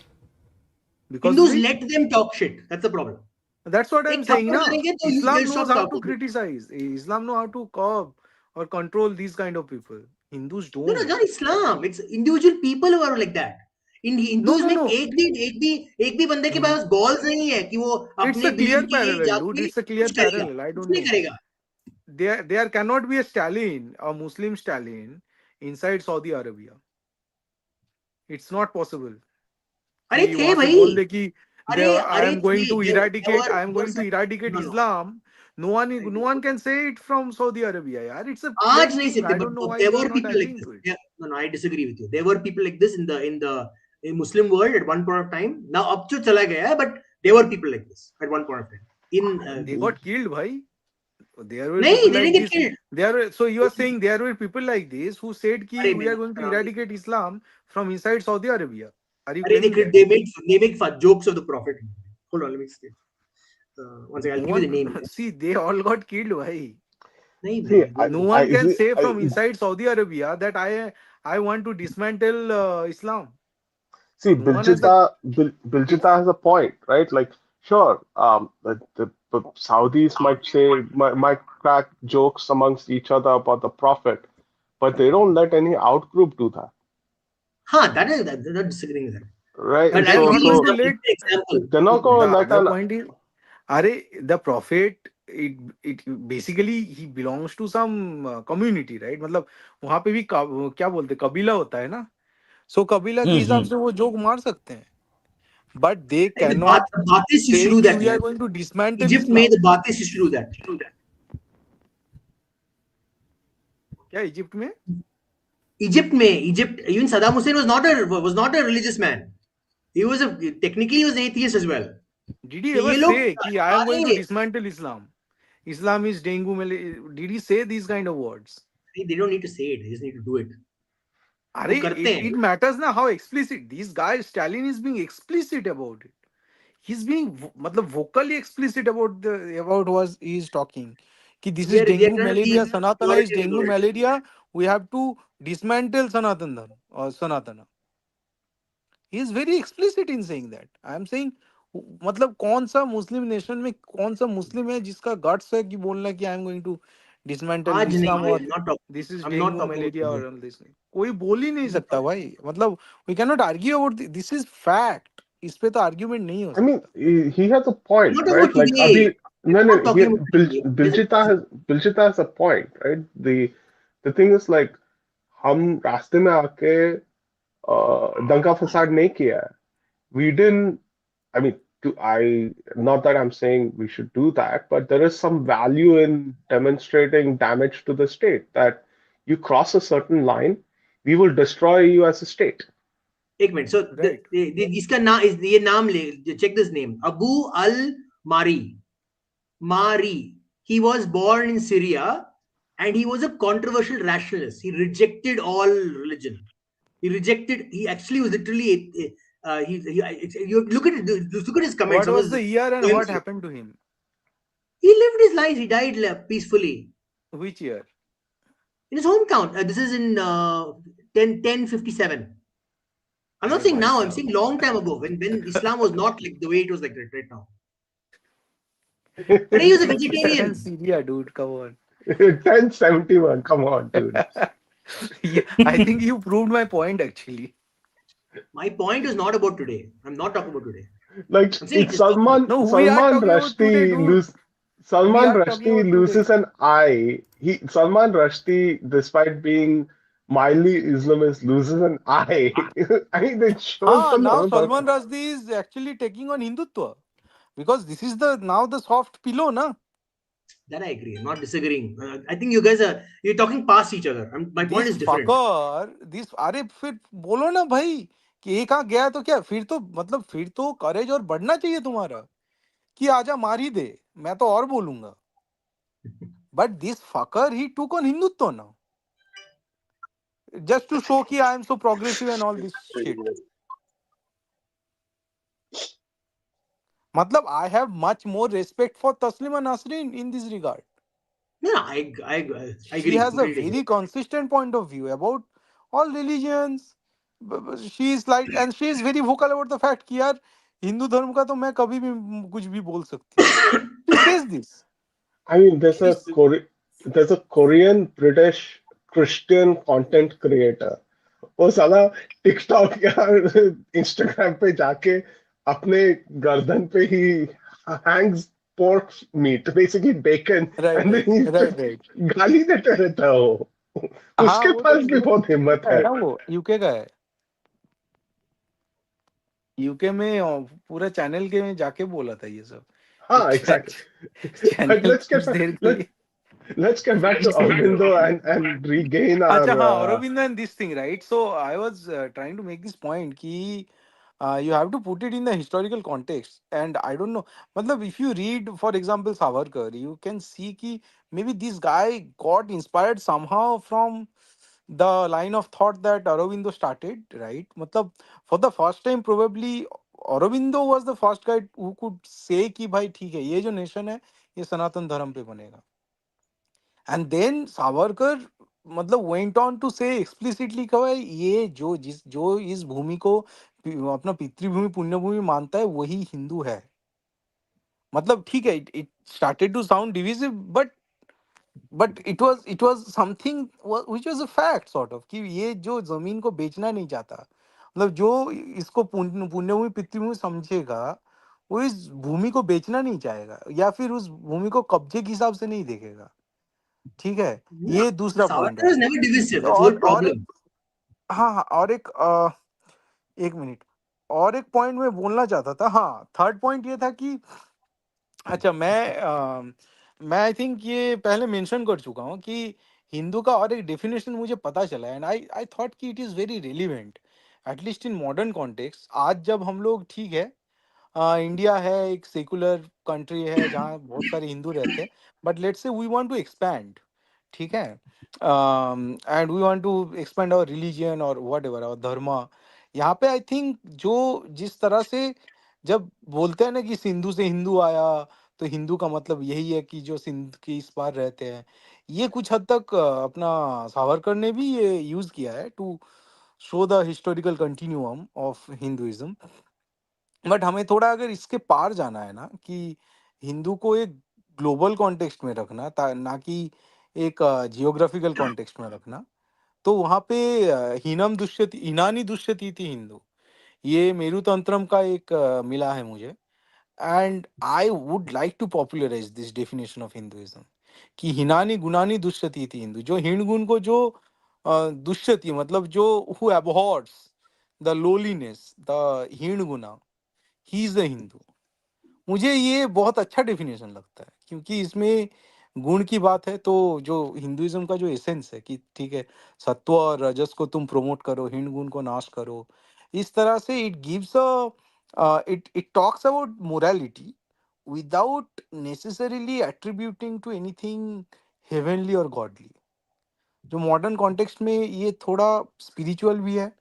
F: Because
D: Hindus
F: we
D: let them talk shit. That's the problem.
F: That's what I'm
D: एक
F: saying
D: थप्पड़
F: now.
D: मारेंगे तो
F: Islam
D: they'll
F: knows
D: stop
F: how to
D: talking.
F: criticize. Islam know how to curb or control these kind of people. Hindus
D: No,
F: don't.
D: not Islam. It's individual people who are like that. In
F: No,
D: Hindus
F: no,
D: में
F: no.
D: एक भी बंदे के
F: In,
D: pass balls नहीं है कि वो
F: it's
D: अपने
F: a
D: belief
F: clear
D: के लिए
F: parallel, dude.
D: जाके
F: It's a clear
D: कुछ करेगा,
F: parallel. I
D: कुछ
F: don't
D: नहीं
F: know.
D: करेगा.
F: There cannot be a Stalin, a Muslim Stalin, inside Saudi Arabia. It's not possible.
D: अरे
F: कि
D: थे
F: वहां पे
D: भाई,
F: बोल दे कि
D: अरे
F: I
D: अरे
F: am going
D: थे,
F: to
D: there
F: eradicate
D: were
F: I am going to
D: some,
F: eradicate
D: no no.
F: Islam. No one can say it from Saudi Arabia. Yeah, it's a
D: आज
F: plain
D: नहीं
F: thing.
D: सकते,
F: I
D: but
F: don't know why
D: there
F: you are
D: were
F: not
D: people like
F: agreeing
D: this.
F: to it.
D: Yeah, no, I disagree with you. There were people like this in Muslim world at one point of time. Now अब तो चला गया है, but there were people like this at one point of time. In
F: They got killed, bhai. There were
D: नहीं,
F: people
D: they didn't
F: like
D: get
F: this.
D: killed.
F: So you are saying there were people like this who said
D: अरे
F: कि we are going to
D: नहीं,
F: eradicate Islam from inside Saudi Arabia. Are you
D: अरे
F: claiming that?
D: they make fun jokes of the prophet. Hold on, let me see. One second, I'll
F: No
D: give you the
F: one
D: name.
F: see they all got killed, bhai.
D: नहीं
E: See,
D: भाई,
F: No
E: I,
F: one can say
E: I
F: from inside Saudi Arabia that I want to dismantle Islam.
E: see,
F: No one has the
E: Biljita has a point, right? Like, sure, the Saudis might might crack jokes amongst each other about the prophet, but they don't let any outgroup do that,
D: हाँ, they're not disagreeing with that.
E: right?
D: But
E: And
F: they
D: I'll
F: are
E: so
D: give
F: not
D: you
F: going
E: so
F: to
D: some
F: let
D: example.
E: they're not
F: the
E: gonna let
F: other
E: an.
F: point is the prophet it basically he belongs to some community, right? मतलब वहां पे भी क्या बोलते कबीला होता है ना, सो कबीला के हिसाब
A: Hmm.
F: से वो जोक मार सकते हैं, but they
D: The
F: cannot
D: Baathis used to
F: say
D: do
F: कि
D: that,
F: we are
D: man.
F: Going to dismantle
D: Egypt में
F: इस्लाम.
D: the Baathis used to do that.
F: क्या इजिप्ट में?
D: Egypt, even Saddam Hussein was not a religious man. Technically he was an atheist as well.
F: Did he
D: तो
F: ever
D: ये लोग
F: say कि I am going to
D: अरे
F: dismantle Islam? Islam is dengue malaria. Did he say these kind of words?
D: they don't need to say it, they just need to do it. वो
F: अरे
D: करते हैं.
F: it matters ना how explicit. These guys, Stalin is being explicit about it. He's being मतलब vocally explicit about what he is talking. कि this is
D: We are
F: dengue
D: trying to
F: malaria,
D: be
F: Sanatana is
D: majority in the
F: dengue
D: world.
F: malaria, we have to dismantle Sanatan Dharma or Sanatana. He is very explicit in saying that. I am saying मतलब कौन सा मुस्लिम nation में कौन सा मुस्लिम है जिसका guts है कि बोलना कि I am going to dismantle
D: आज नहीं
F: इस्लाम
D: भाई,
F: और this is
D: I'm not
F: dengue
D: talking about
F: malaria
D: today.
F: और ऑल दिस, कोई बोल ही नहीं
D: I'm not
F: सकता
D: talking.
F: भाई, मतलब we can not argue about this, is fact, इस पे तो आर्ग्यूमेंट नहीं हो
E: I mean,
F: सकता.
E: he has a
D: I'm
E: point,
D: not talking
E: right?
D: about
E: Like
D: today.
E: Abhi, no,
D: I'm
E: no,
D: not talking about today.
E: Biljita has a point, right? The thing is like हम रास्ते में आके दंगा फसाद नहीं किया है. We didn't. I mean, not that I'm saying we should do that, but there is some value in demonstrating damage to the state that you cross a certain line, we will destroy you as a state.
D: एक minute. So
F: right.
D: इसका नाम इस ये नाम ले, check this name. Abu al Mari. Mari. He was born in Syria, and he was a controversial rationalist. He rejected all religion. He rejected. He actually was literally. You look at it. Look at his comments.
F: What
D: Some of
F: was
D: his
F: the year and
D: poems.
F: what happened to him?
D: He lived his life. He died peacefully
F: Which year?
D: in his hometown. This is in 1057. I'm not
F: अरे
D: saying
F: भाई
D: now. I'm
F: साहब.
D: saying long time ago when Islam was not like the way it was like right now. But he was a
F: 1057
D: vegetarian.
F: Syria, dude, come on.
E: 1071, come on, dude.
F: Yeah, I think you proved my point actually.
D: My point is not about today. I'm not talking about today.
E: Like
D: I'm saying
E: if
D: it's historical.
F: No, we are talking about today, dude. We
E: Salman
F: are talking
E: Rushdie
F: about today.
E: loses an eye. Salman Rushdie, despite being mildly Islamist, loses an eye. I mean, it shows
F: Ah,
E: the
F: now
E: level of.
F: Salman Rushdie is actually taking on Hindutva because this is the now the soft pillow, na?
D: That I agree. I'm not disagreeing. I think you guys you're talking past each other. My point
F: This
D: is different.
F: fucker, this अरे फिर बोलो ना भाई कि एक आंख गया तो क्या, फिर तो मतलब फिर तो करेज और बढ़ना चाहिए तुम्हारा कि आजा मार ही दे, मैं तो और बोलूंगा. But this fucker, he took on Hindutva now just to show कि I am so progressive and all this shit. मतलब I have much more respect for Taslima Nasrin in this regard.
D: No, I
F: She
D: agree.
F: has a
D: Completely agree.
F: very consistent point of view about all religions. She is like, and she is very vocal about the fact कि यार हिंदू धर्म का तो मैं कभी भी कुछ भी बोल सकती हूँ. She says this.
E: I mean,
D: She's,
E: there's a Korean British Christian content creator. वो साला टिकटॉक या इंस्टाग्राम पे जाके अपने गर्दन पे ही hangs pork meat, basically bacon,
F: Right,
E: and then
F: right, right, right.
E: गाली देते रहता है वो.
F: हाँ,
E: उसके
F: वो तो
E: पास भी बहुत
F: यूके
E: हिम्मत
F: का है
E: है.
F: ना, वो यूके का है. यूके में पूरा चैनल के में जाके बोला था ये सब कि
E: हाँ, exactly. But
F: चैनल कुछ देर के लिए.
E: let's get back to Aurobindo and regain
F: अच्छा हाँ,
E: our.
F: Aurobindo and this thing, right? So I was trying to make this point कि you have to put it in the historical context, and I don't know, मतलब if you read for example Savarkar, you can see कि maybe this guy got inspired somehow from the line of thought that Aurobindo started, right? मतलब for the first time probably Aurobindo was the first guy who could say कि भाई ठीक है, ये जो nation है ये सनातन धर्म पे बनेगा. And then Savarkar मतलब went on to say explicitly कि भाई ये जो इस भूमि को अपना पितृभूमि पुण्यभूमि मानता है वही हिंदू है. मतलब ठीक है, it started to sound divisive, but it was something which was a fact sort of कि ये जो जमीन को बेचना नहीं चाहता, मतलब जो इसको पुण्यभूमि पितृभूमि समझेगा वो इस भूमि को बेचना नहीं चाहेगा या फिर उस भूमि को कब्जे के हिसाब से नहीं देखेगा. ठीक है,
D: no,
F: ये दूसरा पॉइंट
D: Savarkar
F: है.
D: is never divisive. That's the whole
F: और एक,
D: problem.
F: हाँ हाँ, और एक एक मिनट, और एक पॉइंट मैं बोलना चाहता था. हाँ, थर्ड पॉइंट ये था कि अच्छा मैं आई थिंक ये पहले मेंशन कर चुका हूँ कि हिंदू का और एक डेफिनेशन मुझे पता चला एंड आई थॉट कि it is very relevant at least in modern context. आज जब हम लोग ठीक है, इंडिया है एक सेकुलर कंट्री है जहाँ बहुत सारे हिंदू रहते हैं, but let's say we want to expand, ठीक है, and we want to expand our religion और व्हाट एवर आवर धर्म. यहाँ पे आई थिंक जो जिस तरह से जब बोलते हैं ना कि सिंधु से हिंदू आया, तो हिंदू का मतलब यही है कि जो सिंध के इस पार रहते हैं। ये कुछ हद तक अपना सावरकर ने भी ये यूज किया है to show the historical continuum of Hinduism. But हमें थोड़ा अगर इसके पार जाना है ना, कि हिंदू को एक ग्लोबल कॉन्टेक्स्ट में रखना, ना कि एक जियोग्राफिकल कॉन्टेक्स्ट में रखना, तो वहाँ पे हीनम दुष्यति हीनानी दुष्यति थी हिंदू, ये मेरु तंत्रम का एक मिला है मुझे। And I would like to popularize this definition of Hinduism कि हिनानी गुनानी दुष्यति थी हिंदू, जो हिण गुण को जो दुष्यति मतलब जो who abhors the lowliness the हिण गुना, ही इज द हिंदू। मुझे ये बहुत अच्छा डेफिनेशन लगता है, क्योंकि इसमें गुण की बात है, तो जो हिंदुइज्म का जो एसेंस है कि ठीक है, सत्व और रजस को तुम प्रमोट करो, हिंद गुण को नाश करो, इस तरह से it gives a it it talks about morality without necessarily attributing to anything heavenly और गॉडली। जो मॉडर्न कॉन्टेक्स्ट में ये थोड़ा स्पिरिचुअल भी है,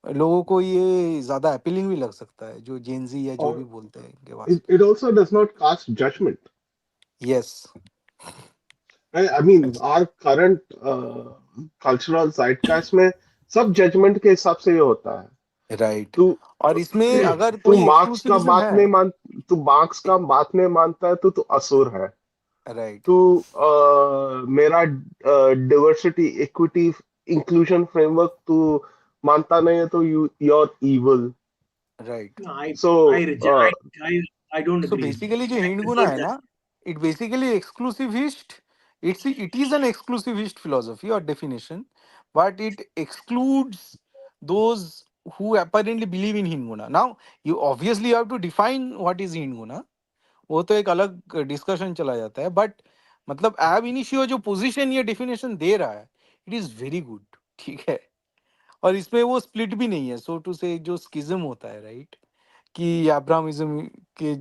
F: लोगों को ये ज्यादा अपीलिंग भी लग सकता है, जो जेनजी या जो भी
E: और
F: बोलते हैं इनके
E: it
F: वास्ते।
E: also does not cast judgment.
F: Yes.
E: I mean, our current cultural zeitgeist में सब जजमेंट के हिसाब से ये होता है।
F: राइट।
E: तू
F: और इसमें अगर
E: तू
F: कोई
E: मार्क्स का
F: एक्सक्लूसिविज्म
E: बात
F: है।
E: नहीं मान तू मार्क्स का बात नहीं मानता है तो तू असुर है।
F: राइट।
E: तू मेरा डाइवर्सिटी इक्विटी इंक्लूजन फ्रेमवर्क तू मानता नहीं है तो you are evil.
F: Right.
D: No, I
E: so
D: I reject. I don't
F: so
D: agree.
F: Basically जो
D: I
F: हिंड गुना
D: prefer
F: है
D: that.
F: ना, it basically exclusivist, it is an exclusivist philosophy और definition, but it excludes those who apparently believe in हिंद गुना। नाउ you obviously have to define what is हिंद गुना, वो तो एक अलग डिस्कशन चला जाता है, बट मतलब एब इनिशियो जो पोजीशन ये डेफिनेशन दे रहा है, इट इज वेरी गुड। ठीक है। और इसमें वो स्प्लिट भी नहीं है, सो टू से जो स्किज्म होता है, राइट, कि अब्राहमिज्म के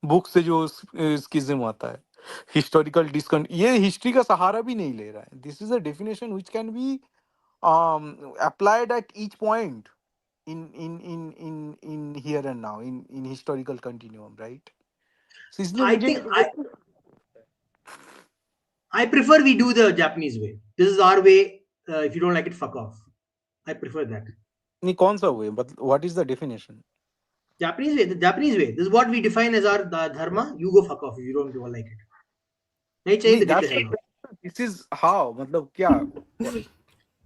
F: बुक से जो स्किज्म आता है, हिस्टोरिकल डिस्कन, ये हिस्ट्री का सहारा भी नहीं ले रहा है। This is a definition which can be applied at each point in here and now in historical continuum, right? So इसलिए
D: I
F: मुझे
D: think I prefer we do the Japanese way. This is our way. If you don't like it, fuck off. I prefer that.
F: नहीं कौन सा हुए, but what is the definition?
D: Japanese way. The Japanese way. This is what we define as our dharma. You go fuck off if you don't like it. नहीं चाहिए
F: नहीं
D: तो get the
F: that
D: hell out.
F: this is how, मतलब क्या?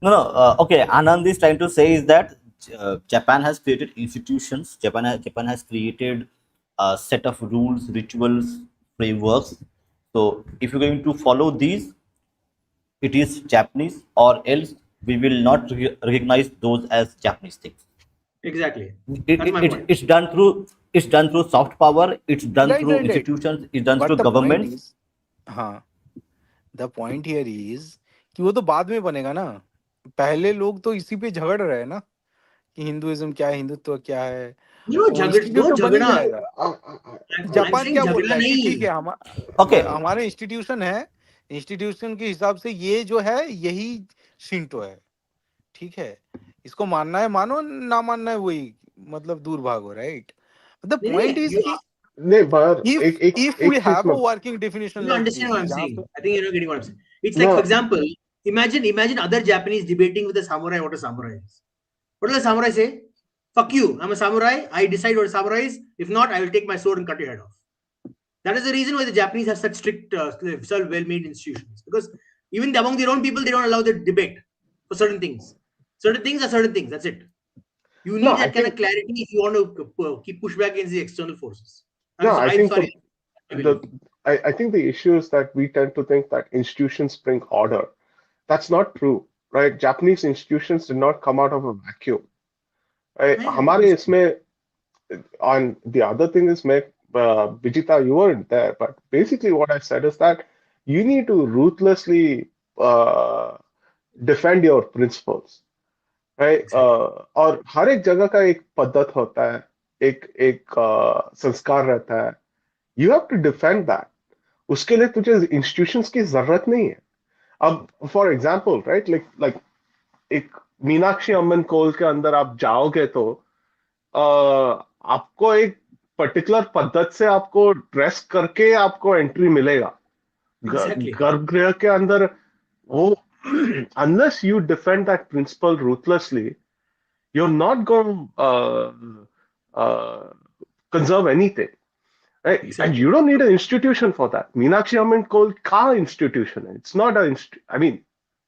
A: No, no. Okay, Anand is trying to say is that Japan has created institutions. Japan has created a set of rules, rituals, frameworks. So if you're going to follow these, it is Japanese, or else we will not recognize those as Japanese things.
D: Exactly.
A: It,
D: That's
A: it,
D: my
A: it,
D: point.
A: it's done through soft power. It's done
F: Right,
A: through
F: right, right.
A: institutions. It's done
F: But
A: through
F: the point
A: governments.
F: is, हाँ, the point here is कि वो तो बाद में बनेगा ना। पहले लोग तो इसी पे झगड़ रहे हैं ना, कि हिंदुइज्म क्या है, हिंदुत्व क्या है। वो इंस्टीट्यूट
D: No
F: तो बन ही
D: झगड़ा.
F: जाएगा।
D: I'm
F: जापान
D: saying
F: क्या बोल
D: झगड़ा
F: रहा है कि
D: नहीं.
F: ठीक है,
A: Okay,
F: हमारे इंस्टीट्यूशन है, इंस्टीट्यूशन के हिसाब से ये जो है यही शिंटो है। ठीक है, इसको मानना है मानो, ना मानना है वही, मतलब दूर भागो, राइट। द
D: नहीं
F: पॉइंट
D: नहीं.
F: इज
D: You
F: कि
E: नहीं पर
F: if if we
E: एक चीज
F: have a
E: में
F: working definition
D: You don't
F: like
D: understand
F: this
D: what I'm
F: जहाँ
D: saying.
F: पे
D: I think you're not getting what I'm saying. It's
E: ना
D: like, for example, imagine other Japanese debating with a samurai what a samurai is. What does a samurai say? Fuck you. I'm a samurai. I decide what a samurai is. If not, I will take my sword and cut your head off. That is the reason why the Japanese have such strict, well-made institutions. Because even among their own people, they don't allow the debate for certain things. Certain things are certain things. That's it. You
E: no
D: need
E: I
D: that kind of
E: think
D: clarity if you want to keep push back against the external forces.
E: no I
D: I'm
E: think
D: sorry. I
E: the
D: believe.
E: I think the issue is that we tend to think that institutions bring order. That's not true, right? Japanese institutions did not come out of a vacuum. Right?
D: I
E: हमारे
D: understand.
E: इसमें, and the other thing is, Vijita, you weren't there, but basically what I said is that you need to ruthlessly uh, defend your principles, right?
D: Exactly.
E: और हर एक जगह का एक पद्धत होता है, एक एक संस्कार रहता है. You have to defend that. उसके लिए तुझे institutions की जरूरत नहीं है. अब for example, right, like एक मीनाक्षी अम्मन कोल के अंदर आप जाओगे तो आपको एक पर्टिकुलर पद्धत से आपको ड्रेस करके आपको एंट्री मिलेगा
D: Exactly.
E: गर्भगृह के अंदर वो unless you defend that principle ruthlessly you're not going to conserve anything right? And
D: Exactly.
E: you don't need an institution for that. Meenakshi Amman called car institution. It's not a I mean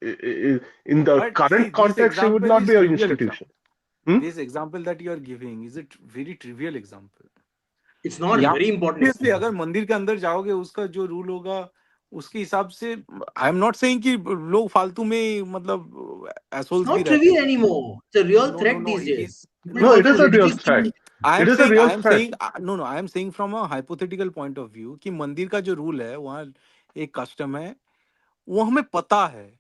E: in the
F: But see,
E: current
F: this
E: context it would
F: example
E: not
F: is
E: be an
F: trivial example.
E: institution. Hmm?
F: This example that you are giving is a very trivial example.
D: It's not
F: Yeah,
D: very important.
F: obviously अगर मंदिर के अंदर जाओगे उसका जो rule होगा उसके हिसाब से आई एम नॉट सेइंग कि लोग फालतू में मतलब
D: It's
F: एसोल्स भी
D: not
F: रहते
D: trivial
F: हैं.
D: anymore. It's a real
F: No, no,
D: threat
F: no.
D: these days. People
E: No,
D: want
E: it
D: to
E: is a real
D: ridicule
E: threat.
D: even.
E: It is a real threat.
F: I am saying from a hypothetical point of view कि मंदिर का जो rule है वहाँ एक custom है वो हमें पता है.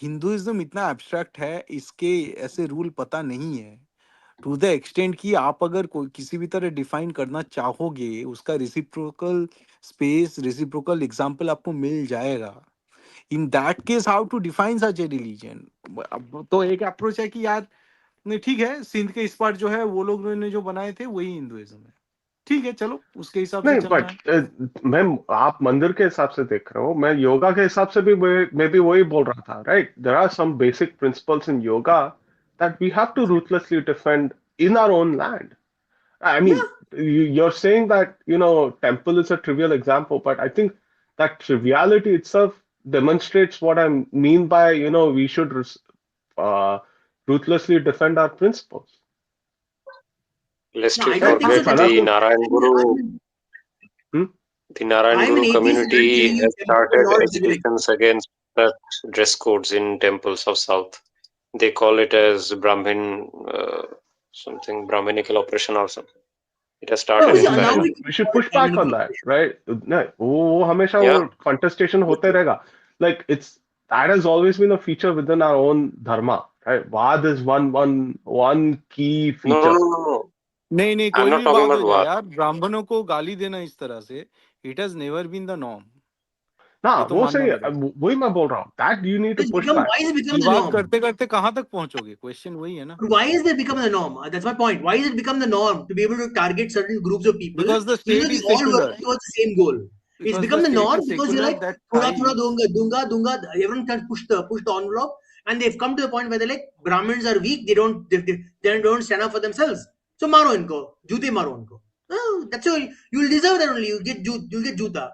F: हिंदुइज्म इतना एब्स्ट्रैक्ट है इसके ऐसे रूल पता नहीं है टू द एक्सटेंट कि आप अगर कोई किसी भी तरह डिफाइन करना चाहोगे उसका रेसिप्रोकल स्पेस रेसिप्रोकल एग्जांपल आपको मिल जाएगा. In that case how to define such a religion. अब तो एक अप्रोच है कि यार नहीं ठीक है सिंध के इस पार जो है वो लोग ने जो बनाए थे वही हिंदुइज्म है. ठीक है चलो उसके हिसाब से
E: नहीं
F: चलना
E: बट
F: है.
E: मैं आप मंदिर के हिसाब से देख रहे हो मैं योगा के हिसाब से भी मैं भी वही बोल रहा था right there are some basic principles in yoga that we have to ruthlessly defend in our own land. I mean,
D: Yeah.
E: you're saying that, temple is a trivial example, but I think that triviality itself demonstrates what I mean by, we should uh, ruthlessly defend our principles.
D: No,
B: Lest you
D: I don't think so.
B: forget
E: Father,
B: the Narayan Guru,
E: hmm?
B: the Narayan
D: I'm an
B: Guru
D: atheist and I'm
B: community
D: telling you,
B: has
D: temples
B: started
D: are all trivial.
B: agitations against such dress codes in temples of South. They call it as Brahmin, something Brahminical oppression or something. It has
D: No,
B: started
D: see,
B: in
D: now
B: Kerala.
E: We should
D: call it
E: push back on
D: Brahminical
E: that,
D: oppression.
E: right? No, वो हमेशा
B: Yeah,
E: वो contestation होते रहेगा. Like that has always been a feature within our own dharma, right? Vad is one key
B: no, no,
E: feature.
B: no, no.
F: नहीं नहीं
B: I'm
F: कोई
B: not
F: भी
B: talking
F: बात
B: about
F: हो जाए
B: Vad.
F: यार ब्राह्मणों को गाली देना इस तरह से it has never been the norm.
E: ना
F: ये तो
E: वो
F: मानना
E: सही है
F: पड़ेगा.
E: वही मैं बोल रहा हूँ that you need to
D: It's
E: push
D: become,
E: back.
D: why has it become the
F: विवाद
D: norm?
F: करते करते कहाँ तक पहुंचोगे क्वेश्चन वही है ना.
D: Why is it become the norm? That's my point. Why has it become the norm to be able to target certain groups of people,
F: Because the
D: even though
F: state
D: they
F: is
D: all
F: secular.
D: work towards the same goal? It's
F: Because the
D: become the
F: state
D: norm
F: is
D: because you're
F: secular
D: like,
F: that
D: thoda thoda
F: ties.
D: dunga. Everyone can push the envelope, and they've come to the point where they're like, Brahmins are weak. They don't stand up for themselves. So maro inko, jute maro inko. Oh, that's all. You'll deserve that only. You'll get juta.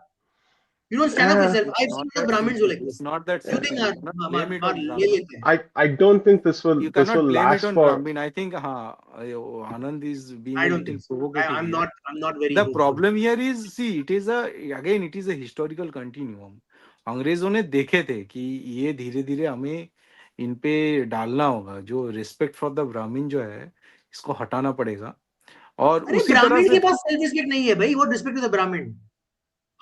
D: You don't stand up for
E: Uh,
D: yourself.
F: It's
D: I've seen
F: not
D: a lot of
F: that
D: Brahmins who
F: simple.
D: are like
F: It's
D: this.
F: not that
D: Jute
F: simple. You cannot blame it on
D: le
F: Brahmin.
D: lete hain.
E: I don't think
F: You
E: this will
F: cannot blame it
E: last
F: on
E: for.
F: Brahmin. I think Anand is being
D: I
F: a
D: don't
F: little
D: think so.
F: provocative
D: I'm
F: here.
D: not. I'm not very
F: The
D: hopeful.
F: problem here is see it is a historical continuum. अंग्रेजों ने देखे थे कि ये धीरे धीरे हमें इन पे डालना होगा जो रिस्पेक्ट फॉर द ब्राह्मण जो है इसको हटाना पड़ेगा और
D: अरे
F: उसी तरह
D: ब्राह्मण
F: से
D: के पास सेल्फ रिस्पेक्ट नहीं है भाई. What respect to the Brahmin?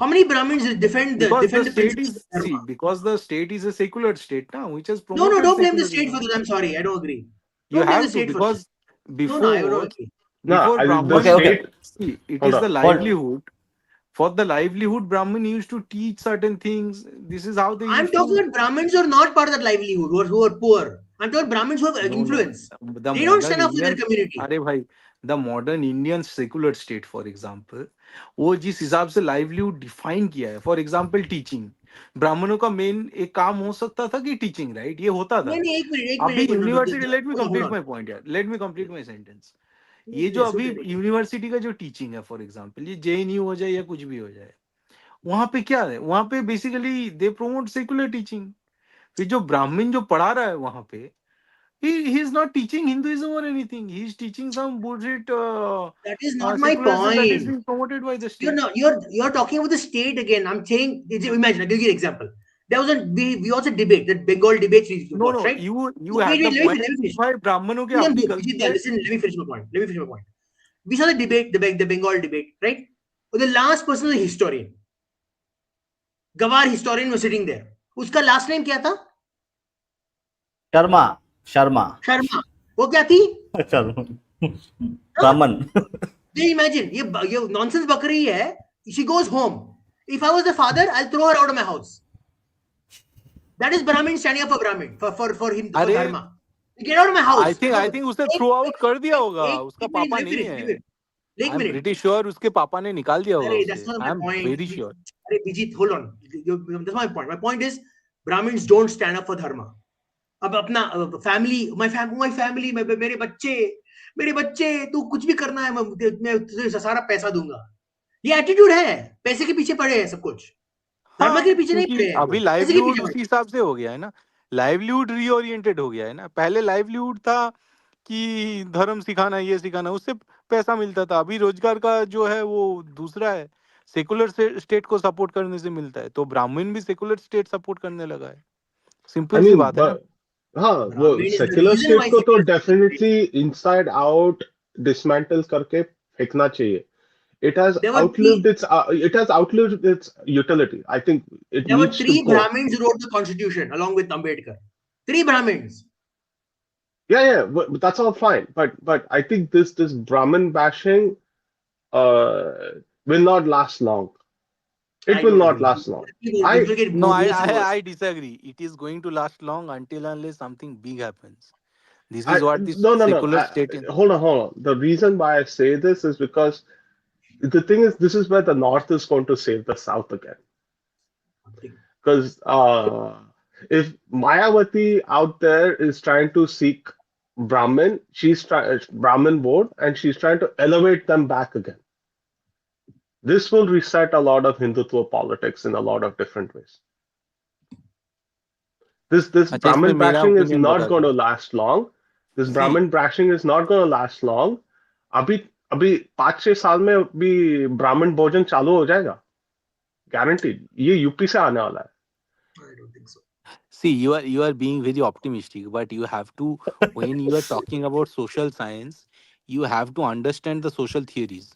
D: How many Brahmins
F: because the
D: defend the
F: state
D: principles
F: is
D: of
F: see
D: dharma?
F: because the state is a secular state now which has
D: No,
F: promoted
D: don't blame the state for
F: secularism.
D: that. I'm sorry, I don't agree.
F: You
D: Don't blame the
F: have to
D: state for that.
F: because
D: No, I don't
F: before
D: agree.
E: No, the
F: Brahman
A: Okay, okay.
E: state.
F: see it
E: Hold
F: is
E: on.
F: the
A: Hold.
F: livelihood. For the livelihood, Brahmin used to teach certain things. This is how they
D: I'm
F: used
D: talking
F: to.
D: about Brahmins who are not part of that livelihood, who are poor. I'm talking about Brahmins who have
F: No.
D: influence.
F: The
D: They don't
F: modern
D: stand up for their
F: Indian,
D: community.
F: अरे भाई, the modern Indian secular state, for example, वो जिस हिसाब से livelihood define किया है, for example, teaching. ब्राह्मणों का मेन एक काम हो सकता था कि टीचिंग राइट ये होता था.
D: नहीं,
F: अभी
D: एक मिनट.
F: University let me
D: Hold
F: complete
D: on.
F: My point यार let me complete my sentence. ये जो
D: Yes,
F: अभी
D: okay.
F: यूनिवर्सिटी का जो टीचिंग है फॉर एग्जांपल ये जेएनयू हो जाए या कुछ भी हो जाए वहां पे क्या है वहां पे basically they promote secular teaching. फिर जो ब्राह्मण जो पढ़ा रहा है वहां पे he is not teaching Hinduism or anything. He is teaching some bullshit
D: That is not my
F: secularism that is
D: point.
F: being promoted by the
D: You're
F: state.
D: not. You're talking about the state again. I'm saying. Imagine. I'll give you an example. There was we also debate that Bengal debates we
F: No,
D: watched,
F: no,
D: right?
F: you
D: Wait,
F: had the
D: let
F: point.
D: me finish.
F: भाई ब्राह्मणों की
D: Let
F: अपनी
D: me
F: गलती है.
D: listen. Let me finish my point. We saw the debate, the Bengal debate, right? The last person was a historian. Gawar historian was sitting there. उसका last name क्या था?
A: शर्मा.
D: शर्मा. वो क्या थी?
A: शर्मा. ब्राह्मण.
D: They imagine ये nonsense बकरी है. She goes home. If I was the father, I'll throw her out of my house. That is Brahmin standing up for Brahmin for him for
F: अरे
D: dharma. Get out of my house.
F: I think उसने throw out कर दिया होगा उसका पापा नहीं है.
D: एक
F: I'm
D: मिनट.
F: pretty sure उसके पापा ने निकाल दिया होगा
D: अरे,
F: उसे.
D: that's not my
F: I'm
D: point.
F: very sure.
D: अरे Bijit, hold on. That's my point. My point is Brahmins don't stand up for dharma. अब अपना फैमिली, माय फैमिली, मेरे बच्चे, तू कुछ भी करना है, मैं तुझे सारा पैसा दूंगा. ये एटीट्यूड है. पैसे के पीछे पड़े हैं सब कुछ. धर्म
F: हाँ,
D: के पीछे नहीं
F: क्योंकि
D: पड़े हैं वो,
F: अभी
D: पैसे के
F: लाइवलीहुड
D: पीछे
F: उसी
D: पड़े.
F: हिसाब से हो गया है ना. लाइवलीहुड रीओरिएंटेड हो गया है ना. पहले लाइवलीहुड था कि धर्म सिखाना, ये सिखाना, उससे पैसा मिलता था. अभी रोजगार का जो है वो दूसरा है. सेकुलर स्टेट को सपोर्ट करने से मिलता है. तो ब्राह्मण भी सेकुलर स्टेट सपोर्ट करने लगा है.
E: आई
F: सिंपल सी
E: मीन,
F: बात है ना.
E: हाँ, वो
D: Brahmin is the
E: secular
D: reason
E: state
D: why
E: को तो
D: secular state exists.
E: Definitely inside out dismantle करके फेंकना चाहिए.
D: There were three.
E: It has outlived its utility. I think it
D: There were
E: needs to
D: three
E: go.
D: Brahmins who wrote the constitution along with Ambedkar. Three Brahmins.
E: Yeah, but that's all fine. But I think this Brahmin bashing will not last long. It
D: I
E: will
D: don't
E: not
D: think so.
E: last long.
D: It will get
F: No,
D: worse and worse.
F: I disagree. It is going to last long until unless something big happens. This is
E: I
F: what this
E: no.
F: secular state in.
E: Hold on. The reason why I say this is because the thing is, this is where the North is going to save the South again. Because if Mayawati out there is trying to seek Brahmin, she's trying Brahmin vote, and she's trying to elevate them back again. This will reset a lot of Hindutva politics in a lot of different ways. This
F: अच्छा, इसमें
E: Brahmin
F: मेरा
E: bashing is
F: opinion
E: not
F: बता
E: going
F: दो.
E: to last long. This
F: See,
E: Brahmin bashing is not going to last long. अभी अभी 5-6 साल में भी ब्राह्मण भोजन चालू हो जाएगा, गारंटीड. ये यूपी से आने वाला है.
D: I don't think so.
F: see, you are being very optimistic, but you have to, when you are talking about social science, you have to understand the social theories.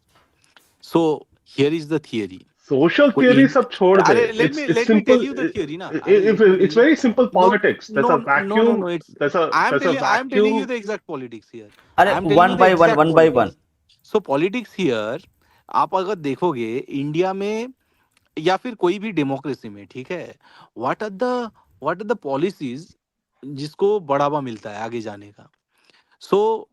F: So here is the theory.
E: Social
F: कोई
E: theory
F: इन
E: सब छोड़ दे.
F: अरे
E: It's
F: let me tell
E: simple.
F: you the theory ना. अरे let me tell
E: It's
F: you.
E: very simple
F: No,
E: politics. There's
F: no,
E: a
F: no, no,
E: vacuum.
F: no. It's
E: There's a
F: I am telling you
E: vacuum.
F: the exact politics here.
A: अरे
F: I am telling you
A: one
F: the
A: by one,
F: exact
A: one by one.
F: politics. So politics here, आप अगर देखोगे India में या फिर कोई भी democracy में, ठीक है, व्हाट आर द पॉलिसीज जिसको बढ़ावा मिलता है आगे जाने का. सो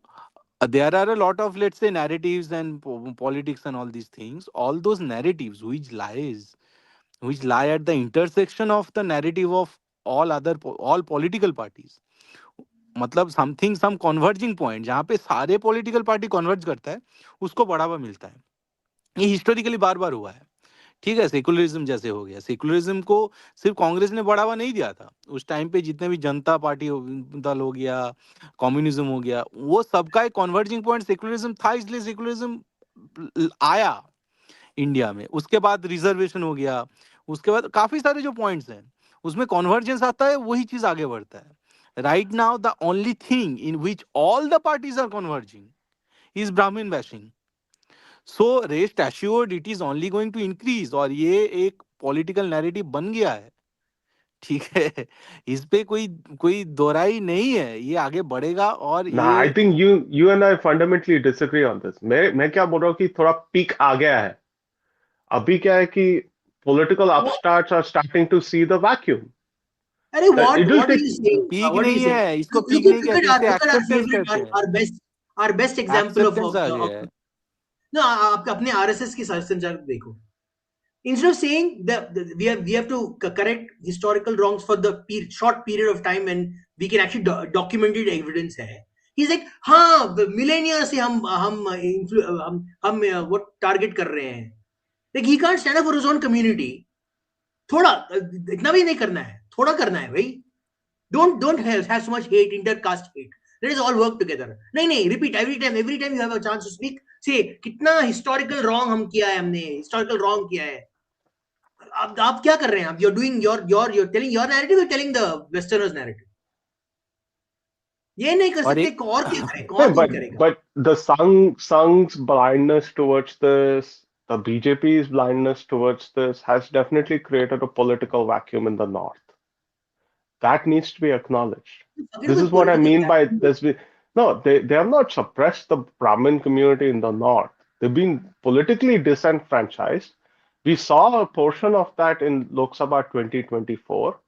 F: there are a lot of, let's say, narratives and politics and all these things. All those narratives which lie at the intersection of the narrative of all political parties. मतलब something some converging point जहाँ पे सारे political party converge करता है, उसको बढ़ावा मिलता है. ये हिस्टोरिकली बार बार हुआ है. ठीक है, सेकुलरिज्म जैसे हो गया. सेकुलरिज्म को सिर्फ कांग्रेस ने बढ़ावा नहीं दिया था. उस टाइम पे जितने भी जनता पार्टी दल हो गया, कम्युनिज्म हो गया, वो सबका एक कन्वर्जिंग पॉइंट सेकुलरिज्म था. इसलिए सेकुलरिज्म आया इंडिया में. उसके बाद रिजर्वेशन हो गया. उसके बाद काफी सारे जो पॉइंट्स हैं उसमें कन्वर्जेंस आता है, वही चीज आगे बढ़ता है. Right now the only thing in which all the parties are converging is Brahmin bashing. So rest assured it is only going to increase. और ये एक पॉलिटिकल नैरेटिव बन गया है. ठीक है, इस पे कोई कोई दोहराई नहीं है. ये आगे बढ़ेगा और
E: Nah, I
F: ये
E: think you and I fundamentally disagree on this. मैं क्या बोल रहा हूँ कि थोड़ा पीक आ गया है. अभी क्या है कि political
D: What?
E: upstarts are starting to see the vacuum.
D: अरे
E: That
D: what
E: it will
D: what are
E: take.
D: you saying?
F: Peak
D: What are you
F: नहीं
D: saying?
F: है, इसको पीक नहीं
D: Look
F: कहते,
D: at
F: इसे
D: our
F: एक्सेप्टेंस
D: favorite,
F: कहते हैं.
D: our best example
F: एक्सेप्टेंस आ गया
D: of
F: है.
D: no, आप अपने RSS की संचार देखो. Instead of saying that we have to correct historical wrongs for the short period of time when we can actually documented evidence है. He's like, हाँ, millennia से हम what target कर रहे हैं. Like he can't stand up for his own community. थोड़ा इतना भी नहीं करना है, थोड़ा करना है भाई. Don't have so much hate, intercaste hate. Let us all work together. नहीं, repeat every time you have a chance to speak, say कितना historical wrong हम किया है, हमने historical wrong किया है. आप क्या कर रहे हैं? आप you're doing you're telling your narrative, you're telling the westerners narrative. ये नहीं कर
F: और
D: सकते,
F: एक
D: और क्या करेगा,
E: No,
D: और कौन करेगा?
E: but the Sang's blindness towards this, the BJP's blindness towards this has definitely created a political vacuum in the North. That needs to be acknowledged.
D: Forget
E: This
D: about
E: is what I
D: political
E: mean by
D: vacuum.
E: this. No, they have not suppressed the Brahmin community in the North. They've been politically disenfranchised. We saw a portion of that in Lok Sabha 2024.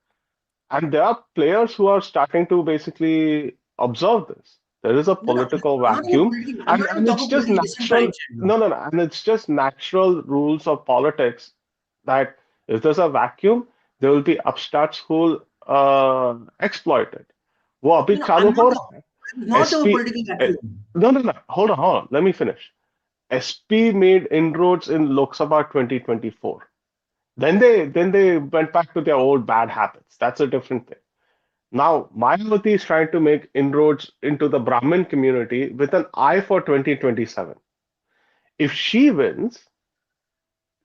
E: And there are players who are starting to basically observe this. There is a
D: No, no,
E: political
D: I'm not about
E: vacuum,
D: political. I'm not
E: and
D: talking
E: it's
D: about
E: just
D: political
E: natural.
D: disenfranchisement.
E: No, no, no, and it's just natural rules of politics that if there's a vacuum, there will be upstarts who'll exploit it. वो अभी
D: No, no,
E: चालू हो रहा है.
D: I'm not about
E: SP.
D: political
E: eh,
D: vacuum.
E: No, no, no. Hold on. Let me finish. SP made inroads in Lok Sabha 2024. Then they went back to their old bad habits. That's a different thing. Now, Mayawati is trying to make inroads into the Brahmin community with an eye for 2027. If she wins,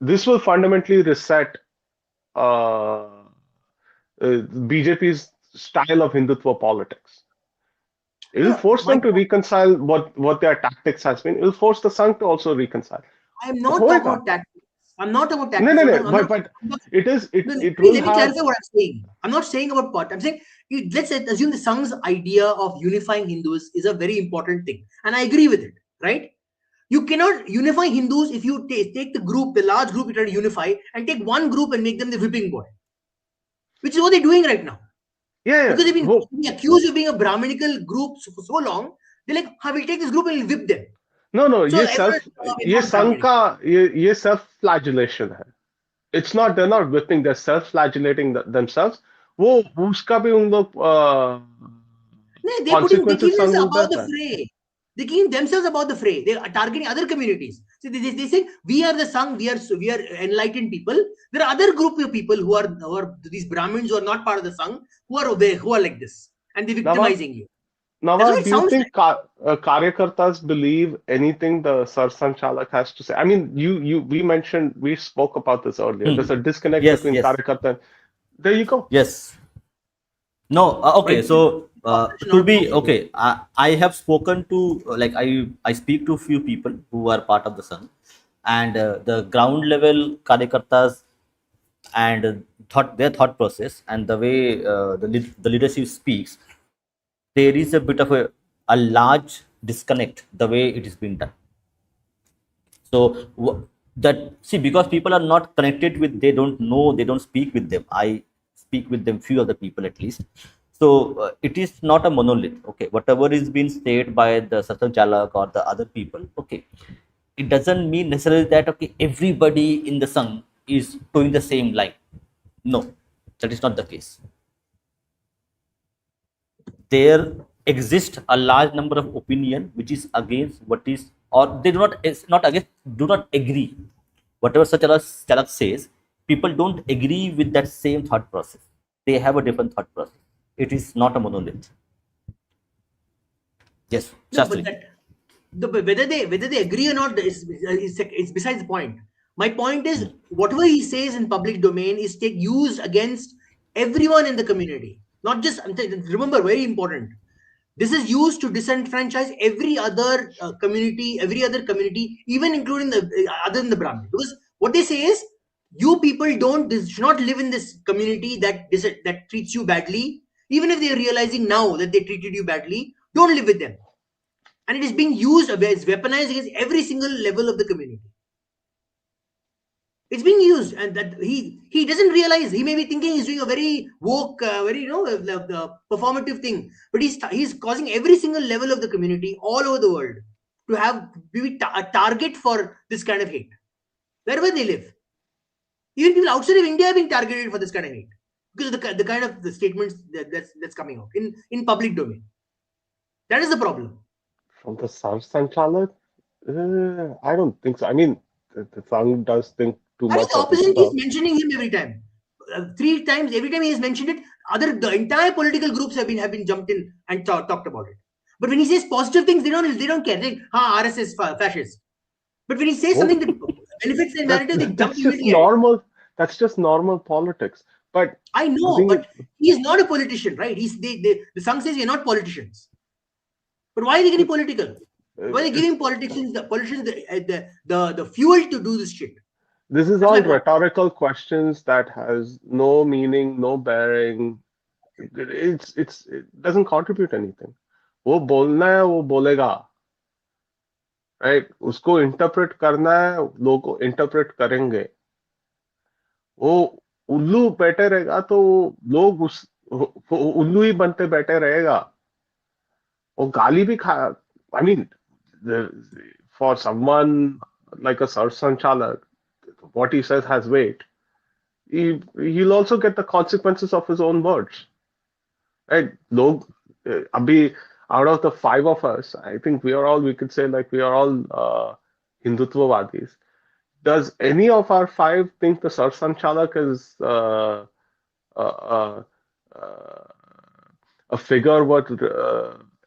E: this will fundamentally reset uh, BJP's style of Hindutva politics. It will
D: No,
E: force
D: my
E: them to reconcile what their tactics has been. It will force the Sangh to also reconcile.
D: I'm not talking
E: होएगा.
D: about tactics. I'm not talking about
E: No,
D: tactics.
E: no,
D: I'm
E: no.
D: not. I'm not.
E: But
D: I'm not
E: it is
D: no,
E: it will
D: let me
E: have.
D: clarify what I'm saying. I'm not saying about pot. I'm saying let's assume the Sangh's idea of unifying Hindus is a very important thing, and I agree with it. Right? You cannot unify Hindus if you take the group, the large group you try to unify, and take one group and make them the whipping boy, which is what they're doing right now.
E: Yeah, yeah.
D: Because they've
E: वो
D: been accused of being a Brahminical group for so long, they're like, we'll take this group and we'll whip them.
E: no, no.
D: So everyone is, we're
E: ये
D: not
E: संघ
D: Brahminic.
E: का ये self flagellation है. It's not, they're not whipping, they're self-flagellating themselves. वो उसका भी उन लोग
D: No, they
E: consequences
D: keep
E: संग
D: themselves above
E: देता
D: the
E: है.
D: fray. They keep themselves above the fray. They are targeting other communities. So they say we are the Sangh, we are enlightened people. There are other group of people who are these Brahmins who are not part of the Sangh who are like this, and they're
E: Nawab,
D: victimizing you. That's what
E: Nawab,
D: it
E: do you
D: sounds
E: think
D: like.
E: Karyakartas believe anything the Sarsanchalak has to say? I mean, we spoke about this earlier. There's a disconnect
A: Yes,
E: between
A: yes,
E: Karyakarta and there you go.
A: yes. No,
D: But
A: okay.
D: it's
A: So to
D: not
A: be
D: possible.
A: okay, I have spoken to like I speak to few people who are part of the Sun, and the ground level karyakartas and their thought process and the way the leadership speaks, there is a bit of a large disconnect the way it is being done. So that see, because people are not connected with, they don't know, they don't speak with them. I speak with them, few other people at least. So it is not a monolith. Okay, whatever is being said by the Satsang Chalak or the other people, okay, it doesn't mean necessarily that okay everybody in the Sangh is doing the same line. No, that is not the case. There exists a large number of opinion which is against what is, or they do not, it's not against, do not agree whatever such Chalak says. People don't agree with that same thought process. They have a different thought process. It is not a monolith. Yes,
D: No, but
A: Shastri.
D: whether they agree or not is besides the point. My point is whatever he says in public domain is used against everyone in the community, not just. Remember, very important. This is used to disenfranchise every other community, even including the other than the Brahmin. Because what they say is, you people should not live in this community that treats you badly. Even if they are realizing now that they treated you badly, don't live with them. And it is being used as weaponized against every single level of the community. It's being used, and that he doesn't realize. He may be thinking he's doing a very woke, very the performative thing, but he's causing every single level of the community all over the world to have be a target for this kind of hate wherever they live. Even people outside of India are being targeted for this kind of hate because of the kind of the statements that's coming out in public domain. That is the problem.
E: From the Sarsanchalak, I don't think so. I mean, the Sangh does think too
D: That is
E: much
D: the
E: of
D: opposition keeps
E: itself.
D: mentioning him every time. 3 times, every time he has mentioned it, the entire political groups have been jumped in and talked about it. But when he says positive things, they don't care. They RSS fascist. But when he says
E: Oh,
D: something that benefits their narrative, they jump
E: that's just
D: immediately at it.
E: normal. That's just normal politics. But
D: I
E: the
D: know,
E: thing is,
D: but he is not a politician, right? The Sangh says you're not politicians. But why are they getting political? Why are they
E: it's
D: giving politicians the fuel to do this shit?
E: this is
D: That's my
E: all
D: point.
E: rhetorical questions that has no meaning, no bearing. It doesn't contribute anything. वो बोलना है वो बोलेगा, right? उसको interpret करना है, लोग interpret करेंगे. वो उल्लू बैठे रहेगा तो लोग उस वो उल्लू ही बनते बैठे रहेगा. वो गाली भी खा, I mean, the, for someone like a Sar Sanchalak, what he says has weight. He'll also get the consequences of his own words. Right? Log, abhi, out of the five of us, I think we could say like we are all Hindutvavadis. Does any of our five think the Sar Sanchalak is uh, uh, a figure worth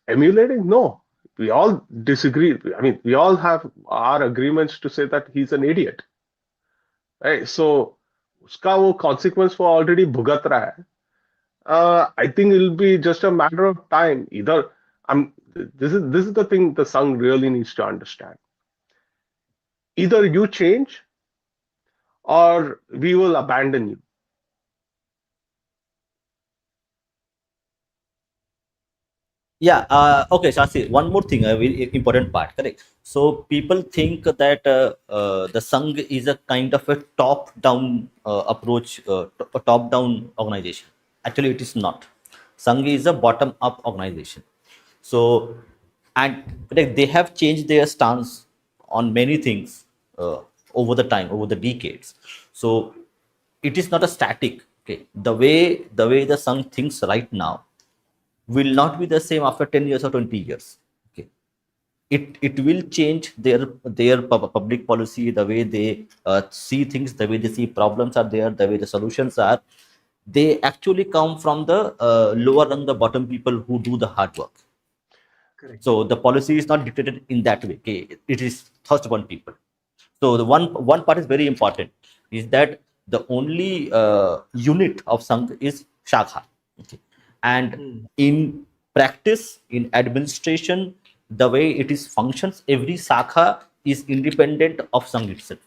E: emulating? No. We all disagree. I mean, we all have our agreements to say that he's an idiot. Right? So, उसका वो consequence वो already भुगत रहा है. I think it'll be just a matter of time. Either I'm this is the thing the Sangh really needs to understand. Either you change or we will abandon you.
A: Yeah. Okay, Shasi. One more thing, a very important part. Correct. So people think that the Sangh is a kind of a top-down approach, a top-down organization. Actually, it is not. Sangh is a bottom-up organization. So, and correct, they have changed their stance on many things over the time, over the decades. So, it is not a static. Okay, the way the Sangh thinks right now will not be the same after 10 years or 20 years. Okay, it will change their public policy, the way they see things, the way they see problems are there, the way the solutions are. They actually come from the lower and the bottom people who do the hard work.
D: Correct.
A: So the policy is not dictated in that way. Okay, it is thrust upon people. So the one part is very important, is that the only unit of Sangh is Shakha. Okay. And in practice, in administration, the way it is functions, every Sakha is independent of Sangh itself.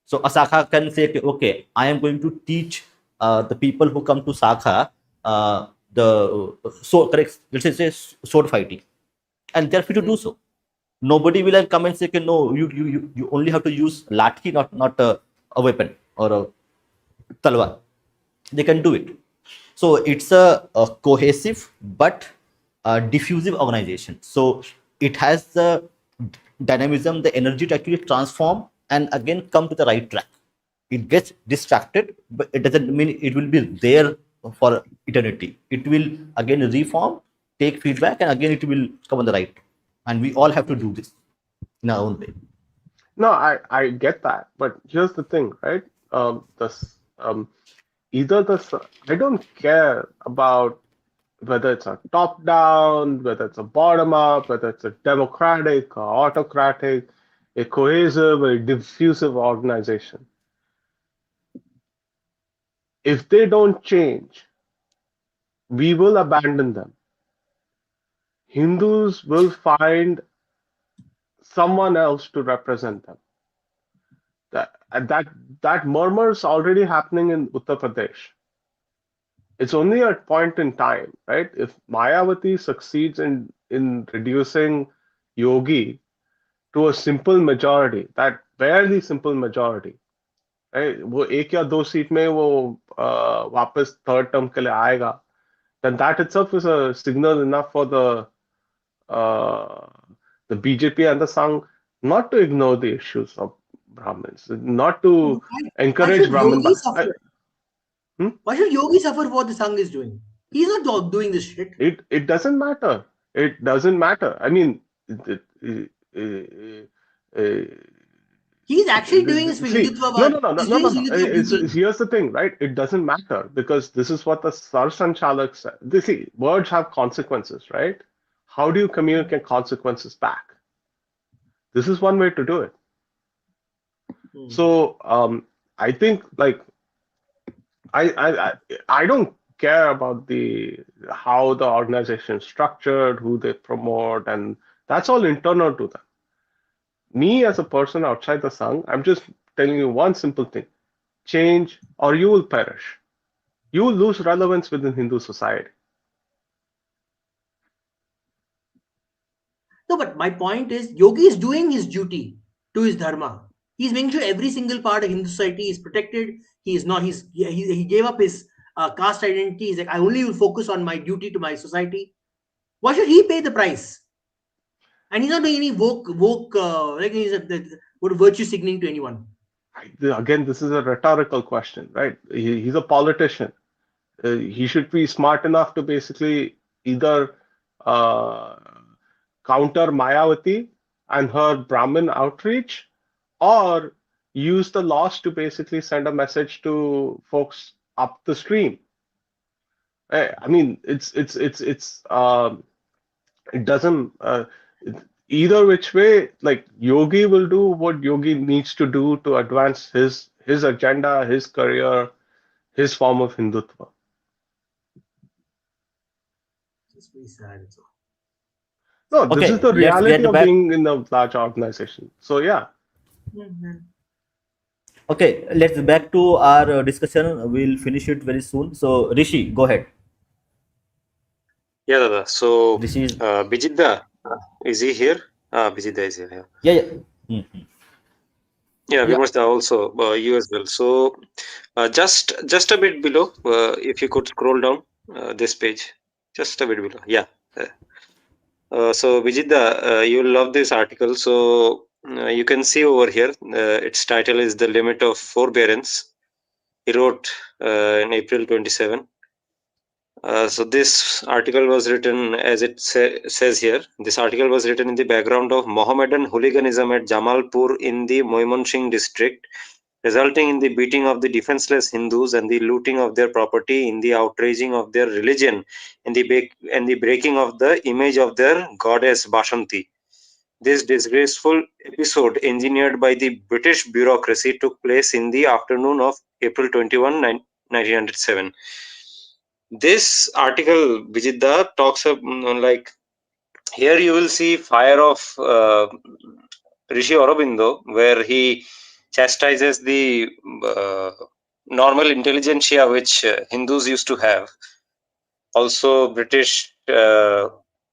A: So a Sakha can say, okay, I am going to teach the people who come to Sakha so correct, let's say sword fighting, and they're free to do so. Nobody will come and say, okay, no, you only have to use lathi, not a weapon or a talwar. They can do it. So it's a cohesive but diffusive organization. So it has the dynamism, the energy to actually transform and again come to the right track. It gets distracted, but it doesn't mean it will be there for eternity. It will again reform, take feedback, and again it will come on the right. And we all have to do this in our own way.
E: No, I get that, but here's the thing, right? This either the I don't care about whether it's a top down, whether it's a bottom up, whether it's a democratic or autocratic, a cohesive or a diffusive organization. If they don't change, we will abandon them. Hindus will find someone else to represent them. That murmur is already happening in Uttar Pradesh. It's only a point in time, right? If Mayawati succeeds in reducing Yogi to a simple majority, that barely simple majority, right? वो एक या दो seat में वो वापस third term के लिए आएगा, then that itself is a signal enough for uh, the BJP and the Sangh not to ignore the issues of Brahmins, not to
D: Why
E: encourage
D: should
E: Brahmin.
D: Yogi suffer? Why should Yogi suffer for what the Sangh is doing? He's not doing this shit.
E: It doesn't matter. It doesn't matter. I mean,
D: He's actually doing this for
E: see,
D: Hindutva.
E: no.
D: He's doing this for Hindutva beauty.
E: Here's the thing, right? It doesn't matter because this is what the Sar Sanchalak said. See, words have consequences, right? How do you communicate consequences back? This is one way to do it. So I think like I don't care about the how the organization is structured, who they promote, and that's all internal to them. Me as a person outside the Sangh, I'm just telling you one simple thing: change or you will perish. You will lose relevance within Hindu society.
D: No, but my point is, Yogi is doing his duty to his dharma. He's making sure every single part of Hindu society is protected. He is not. He gave up his caste identity. He's like, I only will focus on my duty to my society. Why should he pay the price? And he's not doing any woke like he's what virtue signaling to anyone.
E: Again, this is a rhetorical question, right? He's a politician. He should be smart enough to basically either uh, counter Mayawati and her Brahmin outreach, or use the laws to basically send a message to folks up the stream. I mean, it doesn't either which way. Like Yogi will do what Yogi needs to do to advance his agenda, his career, his form of Hindutva.
D: It's very sad. So.
E: No, this is
A: Okay,
E: the
A: let's
E: reality
A: get
E: of
A: back.
E: being in a large organization. So yeah,
A: Okay, let's back to our discussion. We'll finish it very soon. So, Rishi, go ahead.
B: Yeah, Dada. So,
A: Rishi is,
B: Bijidda, is he here? Bijidda is here. Yeah,
A: yeah, yeah. Mhm.
B: yeah, we
F: Yeah.
B: must also you as well. So, just a bit below, if you could scroll down this page, just a bit below. Yeah. So, Bijidda, you'll love this article. So, you can see over here, its title is "The Limit of Forbearance." He wrote in April 27. So this article was written, as it says here, this article was written in the background of Mohammedan hooliganism at Jamalpur in the Moimansingh district, resulting in the beating of the defenseless Hindus and the looting of their property, in the outraging of their religion, and the breaking of the image of their goddess Bashanti. This disgraceful episode, engineered by the British bureaucracy, took place in the afternoon of April 21, 1907. This article, Vijidda, talks like here you will see fire of Rishi Aurobindo, where he chastises the uh, normal intelligentsia which Hindus used to have, also British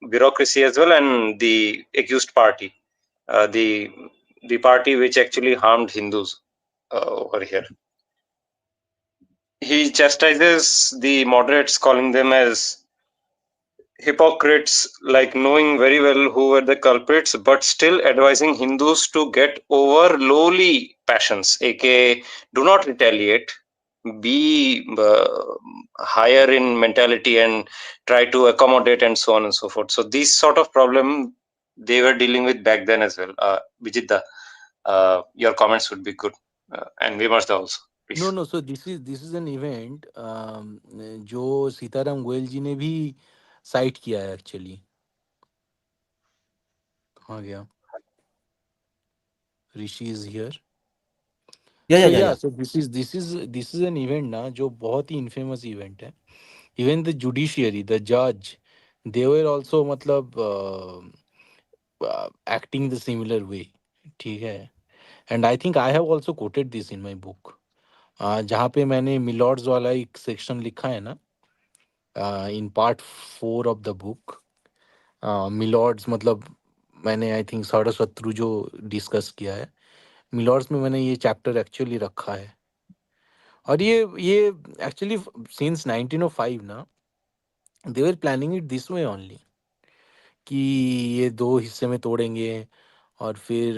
B: bureaucracy as well, and the accused party, uh, the the party which actually harmed Hindus over here. He chastises the moderates, calling them as hypocrites, like knowing very well who were the culprits, but still advising Hindus to get over lowly passions, aka do not retaliate, be higher in mentality and try to accommodate and so on and so forth. So these sort of problem they were dealing with back then as well. Vijitda, your comments would be good, and we must also,
F: No,
B: please.
F: no. So this is an event जो सीताराम गोयल जी ने भी site किया है actually. हाँ गया. Rishi is here.
A: Yeah, yeah,
F: So
A: yeah,
F: yeah,
A: yeah.
F: so this is an event ना जो बहुत ही infamous event है. Even the judiciary, the judge, they were also मतलब acting the similar way. ठीक है. And I think I have also quoted this in my book. जहाँ पे मैंने मिलॉर्ड्स वाला एक सेक्शन लिखा है ना, in part 4 of the book. Milords मतलब मैंने आई थिंक शत्रु जो डिस्कस किया है, मिलॉर्ड्स में मैंने ये चैप्टर एक्चुअली रखा है. और ये एक्चुअली सिंस 1905 ना, they were planning it this way only कि ये दो हिस्से में तोड़ेंगे और फिर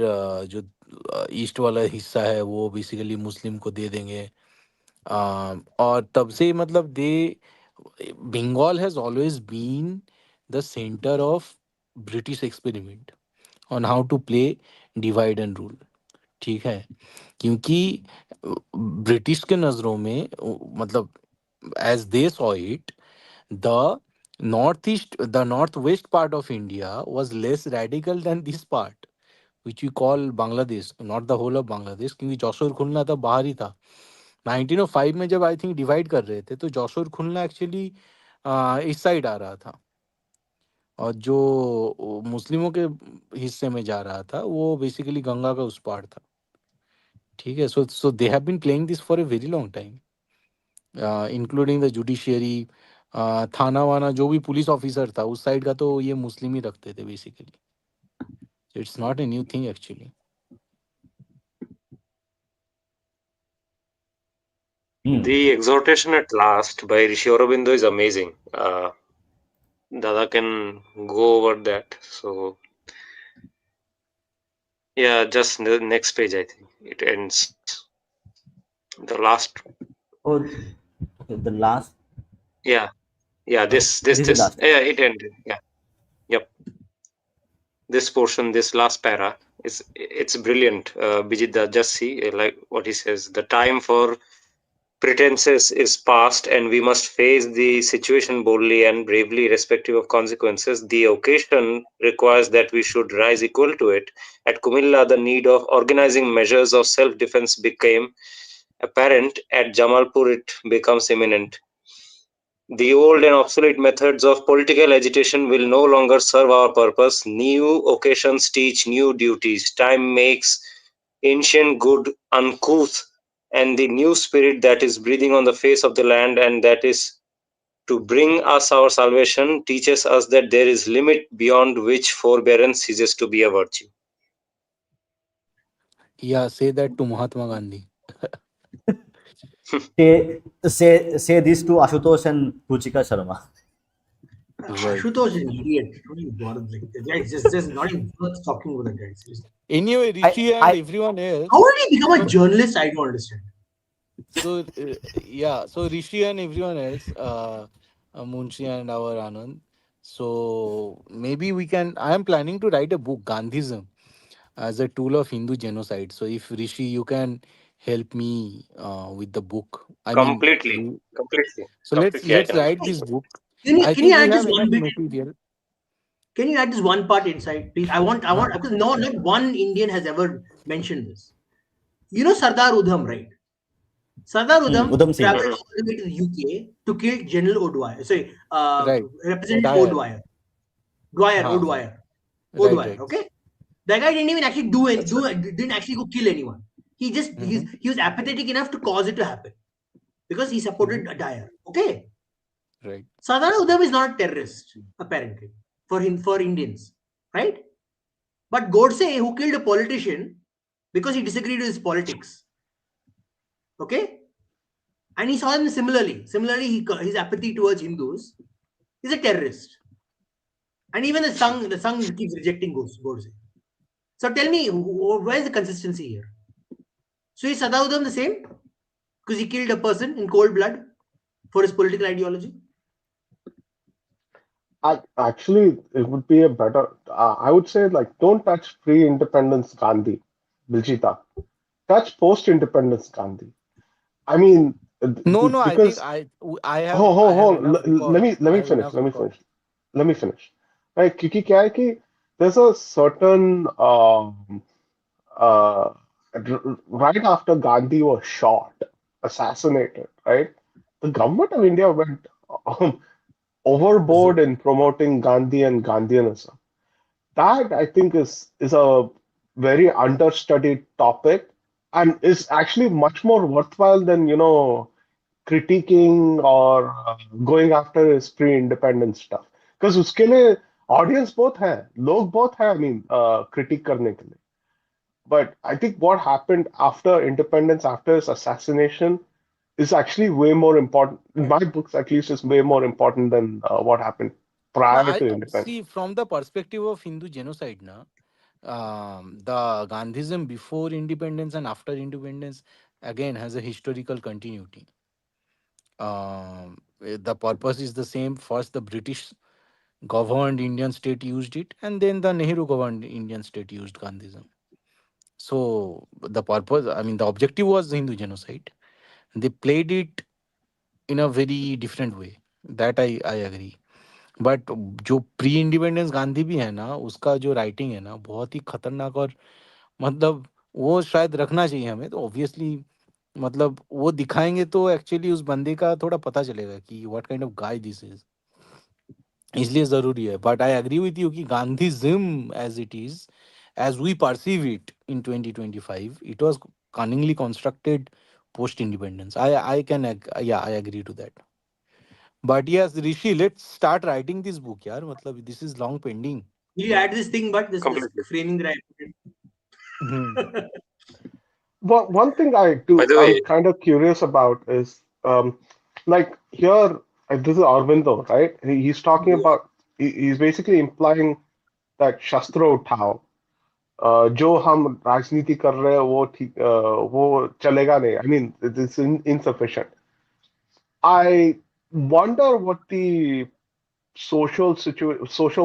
F: जो ईस्ट वाला हिस्सा है वो बेसिकली मुस्लिम को दे देंगे. और तब से मतलब they Bengal has always been the centre of British experiment on how to play divide and rule. ठीक है. क्योंकि ब्रिटिश के नज़रों में मतलब as they saw it, the the northwest part of India was less radical than this part, which we call Bangladesh, not the whole of Bangladesh, क्योंकि जौसर खुलना था बाहर ही था. 1905 में जब आई थिंक डिवाइड कर रहे थे तो जौसर खुलना एक्चुअली इस साइड आ रहा था, और जो मुस्लिमों के हिस्से में जा रहा था वो बेसिकली गंगा का उस पार था. ठीक है. So they have been playing this for a very long time, including the judiciary. थाना वाना जो भी पुलिस ऑफिसर था उस साइड का तो ये मुस्लिम ही रखते थे basically. It's not a new thing actually.
A: Hmm.
B: The exhortation at last by Rishi Aurobindo is amazing. Dada can go over that. So yeah, just the next page. I think it ends. The last.
A: Oh, okay, the last.
B: Yeah, yeah.
A: Okay, this is the
B: This.
A: last.
B: Yeah, it ended. Yeah. Yep. This portion, this last para, is it's brilliant. Bijit, just see like what he says. The time for pretenses is past, and we must face the situation boldly and bravely, irrespective of consequences. The occasion requires that we should rise equal to it. At Kumilla, the need of organizing measures of self defense became apparent. At Jamalpur, it becomes imminent. The old and obsolete methods of political agitation will no longer serve our purpose. New occasions teach new duties. Time makes ancient good uncouth, and the new spirit that is breathing on the face of the land and that is to bring us our salvation teaches us that there is limit beyond which forbearance ceases to be a virtue.
F: Yeah, say that to Mahatma Gandhi.
A: Say this to Ashutosh and Ruchika Sharma.
F: Right.
D: Ashutosh is an idiot. Don't you bother? Like, the guy is just not even worth talking about the guy. Seriously.
F: Anyway,
A: I
F: Rishi and
A: I
F: everyone
D: How
F: else.
D: did he become a
F: So,
D: journalist? I don't understand.
F: yeah, so Rishi and everyone else, Munshi and our Anand. So maybe we can. I am planning to write a book, Gandhism, as a tool of Hindu genocide. So if Rishi, you can help me with the book. I mean,
B: Completely, completely,
F: so let's
B: completely. I
F: let's
B: can
F: write
B: understand.
F: this book. I
D: Can you
F: think we
D: add
F: have
D: this one
F: enough
D: bit?
F: material.
D: Can you add this one part inside, please? I
F: Huh.
D: want because no, not one Indian has ever mentioned this. You know Sardar Udham, right? Sardar Udham
A: Udham Singh.
D: traveled
B: Mhm.
D: all the way to the UK to kill General O'Dwyer. Sorry,
F: Right.
D: Representative
F: Dyer.
D: O'Dwyer. Dwyer,
F: Huh, huh.
D: O'Dwyer,
F: Right,
D: O'Dwyer.
F: right.
D: Okay, that guy didn't even actually do it.
B: That's right.
D: Didn't actually go kill anyone.
F: Mm-hmm.
D: He was apathetic enough to cause it to happen because he
F: Mm-hmm.
D: supported Dyer. Okay,
F: Right.
D: Sardar Udham is not a terrorist apparently for Indians, right? But Godse, who killed a politician because he disagreed with his politics, okay, and he saw him similarly. Similarly, his apathy towards Hindus is a terrorist. And even the Sangh keeps rejecting Godse. So tell me, where is the consistency here? So is Sadaudam the same? Because he killed a person in cold blood for his political ideology?
E: Actually, it would be a better. I would say, like, don't touch pre-independence Gandhi, Biljita. Touch post-independence Gandhi. I mean,
F: No, no. I think
E: because
F: I have
E: hold.
F: enough record.
E: Let
F: I
E: me
F: have
E: finish.
F: enough record.
E: Let me finish. Right? क्योंकि क्या है कि there's a certain uh, right after Gandhi was shot, assassinated, right? The government of India went um, overboard
D: Berserk.
E: in promoting Gandhi and Gandhianism. That I think is a very understudied topic and is actually much more worthwhile than critiquing or going after his pre-independence stuff. Because उसके लिए audience both है, लोग both हैं, I mean, critique करने के लिए. But I think what happened after independence, after his assassination, is actually way more important. In my books, at least, is way more important than what happened
F: No,
E: prior
F: I
E: to independence.
F: see from the perspective of Hindu genocide. Na, the Gandhism before independence and after independence again has a historical continuity. The purpose is the same. First, the British governed Indian state used it, and then the Nehru governed Indian state used Gandhism. So the purpose, I mean, the objective was Hindu genocide. They played it in a very different way. That I agree. But जो pre independence Gandhi भी है ना, उसका जो writing है ना, बहुत ही खतरनाक और मतलब वो शायद रखना चाहिए हमें, तो ऑब्वियसली मतलब वो दिखाएंगे तो एक्चुअली उस बंदे का थोड़ा पता चलेगा कि what kind of guy this is, इसलिए ज़रूरी है. But I agree with you कि Gandhism as it is, as we perceive it in 2025, it was cunningly constructed post independence. I can yeah, I agree to that. But yes, Rishi, let's start writing this book, yaar. Matlab, this is long pending.
D: Will you add this thing, but this
B: Completely.
D: framing that
F: Mhm.
D: I
E: But one thing
B: By the
E: I'm
B: way,
E: kind of curious about is like here, this is Aurobindo, right? He's talking
D: put?
E: about he's basically implying that शस्त्र उठाओ, जो हम राजनीति कर रहे हैं वो ठीक, वो चलेगा नहीं. I mean, it is insufficient. I wonder what the social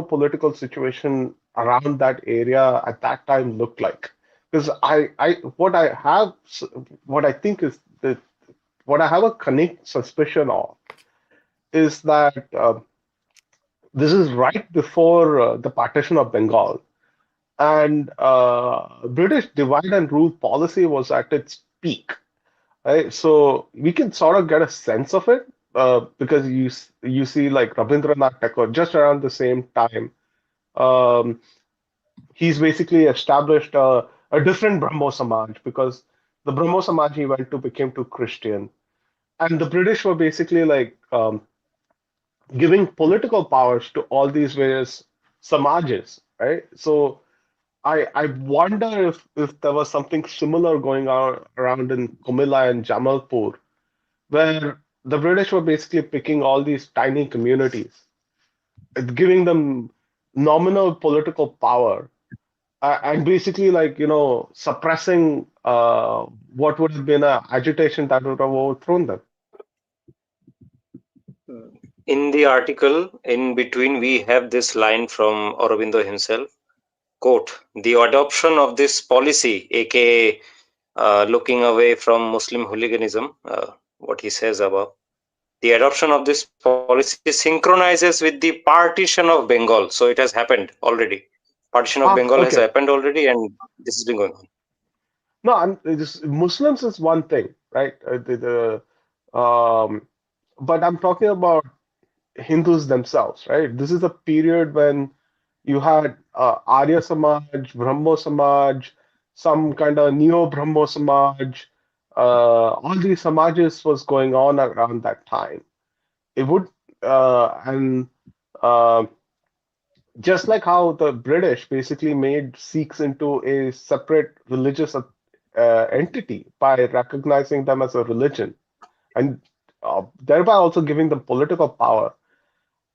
E: political situation around that area at that time looked like. Because what I have, what I think is that what I have a connect suspicion of is that this is right before the partition of Bengal, and British divide and rule policy was at its peak. Right? So we can sort of get a sense of it because you see like Rabindranath Tagore just around the same time. Um, he's basically established a different Brahmo Samaj because the Brahmo Samaj he went to became too Christian, and the British were basically like giving political powers to all these various Samajes, right? So I wonder if there was something similar going on around in Kumila and Jamalpur where the British were basically picking all these tiny communities, giving them nominal political power, and basically, like, suppressing what would have been a agitation that would have overthrown them.
B: In the article, in between, we have this line from Aurobindo himself, quote, "The adoption of this policy, aka looking away from Muslim hooliganism," what he says above, "the adoption of this policy synchronizes with the partition of Bengal." So it has happened already. Partition of Bengal has
E: Okay.
B: happened already, and this has been going on.
E: No, Muslims is one thing, right? But I'm talking about Hindus themselves, right? This is a period when you had Arya Samaj, Brahmo Samaj, some kind of Neo Brahmo Samaj. All these Samajes was going on around that time. It would, and uh, just like how the British basically made Sikhs into a separate religious entity by recognizing them as a religion and thereby also giving them political power.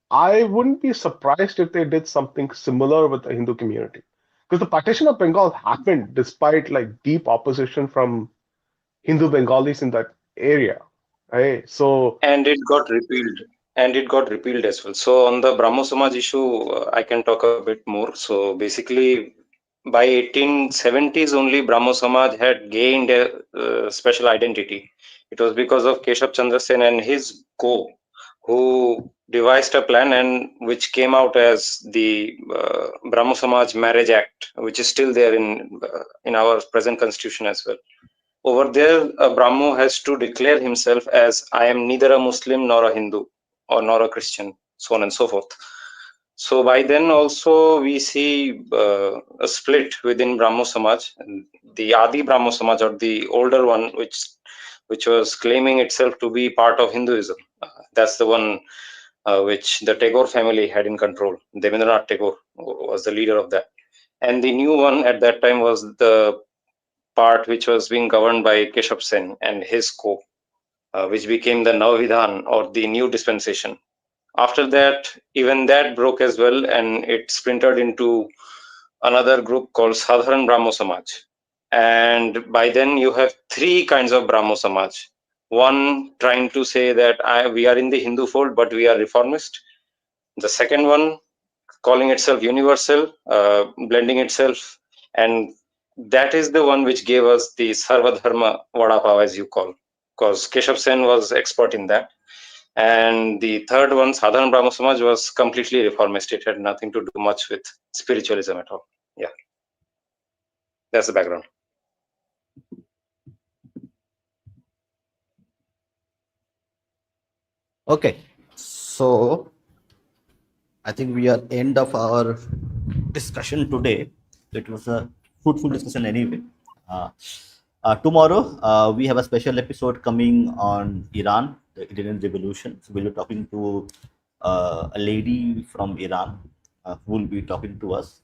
E: I wouldn't be surprised if they did something similar with the Hindu community. Because the partition of Bengal happened despite like deep opposition from Hindu Bengalis in that area. Right? So,
B: And it got repealed. And it got repealed as well. So on the Brahmo Samaj issue, I can talk a bit more. So basically, by 1870s only, Brahmo Samaj had gained a special identity. It was because of Keshav Chandra Sen and his co, who devised a plan and which came out as the Brahmo Samaj Marriage Act, which is still there in our present constitution as well. Over there, a Brahmo has to declare himself as, "I am neither a Muslim nor a Hindu or nor a Christian," so on and so forth. So by then also we see a split within Brahmo Samaj, the Adi Brahmo Samaj, or the older one, which was claiming itself to be part of Hinduism. That's the one which the Tagore family had in control. Devendranath Tagore was the leader of that. And the new one at that time was the part which was being governed by Keshav Sen and his co, which became the Navavidhan, or the new dispensation. After that, even that broke as well, and it splintered into another group called Sadharan Brahmo Samaj. And by then, you have three kinds of Brahmo Samaj. One trying to say that we are in the Hindu fold, but we are reformist. The second one calling itself universal, blending itself, and that is the one which gave us the Sarva Dharma Vada Pav, as you call, because Keshav Sen was expert in that. And the third one, Sadharan Brahmo Samaj, was completely reformist. It had nothing to do much with spiritualism at all. Yeah, that's the background.
A: Okay, so I think we are end of our discussion today. It was a fruitful discussion anyway. Uh, Tomorrow we have a special episode coming on Iran, the Iranian Revolution. So we'll be talking to a lady from Iran who will be talking to us,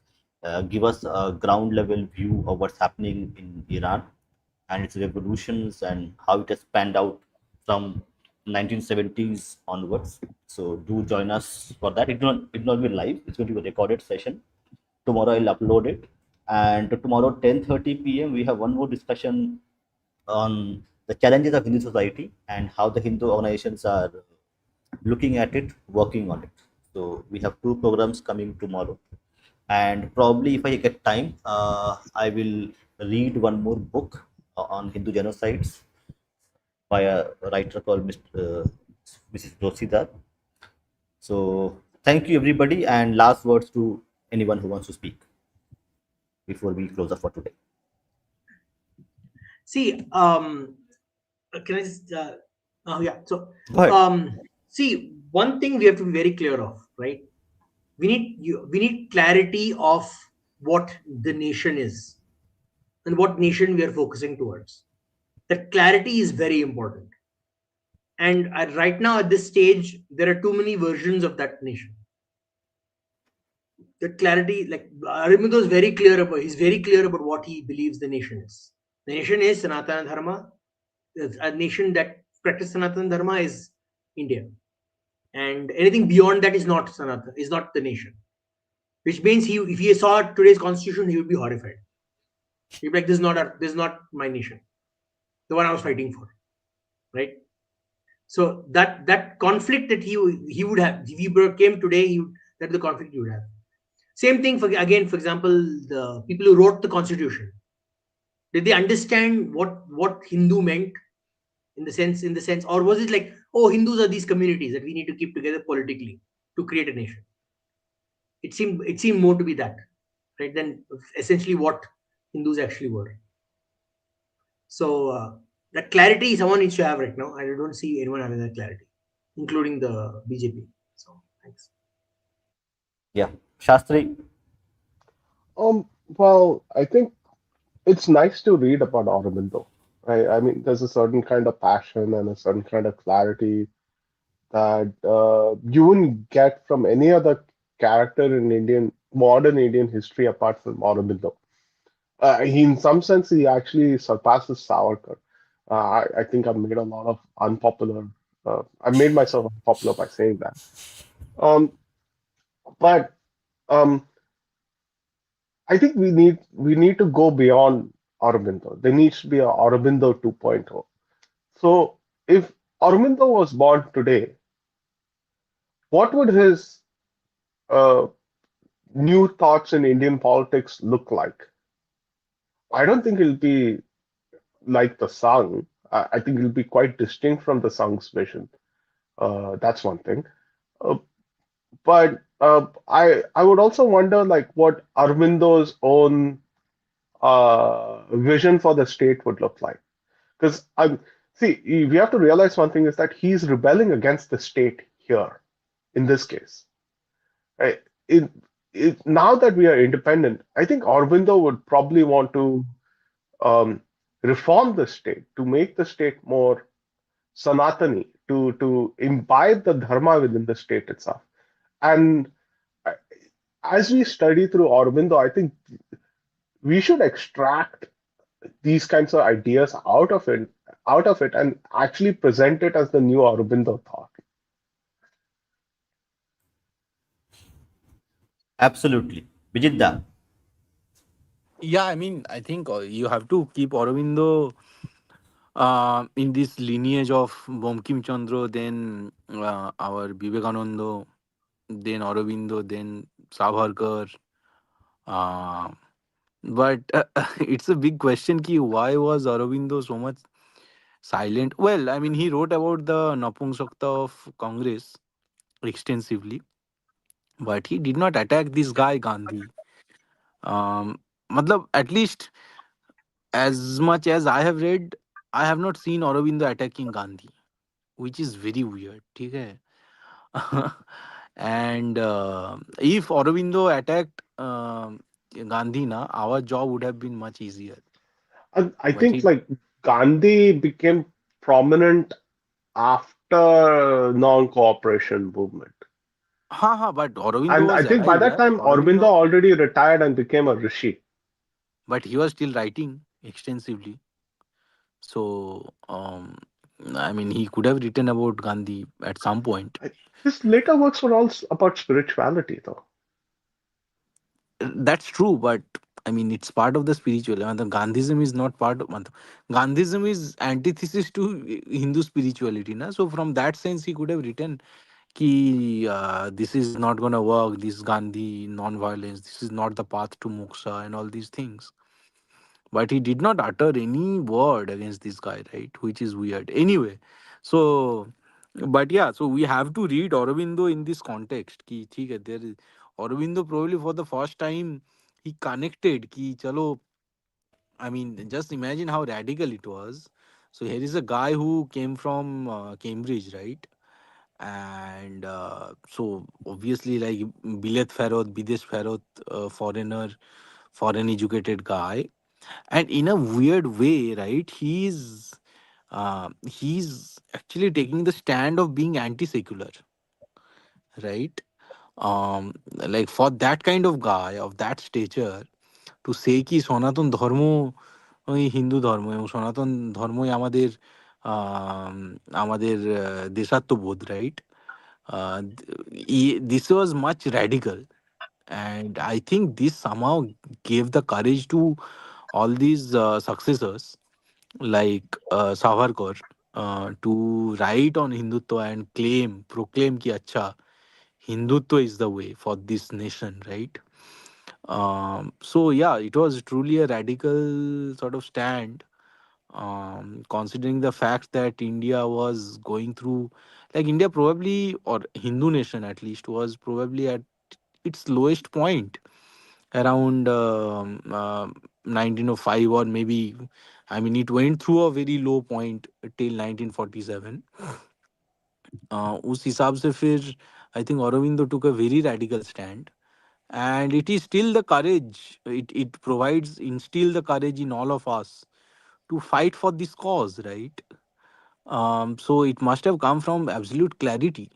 A: give us a ground level view of what's happening in Iran and its revolutions and how it has panned out from 1970s onwards. So do join us for that. It will not be live. It's going to be a recorded session. Tomorrow I'll upload it, and tomorrow 10:30 p.m. we have one more discussion on the challenges of Hindu society and how the Hindu organizations are looking at it, working on it. So we have two programs coming tomorrow, and probably if I get time, I will read one more book on Hindu genocides by a writer called Mrs. Rosidar. So thank you everybody, and last words to anyone who wants to speak before we close up for today.
D: See, can I just? Oh yeah. So,
A: Go ahead.
D: see, one thing we have to be very clear of, right? We need clarity of what the nation is and what nation we are focusing towards. That clarity is very important. And right now at this stage, there are too many versions of that nation. The clarity, like Aurobindo is very clear about, he's very clear about what he believes the nation is. The nation is Sanatana Dharma. A nation that practices Sanatana Dharma is India, and anything beyond that is not Sanatana, is not the nation. Which means if he saw today's constitution, he would be horrified. He'd be like, this is not my nation, the one I was fighting for, right? So that conflict that he would have, if he came today, that's the conflict he would have. Same thing for example, the people who wrote the constitution. Did they understand what Hindu meant in the sense, or was it like, oh, Hindus are these communities that we need to keep together politically to create a nation? It seemed more to be that, right, than essentially what Hindus actually were. So that clarity someone needs to have right now. I don't see anyone having that clarity, including the BJP. So thanks.
A: Yeah, Shastri.
E: Well, I think it's nice to read about Aurobindo. I mean, there's a certain kind of passion and a certain kind of clarity that you wouldn't get from any other character in modern Indian history apart from Aurobindo. In some sense, he actually surpasses Savarkar. I think I've made a lot of unpopular. I made myself unpopular by saying that. Um, but um, I think we need to go beyond Aurobindo. There needs to be a Aurobindo 2.0. So if Aurobindo was born today, what would his uh, new thoughts in Indian politics look like? I don't think it'll be like the Sangh. I think it'll be quite distinct from the Sangh's vision. That's one thing. Uh, but I would also wonder like what Arvindo's own vision for the state would look like. Because we have to realize one thing is that he's rebelling against the state here in this case. Right? Now that we are independent, I think Aurobindo would probably want to um, reform the state to make the state more Sanatani, to imbibe the dharma within the state itself. And uh, as we study through Aurobindo, I think we should extract these kinds of ideas out of it, and actually present it as the new Aurobindo thought.
A: Absolutely. Vijitda.
F: Yeah, I mean, I think you have to keep Aurobindo in this lineage of Bankim Chandra, then our Vivekananda, then Aurobindo, then Savarkar. Uh, but it's a big question ki why was Aurobindo so much silent? Well, I mean, he wrote about the Napungsakta of Congress extensively, but he did not attack this guy Gandhi. Matlab, at least as much as I have read, I have not seen Aurobindo attacking Gandhi, which is very weird. ठीक है? And if Aurobindo attacked Gandhi, na, our job would have been much easier.
E: I
F: But
E: think
F: he,
E: like Gandhi became prominent after non-cooperation movement.
F: but Aurobindo
E: And I
F: was
E: think by
F: alive.
E: that
F: Yeah?
E: time, Aurobindo
F: Aurobindo,
E: already retired and became a rishi.
F: but he was still writing extensively. So I mean, he could have written about Gandhi at some point.
E: His later works were all about spirituality, though.
F: That's true, but I mean, it's part of the spiritual. The Gandhism is not part of. Gandhism is antithesis to Hindu spirituality, na? So from that sense, he could have written ki this is not gonna work. This Gandhi non-violence. This is not the path to moksha and all these things. But he did not utter any word against this guy, right? Which is weird. Anyway, so but yeah, so we have to read Aurobindo in this context. Ki, theek hai, there is Aurobindo probably for the first time he connected ki chalo. I mean, just imagine how radical it was. So here is a guy who came from Cambridge, right? And so obviously like Bilet Ferot, Bidesh Ferot, foreigner, foreign educated guy, and in a weird way, right, he's actually taking the stand of being anti-secular, right? Like for that kind of guy of that stature to say ki সনাতন ধর্ম ওই হিন্দু ধর্ম এবং সনাতন ধর্মই আমাদের আমাদের দেশাত্মবোধ, right? This was much radical, and I think this somehow gave the courage to all these successors like Savarkar to write on Hindutva and proclaim ki acha, Hindutva is the way for this nation, right? So yeah, it was truly a radical sort of stand, considering the fact that India was going through, like India probably, or Hindu nation at least, was probably at its lowest point around 1905, or maybe, I mean, it went through a very low point till 1947. उस हिसाब से फिर I think Aurobindo took a very radical stand, and it is still the courage, it provides instill the courage in all of us to fight for this cause, right? So it must have come from absolute clarity,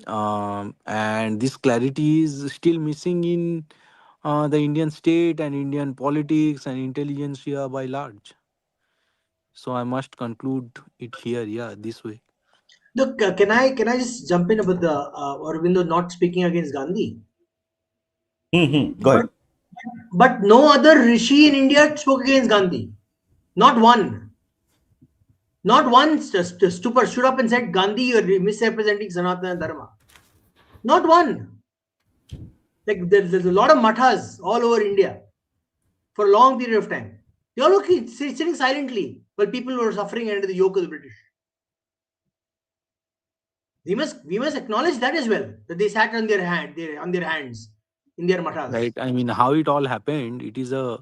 F: and this clarity is still missing in the Indian state and Indian politics and intelligentsia by large. So I must conclude it here, yeah, this way.
D: Look, can I just jump in about the Aurobindo not speaking against Gandhi?
A: Go
D: But
A: ahead.
D: but no other rishi in India spoke against Gandhi. Not one. Not one stood up and said, Gandhi, you're misrepresenting Sanatana Dharma. Not one. Like there's a lot of mathas all over India for a long period of time. They all sitting silently while people were suffering under the yoke of the British. We must acknowledge that as well, that they sat on their hands in their mathas.
F: Right. I mean, how it all happened, it is a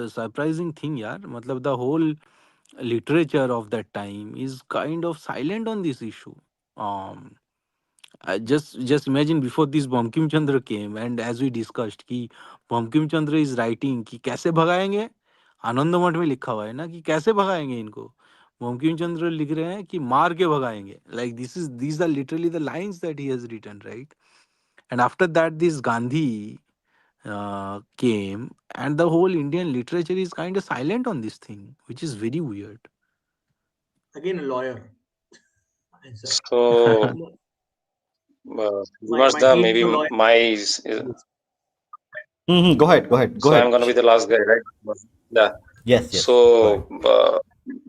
F: surprising thing, yeah. Matlab, the whole literature of that time is kind of silent on this issue. Um, just imagine before this Bankim Chandra came, and as we discussed, कि Bankim Chandra is writing कि कैसे भगाएंगे, आनंद मठ में लिखा हुआ है ना कि कैसे भगाएंगे इनको. बंकिम चंद्र लिख रहे हैं कि मार के भगाएंगे. Like these are literally the lines that he has written, right? And after that, this Gandhi came, and the whole Indian literature is kind of silent on this thing, which is very weird.
D: Again, a lawyer. Answer.
B: So,
D: My
B: Vimarsda,
D: hate
B: maybe
D: for lawyers.
B: my
A: Go ahead. Go ahead. Go
B: so I'm
A: ahead.
B: gonna be the last guy, right? Yeah.
A: Yes. Yes. Go ahead.
B: So,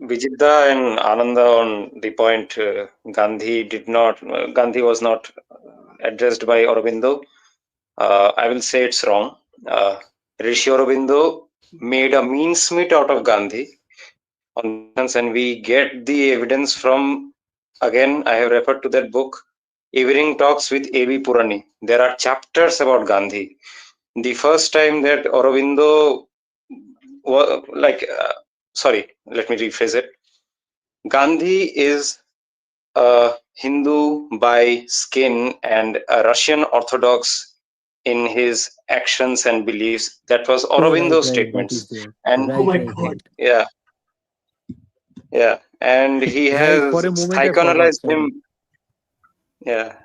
B: Vijitda and Ananda on the point, Gandhi was not addressed by Aurobindo. I will say it's wrong. Rishi Aurobindo made a mincemeat out of Gandhi on this instance, and we get the evidence from, again, I have referred to that book, Evening Talks with A.B. Purani. There are chapters about Gandhi. The first time that Aurobindo sorry, let me rephrase it. Gandhi is a Hindu by skin and a Russian Orthodox in his actions and beliefs. That was
F: Oh, right,
B: Aurobindo's
F: right. That is
B: statements.
F: there.
B: And
D: Oh
F: Right,
D: my
F: right,
D: God.
F: right.
B: yeah, and he
F: Right. For
B: has
F: a moment, I forgot.
B: psychoanalyzed
F: Sorry.
B: him. Yeah,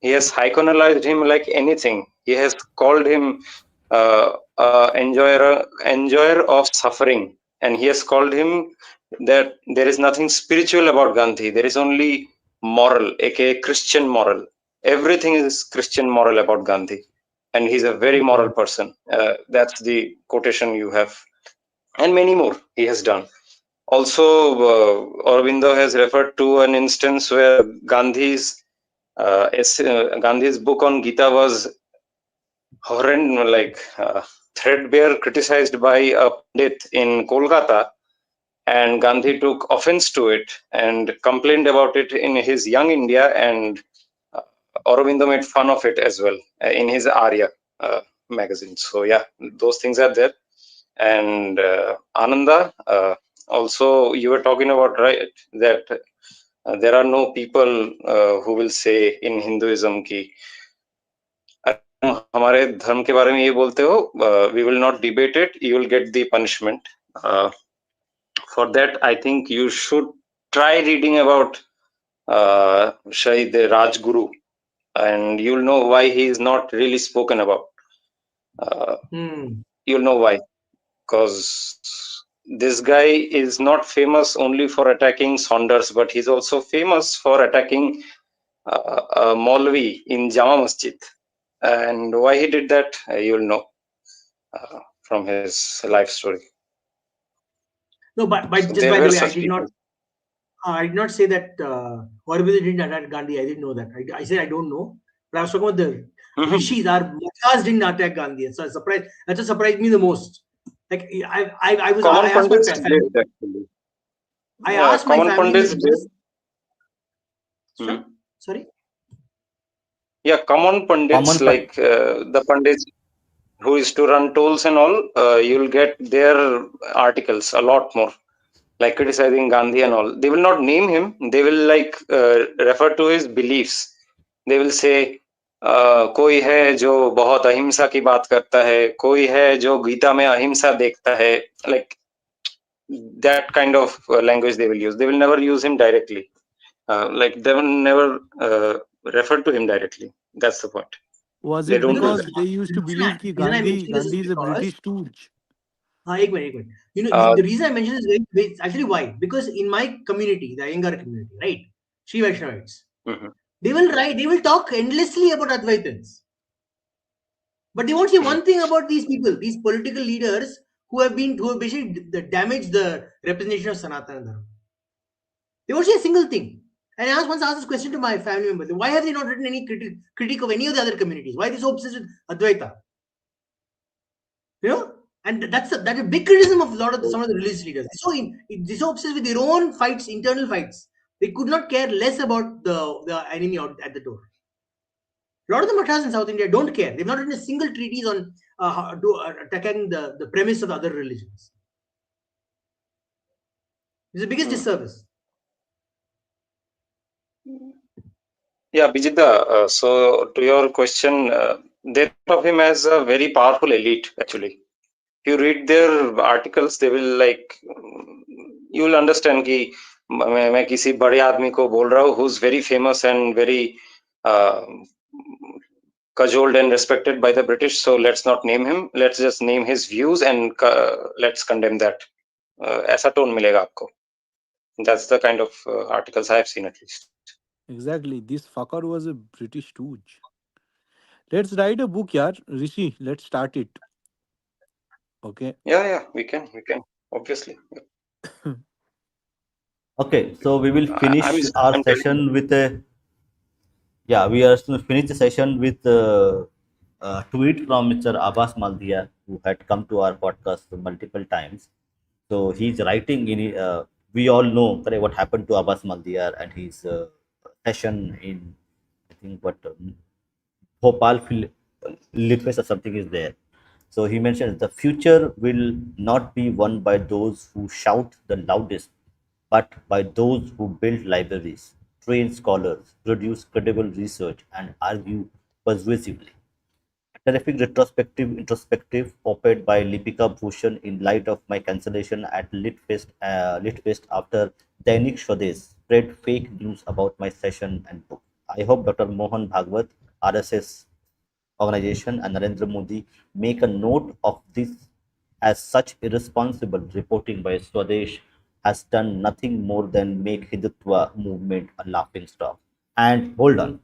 B: he has psychoanalyzed him like anything. He has called him enjoyer of suffering, and he has called him that there is nothing spiritual about Gandhi. There is only moral, aka Christian moral. Everything is Christian moral about Gandhi, and he's a very moral person. That's the quotation you have, and many more he has done. Also, Aurobindo has referred to an instance where Gandhi's book on Gita was horrend, like threadbare, criticized by a pundit in Kolkata, and Gandhi took offense to it and complained about it in his Young India, and uh, Aurobindo made fun of it as well in his Arya magazine. So yeah, those things are there. And Ananda, also you were talking about, right, that there are no people who will say in Hinduism ki हमारे धर्म के बारे में ये बोलते हो, we will not debate it, you will get the punishment. For that, I think you should try reading about Shahid Rajguru, and you'll know why he is not really spoken about. You'll know why, because this guy is not famous only for attacking Saunders, but he's also famous for attacking Maulvi in Jama Masjid. And why he did that, you'll know from his life story.
D: No, but
B: So
D: just
B: there
D: by
B: were
D: the way,
B: such people.
D: I did not say that Aurobindo didn't attack Gandhi. I didn't know that. I said I don't know. But I was talking about the rishis. Our matas didn't attack Gandhi. So I surprised. That just surprised me the most. Like
B: Common
D: I asked my
B: Pandits
D: family.
B: did, actually.
D: I asked my
B: Common
D: family
B: Pandits did.
D: members. Sorry.
B: Yeah, common Pandits,
A: Common pa-
B: like the Pandits who is to run tolls and all, you'll get their articles a lot more, like criticizing Gandhi and all. They will not name him. They will like refer to his beliefs. They will say, कोई है जो बहुत अहिंसा की बात करता है, कोई है जो गीता में अहिंसा देखता है, like that kind of language they will use. They will never use him directly. Like they will never refer to him directly. That's the point.
F: Was
B: They
F: it
B: don't
D: No, no.
B: do
F: because
B: that.
F: they used to believe that
D: Reason I mentioned this is
F: Gandhi is a
D: because
F: British stooge?
D: एक minute. You know,
B: Uh,
D: the reason I mentioned this is actually why? Because in my community, the Iyengar community, right? Sri Vaishnavites,
B: mhm.
D: they will talk endlessly about Advaitins. But they won't say one thing about these people, these political leaders who have basically damaged the representation of Sanatana Dharma. They won't say a single thing. And I once asked this question to my family members: why have they not written any critique of any of the other communities? Why are they so obsessed with Advaita? You know, and that's a big criticism of a lot of some of the religious leaders. They're so obsessed with their own fights, internal fights. They could not care less about the enemy out at the door. A lot of the mathas in South India don't care. They've not written a single treatise on attacking the premise of other religions. It's the biggest disservice.
B: Yeah, Bijita. So to your question, they thought of him as a very powerful elite. Actually, if you read their articles, they will like you will understand कि मैं किसी बड़े आदमी को बोल रहा हूँ who's very famous and very uh, cajoled and respected by the British. So let's not name him. Let's just name his views and let's condemn that. ऐसा tone मिलेगा आपको. That's the kind of articles I have seen at least.
F: Exactly. This fucker was a British stooge. Let's write a book, yaar. Rishi, let's start it. Okay.
B: Yeah, we can, obviously.
A: okay, so we will
B: I'm
A: finish our
B: I'm telling you.
A: session with a yeah. We are to finish the session with a tweet from Mr. Abbas Maldia, who had come to our podcast multiple times. So he's writing in. We all know correct, what happened to Abbas Maldia and his session in I think what Bhopal Literature or something is there. So he mentions the future will not be won by those who shout the loudest, but by those who build libraries, train scholars, produce credible research, and argue persuasively. A terrific retrospective introspective op-ed by Lipika Bhushan in light of my cancellation at Litfest after Dainik Swadesh spread fake news about my session and book. I hope Dr. Mohan Bhagwat, RSS organization, and Narendra Modi make a note of this as such irresponsible reporting by Swadesh has done nothing more than make Hindutva movement a laughing stock. And hold on.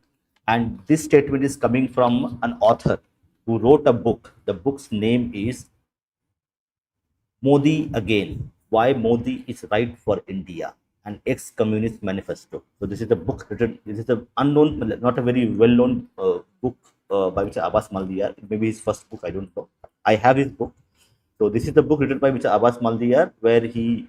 A: And this statement is coming from an author who wrote a book. The book's name is Modi Again, Why Modi is Right for India, an ex-communist manifesto. So this is a book written, this is a unknown, not a very well-known book by Mr. Abbas Maldiyar. Maybe his first book, I don't know. I have his book. So this is the book written by Mr. Abbas Maldiyar, where he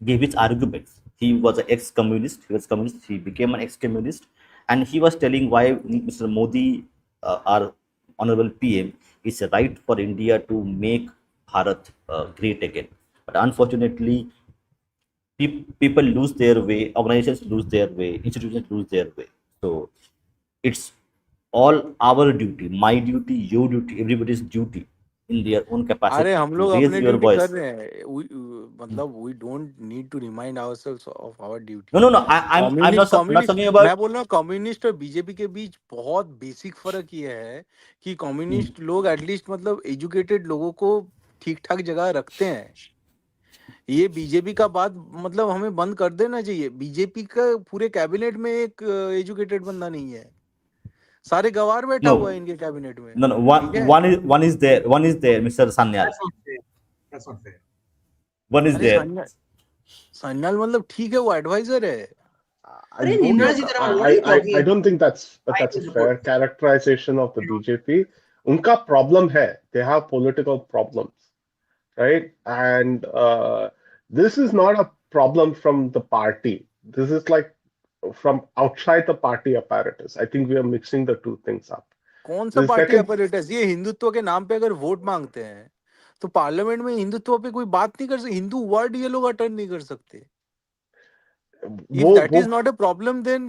A: gave his arguments. He was an ex-communist. He was communist. He became an ex-communist, and he was telling why Mr. Modi, our honorable PM, is right for India to make Bharat great again. But unfortunately, people lose their way, organizations lose their way, institutions lose their way. So it's all our duty, my duty, your duty, everybody's duty in their own
F: अरे
A: capacity
F: हम
A: to
F: लोग
A: raise
F: अपने
A: your
F: duty कर
A: voice.
F: रहे हैं मतलब we don't need to remind ourselves of our
A: No,
F: duty.
A: no, no. I'm
F: communist
A: not
F: communist
A: talking about.
F: मैं बोल रहा हूँ कम्युनिस्ट और बीजेपी के बीच बहुत बेसिक फर्क ये है कि कम्युनिस्ट लोग एटलीस्ट मतलब एजुकेटेड लोगों को ठीक ठाक जगह रखते हैं। ये बीजेपी का बात मतलब हमें बंद कर देना चाहिए। बीजेपी का पूरे कैबिनेट में एक एजुकेटेड बंदा नहीं है, सारे गवार बैठा हुआ है
A: No,
F: इनके कैबिनेट में,
A: no, no.
F: ठीक है।
A: One is there. One is there, Mr. Sanyal.
D: That's not fair. That's not fair.
A: One is
F: अरे
A: there.
F: सन्याल मतलब ठीक है, वो एडवाइजर है।
E: I
D: Arey,
E: don't
D: Nirmala
E: know.
D: Sitaram, what are you talking
E: I
D: about?
E: don't think that's
D: I
E: a
D: will support
E: fair characterization of the BJP. उनका problem है. They have political problems, right? And this is not a problem from the party. This is like from outside the party apparatus. I think we are mixing the two things up.
F: कौन सा
E: The
F: party
E: second,
F: apparatus? ये हिंदुत्व के नाम पे अगर vote मांगते हैं तो पार्लियामेंट में हिंदुत्व पे कोई बात नहीं कर सकते, हिंदू वर्ड ये लोग अटेंड नहीं कर सकते। इफ दैट इज
E: वो
F: not a problem then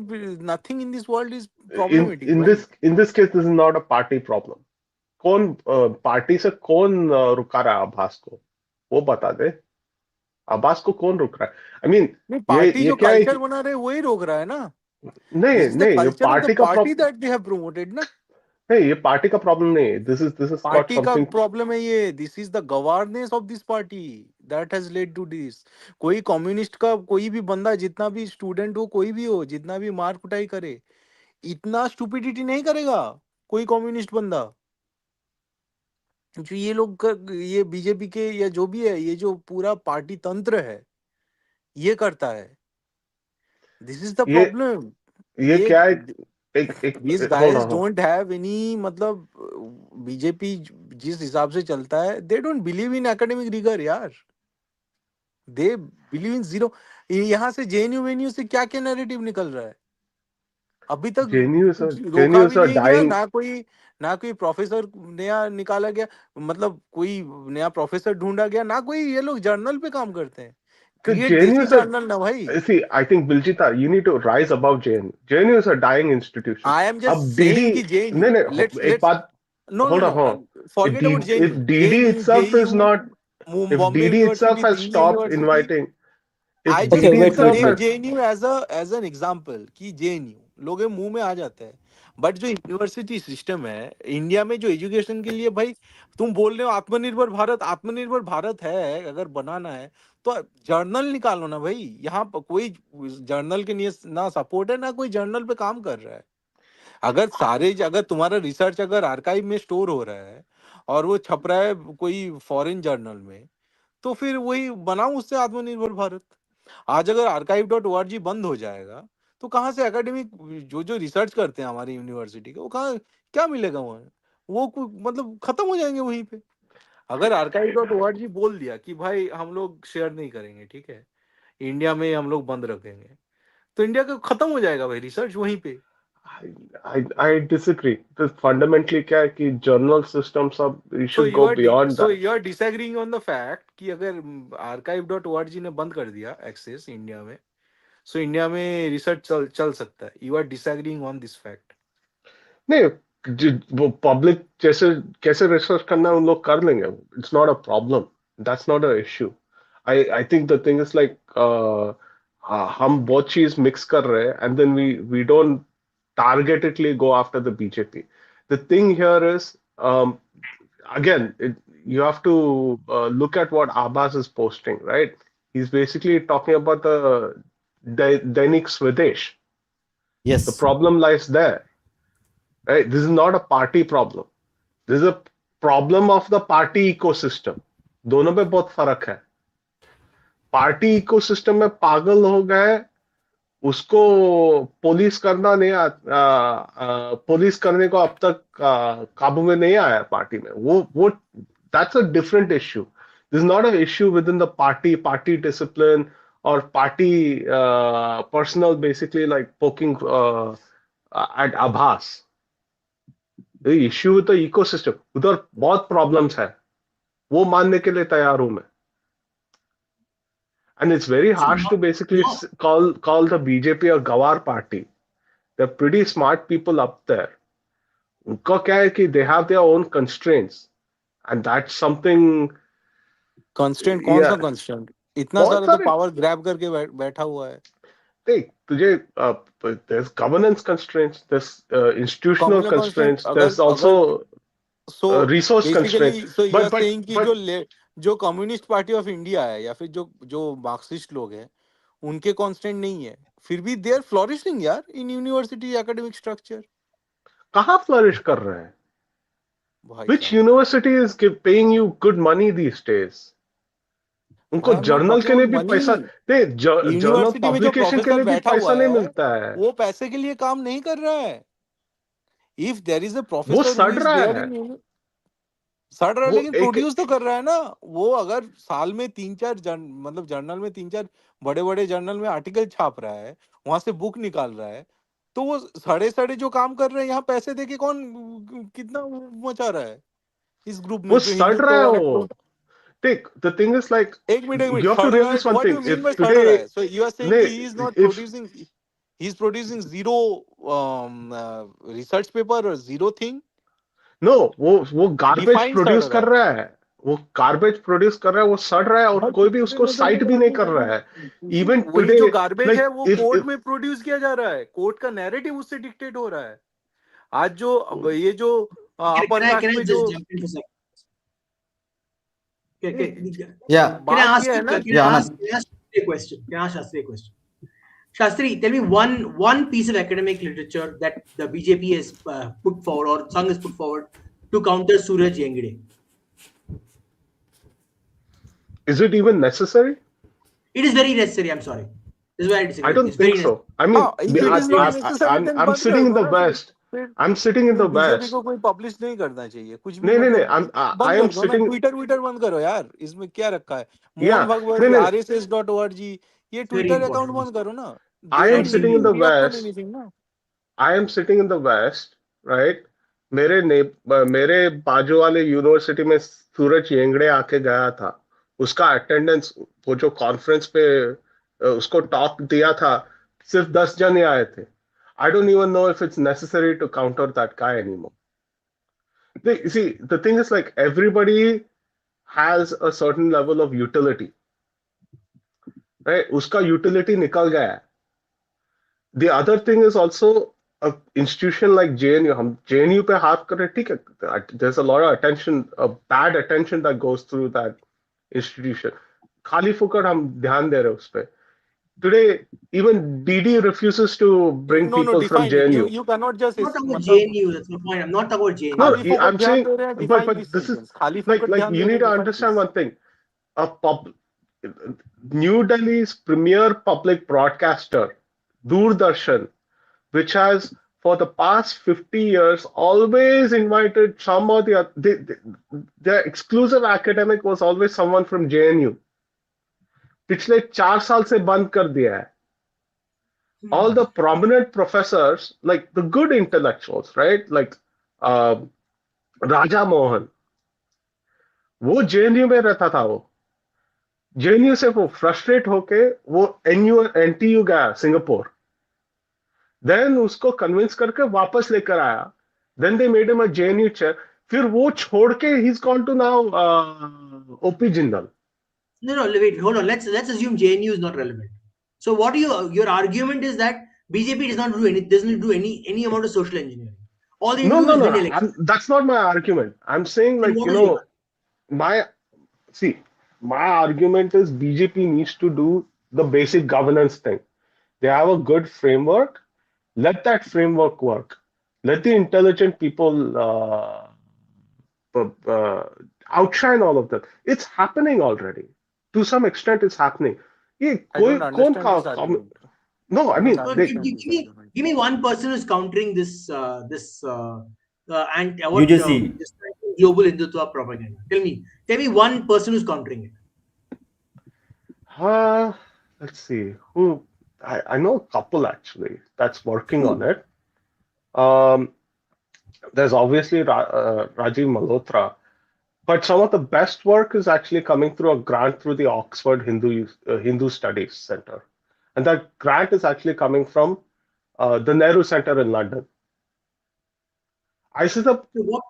F: nothing in this world is problematic भाई।
E: in this case, this is not a party problem. कौन पार्टी से कौन रुका रहा है अब्बास को, वो बता दे। अब्बास को कौन रुक रहा है? आई मीन
F: नहीं, पार्टी
E: ये
F: जो
E: क्या है
F: कल्चर
E: कि
F: बना रहे वही रोक रहा है ना।
E: नहीं
F: दिस इज द
E: नहीं, ये
F: कल्चर ऑफ द
E: पार्टी का
F: party that they have promoted ना।
E: नहीं, ये पार्टी का प्रॉब्लम नहीं है। दिस इज गॉट
F: पार्टी का
E: समथिंग।
F: प्रॉब्लम है ये। This is the governance of this party that has led to this. कोई कम्युनिस्ट का कोई भी बंदा, जितना भी स्टूडेंट हो, कोई भी हो, जितना भी मार कुटाई करे, इतना स्टूपिडिटी नहीं करेगा कोई कम्युनिस्ट बंदा। जो ये लोग ये बीजेपी के या जो भी है, ये जो पूरा पार्टी तंत्र है ये करता है। दिस इज द
E: ये
F: प्रॉब्लम।
E: ये
F: ये
E: क्या है? एक
F: these
E: hold
F: guys
E: on.
F: don't have any मतलब बीजेपी जिस हिसाब से चलता है, they don't believe in academic rigor यार, they believe in zero। यहाँ से जेएनयू वेन्यू से क्या क्या नैरेटिव निकल रहा है, अभी तक कुछ रोका भी
E: जेन्यूज आर
F: नहीं गया
E: डाइंग।
F: ना कोई प्रोफेसर नया निकाला गया, मतलब कोई नया प्रोफेसर ढूंढा गया ना, कोई। ये लोग जर्नल पे काम करते हैं, क्रिएट देसी
E: जेन्यूज
F: जर्नल ना भाई।
E: Are, see, I think Biljita, you need to rise above JNU. JNU is a dying institution.
F: I am just
E: अब डीडी,
F: सेइंग कि जेएनयू,
E: नहीं नहीं, एक
F: लेट्स
E: बात,
F: no no
E: hold on,
F: no
E: hold on.
F: Forget about
E: If
F: JNU,
E: DD
F: JNU
E: itself is
F: JU,
E: not, if
F: Bombay
E: DD itself
F: university,
E: has
F: Delhi
E: stopped
F: university.
E: inviting, if
F: I just
A: Okay,
E: DD
F: put
A: wait,
F: the
A: wait,
E: itself
F: name
E: has,
A: wait.
F: JNU as an example कि JNU लोग मुंह में आ जाता है। But जो university system है India में, जो एजुकेशन के लिए भाई तुम बोल रहे हो आत्मनिर्भर भारत, आत्मनिर्भर भारत है अगर बनाना है तो जर्नल निकालो ना भाई। यहाँ पर कोई जर्नल के लिए ना सपोर्ट है, ना कोई जर्नल पे काम कर रहा है। अगर तुम्हारा रिसर्च अगर आर्काइव में स्टोर हो रहा है और वो छप रहा है कोई फॉरेन जर्नल में, तो फिर वही बनाओ उससे आत्मनिर्भर भारत। आज अगर archive.org बंद हो जाएगा तो कहाँ से एकेडमिक जो जो रिसर्च करते हैं हमारी यूनिवर्सिटी के, वो कहाँ क्या मिलेगा वहाँ? वो मतलब खत्म हो जाएंगे वहीं पे। अगर archive.org बोल दिया कि भाई हम लोग शेयर नहीं करेंगे, ठीक है, इंडिया में हम लोग बंद रखेंगे, तो इंडिया का खत्म हो जाएगा भाई रिसर्च वहीं पे।
E: I disagree. The fundamentally क्या है कि journal systems अब, you should go beyond
F: so
E: that.
F: You are disagreeing on the fact कि अगर archive.org ने बंद कर दिया एक्सेस इंडिया में, सो इंडिया में रिसर्च चल सकता है। You are disagreeing on this fact.
E: नहीं, वो पब्लिक जैसे कैसे रिसर्च करना है उन लोग कर लेंगे। It's not a problem, that's not a issue. I think the thing is like हम बहुत चीज मिक्स कर रहे हैं and then we don't targetedly go after the BJP. The thing here is, again, you have to look at what Abbas is posting, right? He's basically talking about the Dainik Swadesh. The
A: Yes.
E: problem lies there, right? This is not a party problem. This is a problem of the party ecosystem. दोनों में बहुत फर्क है. Party ecosystem में पागल हो गए, उसको पुलिस करना नहीं पुलिस करने को अब तक काबू में नहीं आया पार्टी में. वो that's a different issue. This is not an issue within the party discipline or party personal, basically like poking at Abbas. The issue with the ecosystem, उधर बहुत problems है, वो मानने के लिए तैयार हूं मैं. And it's very harsh to basically call the BJP a Gawar party. They're pretty smart people up there. उनका क्या है कि they have their own constraints, and that's something.
F: Constraint कौन सा कंस्टेंट? इतना
E: बहुत
F: सारा तो
E: सारे.
F: पावर ग्रैब करके बैठा हुआ है.
E: देख तुझे there's governance constraints, there's institutional
F: communal
E: constraints,
F: constraint
E: there's also
F: so
E: resource
F: basically
E: constraints.
F: So you are
E: But
F: saying कि जो कम्युनिस्ट पार्टी ऑफ इंडिया है या फिर जो मार्क्सिस्ट लोग हैं उनके कांस्टेंट नहीं है, फिर भी दे आर फ्लोरिशिंग यार इन यूनिवर्सिटी एकेडमिक स्ट्रक्चर.
E: कहाँ flourish कर रहे हैं?
F: भाई
E: Which
F: साहब,
E: university is paying you good money these days? उनको
F: I'm not
E: जर्नल
F: talking
E: के लिए
F: about
E: भी
F: money.
E: पैसा जर्नल
F: यूनिवर्सिटी में जो
E: पब्लिकेशन के
F: प्रोफेसर
E: लिए भी
F: बैठा
E: पैसा
F: हुआ
E: नहीं
F: है
E: मिलता है.
F: वो पैसे के लिए काम नहीं कर रहा है. इफ देयर इज अ
E: वो
F: प्रोफेसर हु
E: सड़
F: इज
E: रहा
F: देयर
E: है.
F: इन सड़ रहा है,
E: वो
F: लेकिन
E: एक
F: प्रोड्यूस तो कर रहा है ना. वो अगर साल में 3-4 मतलब जर्नल में 3-4 बड़े बड़े जर्नल में आर्टिकल छाप रहा है, वहां से बुक निकाल रहा है, तो वो सड़े सड़े जो काम कर रहे हैं यहाँ पैसे देके कौन कितना मचा रहा है इस ग्रुप में
E: वो
F: जो
E: सड़ रहा
F: हिंदुत्व
E: है
F: वाला
E: वो. Take the thing is like
F: एक मिनट
E: you have to
F: सड़ रहा है.
E: realize one
F: what do
E: thing.
F: You mean
E: If
F: by सड़ रहा
E: today,
F: है? सो यू आर सेइंग कि he is not
E: if
F: producing, he is producing zero research paper or zero thing.
E: no, वो garbage
F: Define सड़
E: produce
F: रहा
E: कर
F: है.
E: रहा है. वो गार्बेज प्रोड्यूस कर रहा है, वो सड़ रहा है, और
F: भाई
E: कोई भी उसको साइट भी नहीं कर रहा है. इवन
F: वही
E: टुडे,
F: जो गार्बेज है
E: like
F: वो
E: if
F: कोर्ट में प्रोड्यूस किया जा रहा है. कोर्ट का नैरेटिव उससे डिक्टेट हो रहा है. आज जो अब ये जो अपर
D: can
F: कास्ट
D: I
F: में
D: just
F: जो
D: jump in for a second? Can
A: Yeah.
D: I
F: बात
D: ask
F: ये है
D: you?
F: ना.
A: Yeah, Anand.
D: Can I ask you a question? Can I ask Shastri a question? Shastri, tell me one piece of academic literature that the BJP has put forward or Sangh has put forward to counter Suraj Yengde.
E: is it even necessary?
D: It is very necessary. I'm sorry. This is why I disagree.
E: I don't
D: It's very
E: think so.
D: necessary.
E: I mean,
F: हाँ, if it is not necessary then
E: I'm
F: बंद कर
E: sitting in
F: दो
E: the
F: ना.
E: West.
F: फिर
E: I'm sitting in the
F: BJP
E: West.
F: को कोई publish नहीं करना चाहिए कुछ भी.
E: नहीं नहीं नहीं.
F: मतलब
E: I
F: बंद
E: am
F: कर दो ना.
E: sitting.
F: ट्विटर बंद करो यार. इसमें क्या रखा है? मोहन
E: Yeah.
F: भगवत
E: नहीं नहीं.
F: RSS.org ये
D: It's very
F: Twitter account
D: important.
F: बंद करो ना.
E: I
F: they
E: am
F: don't need
E: sitting
F: to
E: in the
F: free up on
E: West.
F: Anything ना.
E: I am sitting in the West, right? मेरे बाजू वाले यूनिवर्सिटी में सूरज येंगड़े आके गया था. उसका अटेंडेंस, वो जो कॉन्फ्रेंस पे उसको टॉक दिया था, सिर्फ 10 जन ही आए थे. I don't even know if it's necessary to counter that guy anymore. See, the thing is like everybody has a certain level of utility, right? उसका utility निकल गया है. The other thing is also a institution like JNU. हम JNU पे हाथ कर रहे, ठीक है. There's a lot of attention, bad attention that goes through that institution. खाली फुकट हम ध्यान दे रहे उस पे. Today, even DD refuses to bring
F: No,
E: people from
F: define it.
E: JNU.
F: You cannot just
D: I'm not talking about
F: मतलब
D: JNU. That's my point. I'm not talking about JNU.
E: No,
F: खाली फोकट
E: I'm
F: ध्यान
E: saying,
F: दे रहे हैं.
E: but
F: Define this
E: this is
F: sentence. खाली फोकट
E: like
F: ध्यान
E: you
F: they
E: need
F: रहे
E: to
F: हैं. Define
E: understand
F: this.
E: one thing. New Delhi's premier public broadcaster, Doordarshan, which has for the past 50 years always invited some or the other. Their exclusive academic was always someone from JNU. पिछले 4 साल से बंद कर दिया है. All the prominent professors, like the good intellectuals, right? Like Raja Mohan, वो JNU में रहता था. वो JNU से वो फ्रस्ट्रेट होके वो NTU गया सिंगापुर. देन उसको कन्विंस करके वापस लेकर आया. Then they made him a JNU chair. फिर वो छोड़ के he's gone to now OP Jindal.
D: No, wait, hold on. Let's assume JNU is not relevant. So what your argument is that BJP doesn't do any amount of social engineering. All they
E: No,
D: do
E: no,
D: is
E: no.
D: win elections.
E: That's not my argument. I'm saying
D: Then
E: like
D: what is yours?
E: my see My argument is BJP needs to do the basic governance thing. They have a good framework. Let that framework work. Let the intelligent people uh, outshine all of them. It's happening already. To some extent, it's happening. ये
F: I
E: कोई
F: don't
E: कौन
F: understand this argument.
E: no, I
F: I don't
E: mean,
D: No,
E: they,
F: understand this argument.
D: give me one person who's countering and
A: UGC.
D: this global Hindutva propaganda. Tell me one person who's countering it.
E: let's see who I know a couple actually that's working on
D: Who?
E: it. Um, there's obviously Rajiv Malhotra, but some of the best work is actually coming through a grant through the Oxford Hindu Studies Center, and that grant is actually coming from the Nehru Center in London. I see the
D: So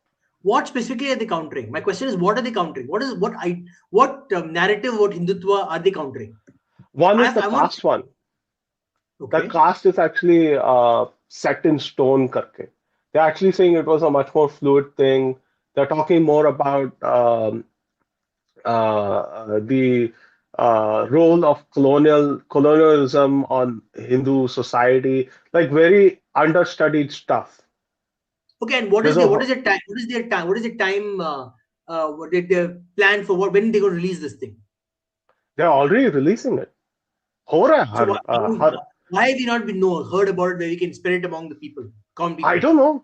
D: what specifically are they countering? My question is, what are they countering? What narrative, what Hindutva are they countering?
E: one is the
D: I want.
E: caste one. The
D: Okay.
E: caste is actually set in stone. Karke. They're actually saying it was a much more fluid thing. They're talking more about the role of colonialism on Hindu society, like very understudied stuff.
D: Okay, and what is
E: There's
D: the
E: a
D: what is the time? What is their time? What is the time? What did they plan for? When they going to release this thing?
E: they're already releasing it. हो रहा है
D: So
E: her
D: why have we not been heard about it where we can spread it among the people, common
E: I
D: people?
E: don't know.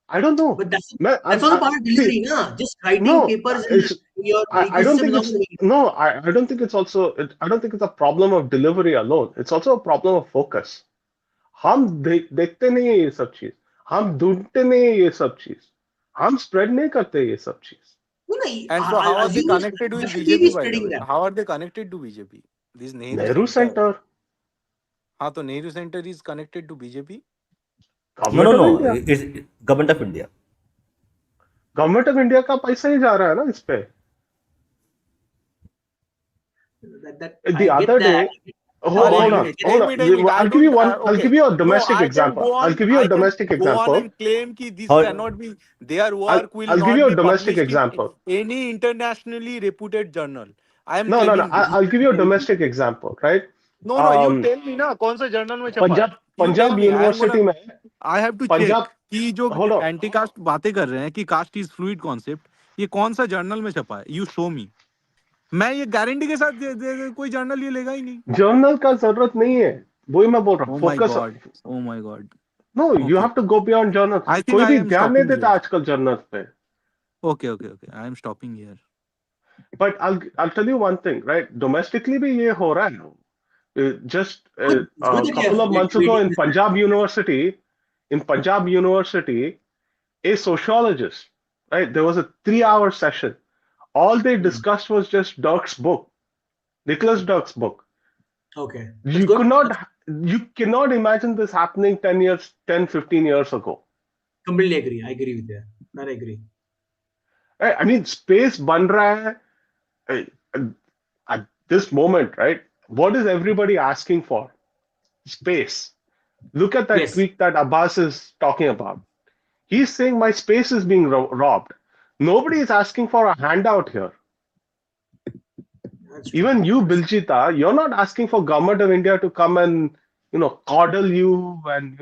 E: I don't know.
D: But that's
E: I'm,
D: also part of
E: see,
D: delivery, na? Just writing
E: no,
D: papers in
E: it's
D: your
E: I don't
D: ecosystem is
E: think
D: not
E: it's
D: going to make it.
E: no, I don't think it's also I don't think it's a problem of delivery alone. It's also a problem of focus. हम देखते नहीं है ये सब चीज हम ढूंढते नहीं है ये सब चीज हम स्प्रेड नहीं करते ये सब चीज
D: No, no,
F: And so, how are they
D: assume
F: connected
D: why
F: with
D: should we be
F: BJP? By the
D: spreading
F: way,
D: that?
F: how are they connected to BJP? This Nehru
E: Nehru
F: Center.
E: Centre
F: हाँ तो Nehru Center is connected to BJP.
A: No, no,
E: government of
A: no.
E: India
A: It's government of India.
E: Government of India का पैसा ही जा रहा है ना इस पे
D: That
E: the
D: I get
E: other
D: that.
E: day
F: Are
E: hold
F: you
E: on
F: claim it? I mean, I
E: I'll give you
F: don't.
E: one I'll
F: Okay,
E: give you a
F: no,
E: domestic
F: I can
E: example
F: go
E: I'll
F: on.
E: give you
F: I
E: a
F: can
E: domestic
F: go on
E: example
F: and claim that this
A: How,
F: cannot be. Their work will
E: I'll give
F: not
E: you a
F: be
E: domestic
F: published in
E: example
F: any internationally reputed journal. I am
E: no
F: claiming this.
E: I'll give you a domestic example right
F: No, no, you
E: um
F: tell me ना कौन सा journal में छपा है?
E: Punjab
F: You tell
E: Punjab
F: me. I am gonna.
E: University में
F: I have to check
E: Punjab
F: कि जो
E: hold on
F: anti cast बातें कर रहे हैं कि कास्ट इज फ्लूइड कॉन्सेप्ट ये कौन सा जर्नल में छपा है यू शो मी मैं ये गारंटी के साथ कोई जर्नल ये लेगा ही नहीं
E: जर्नल का जरूरत नहीं है वही मैं बोल रहा हूँ
F: oh my
E: focus
F: god oh my god
E: no you
F: okay
E: have to go beyond journal
F: I think
E: कोई
F: आई
E: भी
F: एम
E: ध्यान नहीं
F: स्टॉपिंग
E: देता
F: हियर
E: आजकल जर्नल पे
F: okay okay okay I am stopping here
E: but I'll tell you one thing right domestically भी ये हो रहा है just
D: It's good
E: a
D: that
E: couple of
D: you're
E: months ago
D: debating
E: in
D: this.
E: Punjab University, a sociologist, right? There was a 3 hour session. All they discussed was just Dirk's book, Nicholas Dirk's book.
D: Okay, that's good.
E: You cannot imagine this happening 15 years ago.
D: Completely agree. I agree with that. That I agree.
E: Right? I mean, space ban raha hai, at this moment, right? What is everybody asking for? Space. Look at that
D: Yes,
E: tweet that Abbas is talking about. He's saying my space is being robbed. Nobody is asking for a handout here.
D: that's true.
E: Even you, Biljita, you're not asking for government of India to come and coddle you and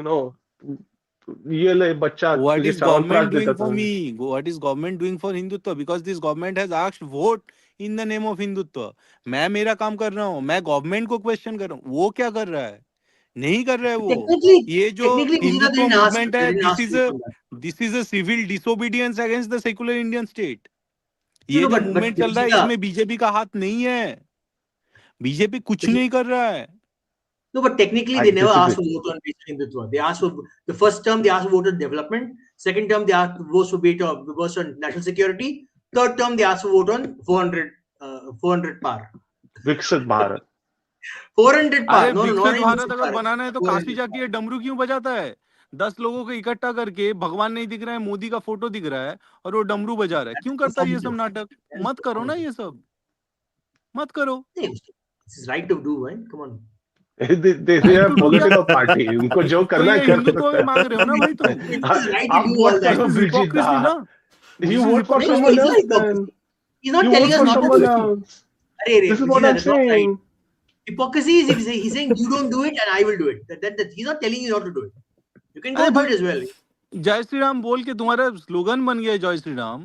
E: ये ले बच्चा
F: What
E: तुझे
F: is
E: chyawanprash
F: government
E: देता
F: doing for
E: था
F: me? What is government doing for Hindutva? Because this government has asked vote in the name of Hindutva. मैं मेरा काम कर रहा हूँ मैं गवर्नमेंट को क्वेश्चन कर रहा हूँ वो क्या कर रहा है नहीं कर रहा है वो ये जो
D: Gujarat
F: हिंदुत्व मूवमेंट
D: they
F: है
D: didn't ask you for that.
F: This is a civil disobedience against the secular Indian state
D: No,
F: ये
D: no,
F: जो
D: but
F: मूवमेंट चल रहा है
D: Vijita,
F: इसमें बीजेपी का हाथ नहीं है बीजेपी कुछ नहीं कर रहा है
D: no, but technically
E: I
D: they never asked
E: disagree.
D: for vote on basic Hindutva. They asked for the first term they asked for vote on development. Second term they asked for votes on national security. Third term they asked for vote on 400 par.
E: विकसित Bharat
D: 400 par.
F: अरे
D: No, no, not
F: विकसित
D: even
F: Bharat
D: basic
F: अगर
D: par.
F: बनाना है तो
D: 400
F: काशी जाके ये डमरू क्यों बजाता है 10 लोगों को इकट्ठा करके भगवान नहीं दिख रहा है मोदी का फोटो दिख रहा है और वो डमरू बजा रहा है क्यों करता है ये सब नाटक मत करो ना ये सब मत करो
D: It's his right to do, right? Come on.
E: they are political party उनको जो
F: तो
E: करना
F: ये
E: है कर
F: हिंदुत्व में मांग रहे हो ना भाई तुम
D: It's his right to
E: आप
D: do
E: वोट
D: all that.
E: करो
F: This is
E: ब्रिजिदा
F: hypocrisy ना
E: you
F: This is
E: vote for
D: No,
F: hypocrisy
E: someone
D: it's not
E: else then
D: hypocrisy. He's not
E: You
D: telling
E: vote
D: us
E: for
D: not to do
E: someone
D: it.
E: else.
D: Arey,
E: This is
D: Prithvi,
E: what I'm
D: that's not right.
E: saying.
D: Hypocrisy is he's saying you don't do it and I will do it. That he's not telling you not to do it. You can
F: अरे
D: go do it
F: भाई
D: as well.
F: जय श्री राम बोल के तुम्हारा slogan बन गया है जय श्री राम,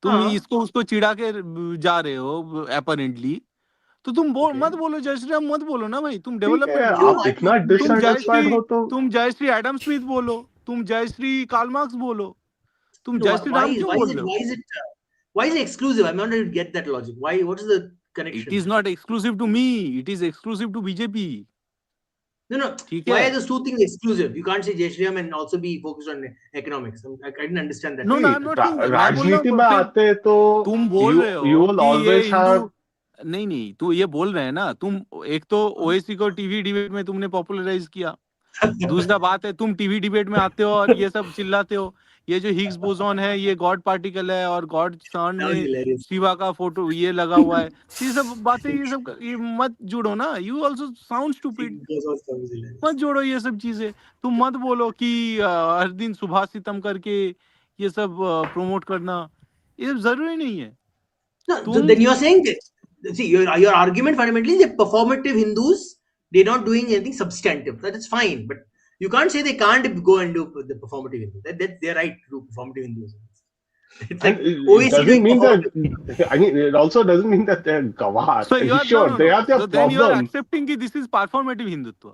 F: तुम
D: हाँ.
F: इसको उसको चिढ़ा के जा रहे हो अपेरेंटली, तो तुम
D: Okay.
F: मत बोलो जय श्री राम, मत बोलो ना भाई, तुम
E: ठीक है,
F: डेवलपमेंट
D: No,
F: बोलो,
E: आप
D: I
E: इतना
F: तुम जय
E: डिससेटिस्फाइड
F: श्री
E: हो तो
F: तुम जय श्री एडम स्मिथ बोलो, तुम जय श्री कार्ल मार्क्स बोलो, तुम
D: no.
F: जय श्री राम क्यों बोल रहे हो?
D: Why is it exclusive? I'm not able to get that logic. Why? What is the
F: it
D: connection?
F: Is not exclusive to me, it is exclusive to BJP,
D: No.
F: ठीक
D: Why
F: है?
D: are those two things exclusive? You can't say Jai Shri Ram and also be focused on economics. I didn't understand that.
F: No ना,
E: नहीं,
F: I am not saying, मैं बोल रहा
E: राजनीति
F: हूँ
E: में
F: फिर
E: आते तो
F: तुम बोल रहे
E: you
F: हो
E: will
F: कि ये
E: always
F: हिंदू,
E: have
F: नहीं नहीं, तू ये बोल रहे हैं ना, तुम एक तो ओएसी को टीवी डिबेट में तुमने पॉपुलराइज किया, दूसरा बात है तुम टीवी डिबेट में आते हो और ये सब चिल्लाते हो, ये जो हिग्स बोसॉन है ये गॉड पार्टिकल है और गॉड सन
D: That was
F: में
D: hilarious.
F: शिवा का फोटो ये लगा हुआ है, तो ये सब बातें, ये मत जुड़ो ना, you also sound stupid,
D: That was hilarious.
F: मत जोड़ो ये सब चीजें, तुम मत बोलो कि हर दिन सुबह सितम करके ये सब प्रमोट करना, ये जरूरी नहीं है।
D: No, so
F: तुम
D: then you're saying that, see, your argument fundamentally is that performative Hindus, they're not doing anything substantive. That is fine, but you can't say they can't go and do the performative Hindu. They're right to do performative Hinduism. It's
E: and
D: like
E: it
D: OAC
E: doesn't
D: doing
E: mean
D: performative.
E: that I mean it also doesn't mean that they're gawar.
F: So you are
E: Sure, they have their
F: So then you are
E: problems.
F: accepting that this is performative Hindutva.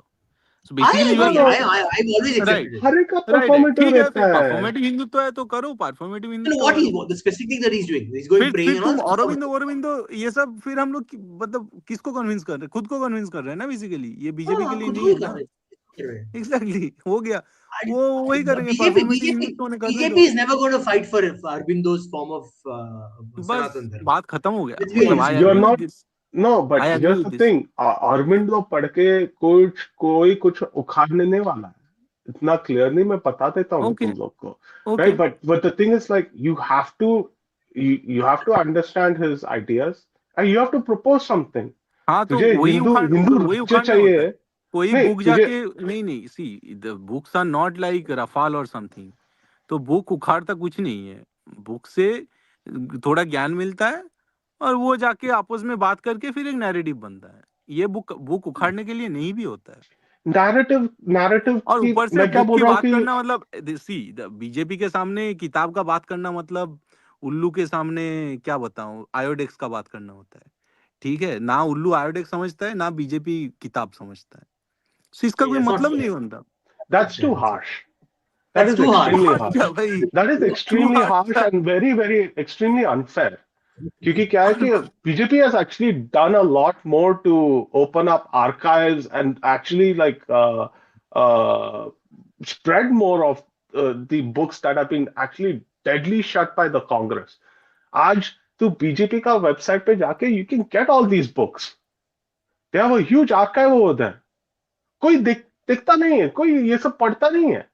F: So
D: I
F: basically you are
D: agree.
E: No,
D: I've always accepted it.
E: हर एक का
F: right है,
E: performative
F: ठीक है,
E: रहता
F: फिर
E: है.
F: Performative Hindutva है तो करो performative
D: You know
F: Hindutva
D: what
F: करो।
D: the specific thing that he's doing. He's going praying
F: फिर
D: and all.
F: तुम
D: That's
F: औरोबिंदो
D: performative.
F: औरोबिंदो ये सब फिर हम लोग मतलब किसको कन्विंस कर रहे हैं? खुद को कन्विंस कर रहे हैं ना बेसिकली, ये बीजेपी के लिए
D: खुद
F: नहीं
D: को ही
F: है
D: कर
F: ना,
D: रहे हैं.
F: एग्जैक्टली हो गया,
D: And
F: वो वही करेंगे,
D: BJP,
F: परफॉर्मेटिव
D: BJP,
F: हिंदुत्व ने करने
D: BJP
F: दो,
D: is never going to fight for Arbindo's form of
F: बस
D: Sanatana Dharma.
F: बात खत्म हो गया,
D: Let's be
F: मतलब
D: honest.
F: I
E: You're
F: agree with
E: not.
F: This,
E: No, but
F: I agree
E: here's
F: with
E: the
F: this,
E: thing. Aurobindo पढ़ के कोई कुछ उखाड़ने नहीं वाला है. इतना क्लियरली मैं बता देता हूँ
F: ओके
E: तुम लोग को,
F: okay,
E: right? But the thing is like you have to understand his ideas and you have to propose something.
F: हाँ तो
E: तुझे हिंदू हिंदू
F: वही
E: राज्य
F: उखाड़ना होता है,
E: चाहिए.
F: कोई
E: नहीं
F: बुक
E: तुझे
F: जाके, नहीं see the books are not like Rafale और समथिंग, तो बुक उखाड़ता कुछ नहीं है, बुक से थोड़ा ज्ञान मिलता है और वो जाके आपस में बात करके फिर एक नैरेटिव बनता है, ये बुक उखाड़ने के लिए नहीं भी होता है,
E: नैरेटिव
F: और
E: की
F: ऊपर से
E: मैं क्या
F: बुक
E: बोल
F: की
E: रहा हूँ
F: बात
E: कि
F: करना मतलब सी बीजेपी के सामने किताब का बात करना मतलब उल्लू के सामने क्या बताऊं आयोडेक्स का बात करना होता है, ठीक है ना, उल्लू आयोडेक्स समझता है ना बीजेपी किताब समझता है, तो इसका कोई
D: That's not
F: मतलब
D: fair.
F: नहीं बनता।
E: that's too
D: That's
E: harsh. That
D: That's
E: is
D: too harsh.
E: extremely
F: अच्छा
E: harsh.
F: भाई,
E: That is
F: तू
E: extremely harsh
F: अच्छा,
E: and very very extremely unfair. क्योंकि क्या है कि BJP has actually done a lot more to open up archives and actually like uh, spread more of the books that have been actually deadly shut by the Congress. आज तो BJP का website पे जाके you can get all these books. They have a huge archive over there. कोई दिखता नहीं है, कोई ये सब पढ़ता नहीं है.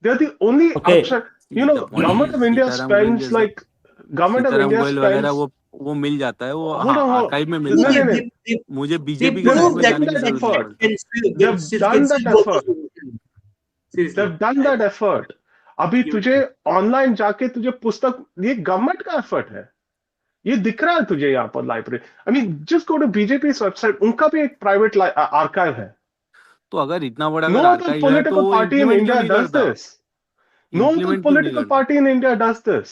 E: They are the only
A: Okay.
E: outside. You know,
F: the point
E: government
F: is
E: of India
F: Sitaram Goyal
E: spends
F: जैसा,
E: like government of
F: Sitaram
E: India
F: Goyal वगैरह
E: spends.
F: वो मिल जाता है, वो
E: Hold
F: हाँ
E: on, hold
F: आर्काइव में
E: on.
F: मिलता
E: No,
F: है,
E: no, no.
F: मुझे
D: They
F: बीजेपी के
E: They've
F: साइट
D: prove
F: में
D: that
E: done
F: जाने की
E: that
F: जरूरत नहीं
E: effort.
F: पड़ता।
D: can
E: They've done
D: still
E: that
D: go
E: effort.
D: seriously.
E: They've done that effort. अभी
D: Give it
E: तुझे
D: to them.
E: ऑनलाइन जाके तुझे पुस्तक, ये गवर्नमेंट का एफर्ट है, ये दिख रहा है तुझे यहाँ पर library. I mean just go to BJP website, उनका भी एक प्राइवेट आर्काइव है.
F: तो अगर इतना बड़ा
E: नो
F: अगर
E: अदर
F: आर्काइव है तो
E: पॉलिटिकल
F: वो
E: पार्टी इन
F: इम्प्लीमेंट क्यों
E: इंडिया
F: नहीं
E: डज
F: करता,
E: दिस. नो अदर
F: इम्प्लीमेंट क्यों नहीं
E: पॉलिटिकल
F: करता,
E: party in India does this.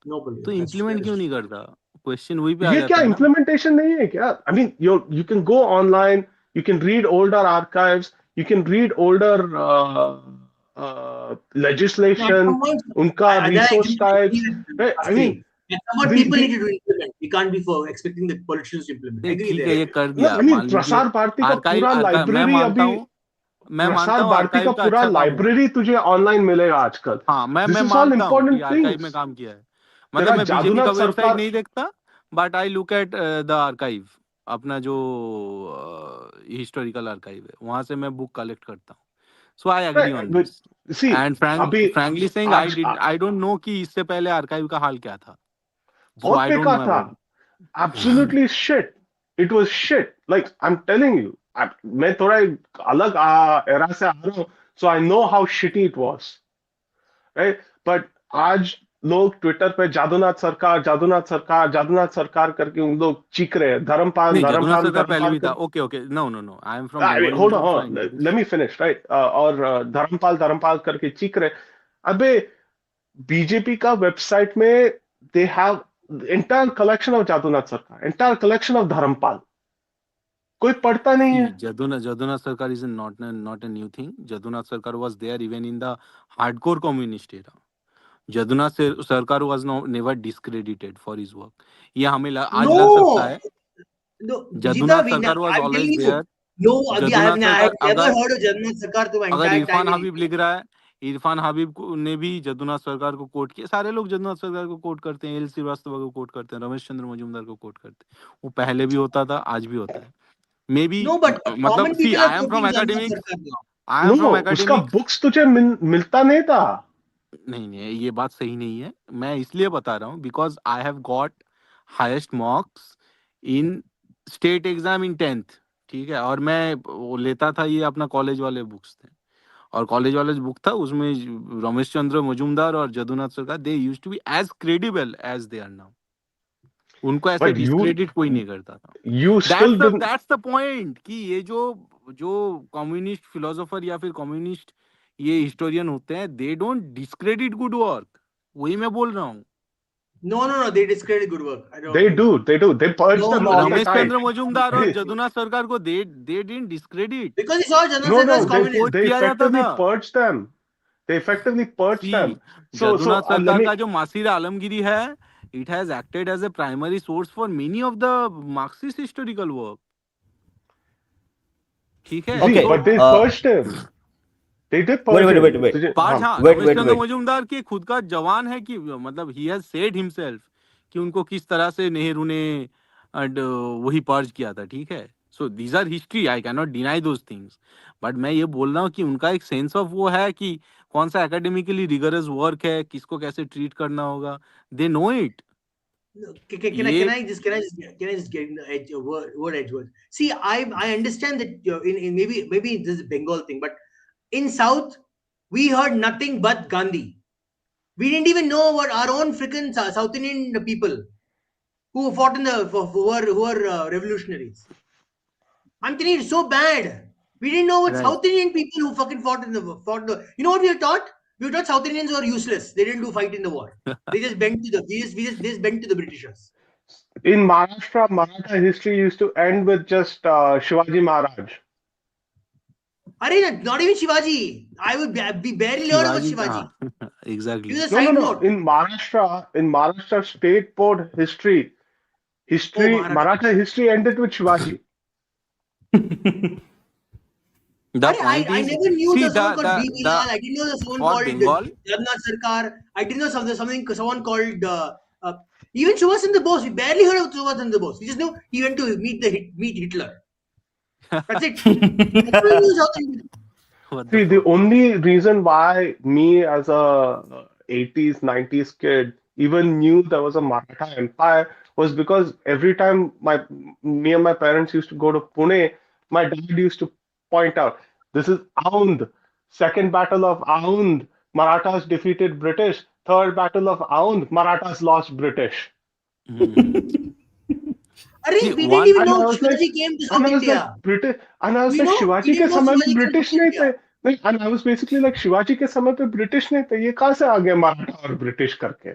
D: No problem.
F: तो
D: That
F: इम्प्लीमेंट
D: is
F: क्यों
D: true.
F: नहीं करता, क्वेश्चन वही पे आ
E: ये क्या
F: जाता है ना।
E: इम्प्लीमेंटेशन नहीं है क्या? I mean you can go online, you can read older archives, you can read older
D: No, at
E: legislation,
D: some point,
E: उनका
D: then I
E: resource
D: agree
E: types,
D: with
E: right? I mean
D: saying. At some point,
E: the
D: people
E: the
D: need to implement. We can't be for expecting the politicians to implement. I
F: नहीं
D: agree
F: ठीक है,
D: there.
F: ये कर
E: no,
F: दिया,
E: I mean
F: मान लीजिए
E: प्रसार भारती का
F: archive
E: पूरा
F: आर्काइव
E: लाइब्रेरी अभी,
F: मैं मानता
E: प्रसार
F: हूँ
E: भारती का
F: आर्काइव का
E: पूरा
F: अच्छा काम हुआ है,
E: लाइब्रेरी तुझे ऑनलाइन मिलेगा आजकल.
F: हाँ मैं
E: दिस इज ऑल
F: मानता हूँ कि
E: इम्पोर्टेंट
F: आर्काइव में
E: थिंग्स.
F: काम किया है, मतलब
E: तेरा
F: मैं बीजेपी का
E: जादूनाथ
F: वेबसाइट
E: सरकार,
F: नहीं देखता, but I look at the archive, अपना जो हिस्टोरिकल आर्काइव है वहां से मैं बुक कलेक्ट करता हूँ, so I agree on
E: but
F: this,
E: see
F: and
E: अभी
F: फ्रैंकली सेइंग
E: आज
F: आई डोंट नो कि इससे पहले आर्काइव का हाल क्या था, सो
E: बहुत
F: आई डोंट नो
E: बेकार था.
F: About
E: Absolutely shit. It was shit. Like I'm telling you, मैं थोड़ा एक अलग era से आ रहा हूँ, so I know how shitty it was, right? But आज लोग ट्विटर पे जादूनाथ सरकार करके उन लोग चीख रहे हैं, धर्मपाल
F: नहीं, जदुनाथ
E: धर्मपाल
F: सरकार पहले
E: धर्मपाल
F: भी था.
E: कर
F: okay, okay. No, no, no. I am from
E: I mean,
F: Bengali
E: hold on,
F: medium, so
E: hold
F: I know
E: on.
F: This.
E: Let me finish, right? और धर्मपाल करके चीख रहे. अबे बीजेपी का वेबसाइट में they have entire collection of Jadunath सरकार, entire collection of धर्मपाल. कोई पढ़ता नहीं है.
F: See, Jadunath Sarkar is not a new thing. Jadunath Sarkar was there even in the hardcore communist era. Sarkar was never discredited for his work. ये हमें आज लग सकता
D: No,
F: है.
D: no,
F: Jadunath
D: Vijita,
F: Sarkar was
D: I'm telling
F: always
D: you.
F: there.
D: No, Abhi,
F: Jadunath
D: I have
F: Sarkar
D: never
F: अगर
D: heard of Jannath Sarkar through my
F: अगर
D: entire
F: Irfan
D: time in
F: Habib
D: India.
F: लिख रहा है, इरफान हबीब ने भी जदुनाथ सरकार को कोट किया. सारे लोग जदुनाथ सरकार को कोट करते हैं, एल श्रीवास्तव को कोट करते हैं, रमेश चंद्र मजूमदार को कोट करते हैं. वो पहले भी होता था, आज भी होता है. मे बी,
D: No, but
F: मतलब
D: common
F: see,
D: people are
F: I am from
D: quoting Jannath
F: academics.
D: Sarkar now.
F: I am
E: No,
F: from
E: उसका
F: एकेडमिक्स.
E: बुक्स तुझे मिलता नहीं था.
F: नहीं, नहीं, ये बात सही नहीं है. मैं इसलिए बता रहा हूँ because I have got highest marks in state exam in 10th. ठीक है, और मैं वो लेता था, ये अपना कॉलेज वाले बुक्स थे, और कॉलेज वाले जो बुक था उसमें रमेश चंद्र मजूमदार और Jadunath Sarkar, they used to be as credible as they are now. उनको ऐसे
E: But
F: डिस्क्रेडिट कोई नहीं करता था.
E: you still didn't.
F: That's the point कि ये जो जो कम्युनिस्ट फिलोसोफर या फिर कम्युनिस्ट ये हिस्टोरियन होते हैं, they don't discredit good work. वही मैं बोल रहा हूँ.
D: No, they discredit good work. I don't
E: They
D: agree.
E: do. They purge them all the
F: Ramesh
E: time.
F: चंद्र मजूमदार और जदुनाथ सरकार को they didn't discredit.
D: Because he saw Jannath
E: No,
D: Sarkar as
E: no,
F: उनको
D: communist.
F: Coat
E: they
F: किया जाता
E: effectively
F: था.
E: purge them. They effectively purge
F: C,
E: them. So
F: Jadunath
E: let
F: सरकार
E: me.
F: का जो मासीर आलमगिरी है, it has acted as a primary source for many of the Marxist historical work. ठीक है,
E: See,
A: Okay.
E: but they purged him. They did purge
A: Wait.
E: him.
F: पांच. हाँ,
A: Wait,
F: Ramesh
A: wait,
F: चंद्र
A: wait.
F: Majumdar के खुद का जवान है कि मतलब ही हैज सेड हिमसेल्फ कि उनको किस तरह से नेहरू ने वही पर्ज किया था. ठीक है, so these our history, I can not deny those things. But मैं ये बोल रहा हूँ कि उनका एक सेंस ऑफ वो है कि कौन सा एकेडमिकली रिगरस वर्क है, किसको कैसे ट्रीट करना होगा. They know it.
D: No,
F: ये
D: can I just get in the edge word edge word? See, I understand that in maybe this is Bengal thing, but in South we heard nothing but Gandhi. We didn't even know what our own freaking South Indian people who fought in the who are revolutionaries. I'm telling you, it's so bad. We didn't know what
F: right.
D: South Indian people who fucking fought the. You know what we were taught? We were taught South Indians were useless. They didn't do fight in the war. They just bent to the. We just bent to the Britishers.
E: In Maharashtra, Maratha history used to end with just Shivaji Maharaj.
D: Arey, not even Shivaji. I would be barely heard about
F: Shivaji
D: Shivaji.
F: का exactly.
D: He was a
E: No,
D: side
E: no.
D: note.
E: In Maharashtra state board history,
D: Maharashtra.
E: Maratha history ended with Shivaji.
F: The
D: I
F: point is,
D: never knew
F: see,
D: the someone called B.
F: the
D: Bilal. I didn't know the someone
F: for
D: called
F: Bengal,
D: Jagannath Sarkar. I didn't know someone called even Subhash Chandra Bose. We barely heard of Subhash Chandra Bose. We just knew he went to meet Hitler. That's it. That's all we knew South Indian.
F: what
E: See,
F: the
E: the
F: fuck?
E: only reason why me as a 80s, 90s kid even knew there was a Maratha Empire was because every time me and my parents used to go to Pune, my dad used to point out, this is Aund, Second Battle of Aund, Marathas defeated British. Third Battle of Aund, Marathas lost British.
D: Arey,
F: See,
D: we didn't
F: one
D: even
E: And I
D: know
E: was like,
D: Shivaji came to
E: and
D: South
E: I was like,
D: India.
E: British, and I was
D: We
E: like,
D: know we
E: Shivaji के
D: didn't know
E: समय में
D: Shivaji came to
E: British
D: South
E: नहीं थे.
D: India.
E: नहीं, and I was basically like, Shivaji के समय पे British नहीं थे. ये कहाँ से आ गए मराठा और ब्रिटिश करके?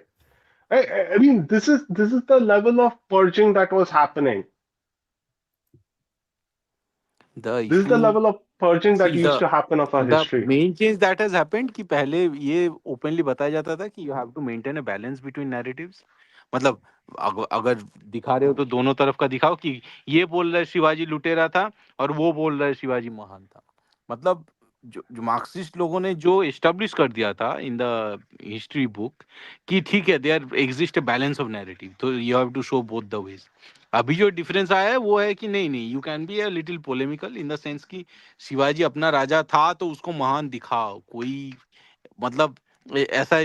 E: I mean, this is the level of purging that was happening.
F: the
E: This is the
F: issue,
E: level of purging that
F: see,
E: used to happen of our
F: the
E: history.
F: main change that has happened कि पहले ये openly बताया जाता था कि you have to maintain a balance between narratives. मतलब अगर दिखा रहे हो तो दोनों तरफ का दिखाओ कि ये बोल रहा है शिवाजी लुटेरा था और वो बोल रहा है शिवाजी महान था. मतलब जो मार्क्सिस्ट लोगों ने जो एस्टेब्लिश कर दिया था इन द हिस्ट्री बुक कि ठीक है, there exist a balance of narrative, तो you have to show both the ways. अभी जो डिफरेंस आया है वो है कि नहीं, you can be a little polemical in the sense कि शिवाजी अपना राजा था तो उसको महान दिखाओ. कोई मतलब ऐसा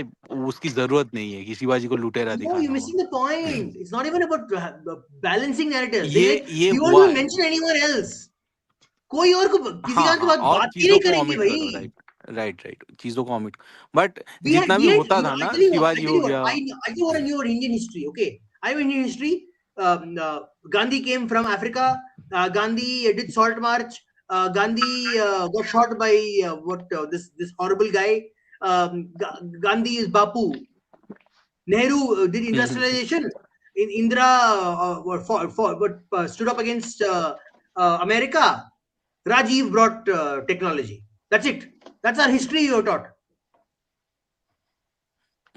F: उसकी जरूरत नहीं है कि शिवाजी को लुटेरा
D: No,
F: दिखाना
D: you're
F: हो.
D: missing the point. It's not even about balancing narratives.
F: ये
D: We won't
F: हुआ
D: even
F: है.
D: mention anyone else. कोई और को किसी
F: हाँ,
D: और के बाद
F: और
D: बात ही
F: चीजों
D: नहीं
F: को
D: करेंगे
F: omit
D: भाई.
F: करो, राइट. राइट, चीजों को omit, बट
D: We had,
F: जितना
D: we
F: भी
D: had,
F: होता
D: you know,
F: था
D: I
F: ना,
D: tell you what,
F: शिवाजी हो गया.
D: I tell you what I knew about Indian history. Okay, I have Indian history. Gandhi came from Africa. Gandhi did salt march. Gandhi got shot by this horrible guy. Gandhi is Bapu. Nehru did industrialization. In Indira stood up against America. Rajiv brought technology. That's it. That's our history you are taught.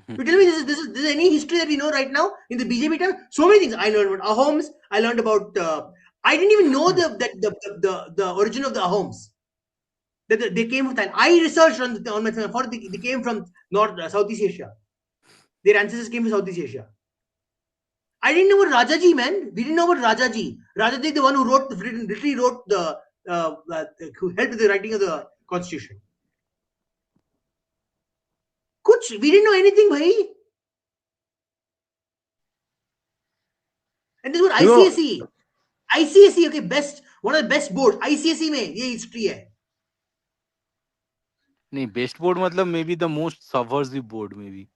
D: You tell me this is any history that we know right now in the BJP time? So many things I learned about Ahoms. I learned about. I didn't even know the origin of the Ahoms. That they came from Thailand. I researched on my phone. I thought they came from Southeast Asia. Their ancestors came from Southeast Asia. I didn't know about Rajaji, man. We didn't know about Rajaji. Rajaji, the one who literally wrote who helped with the writing of the constitution. We didn't know anything, bhai. And this is what
E: You know,
D: ICSE, okay, one of the best boards. ICSE में ये history है.
F: नहीं, best board मतलब may be the most subversive board may be.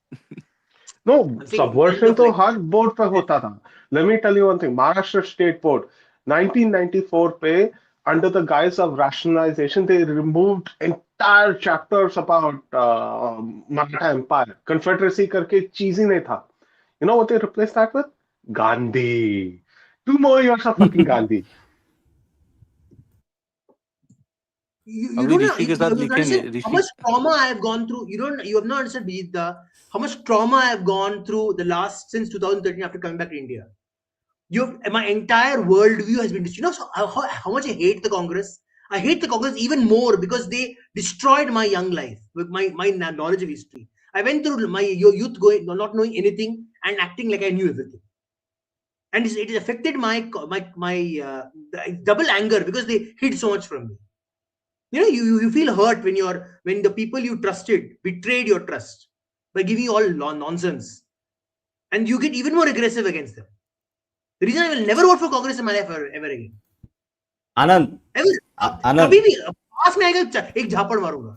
E: no,
D: I'm saying in terms
E: subversion
D: of
E: तो
D: like
E: हर board पर होता था. Let me tell you one thing. Maharashtra State Board, 1994 पे, under the guise of rationalization, they removed entire chapters about Maratha Empire. Confederacy करके चीज ही नहीं था. You know what they replaced that with? Gandhi. 2 more years of fucking Gandhi.
D: you
F: अभी
D: don't know
F: ऋषि के
D: you
F: साथ
D: don't
F: लिखेंगे.
D: understand how
F: Rishi
D: much trauma I have gone through. You have not understood Bijita, how much trauma I have gone through since 2013 after coming back to India. My entire worldview has been destroyed. You know how much I hate the Congress. I hate the Congress even more because they destroyed my young life with my knowledge of history. I went through my youth going not knowing anything and acting like I knew everything. And it has affected my double anger because they hid so much from me. You know, you feel hurt when the people you trusted betrayed your trust by giving you all nonsense, and you get even more aggressive against them. The reason I will never vote for Congress in my life ever again.
A: Anand,
D: Ever.
A: Anand,
D: कभी भी पास में आएगा एक झापड़ मारूंगा.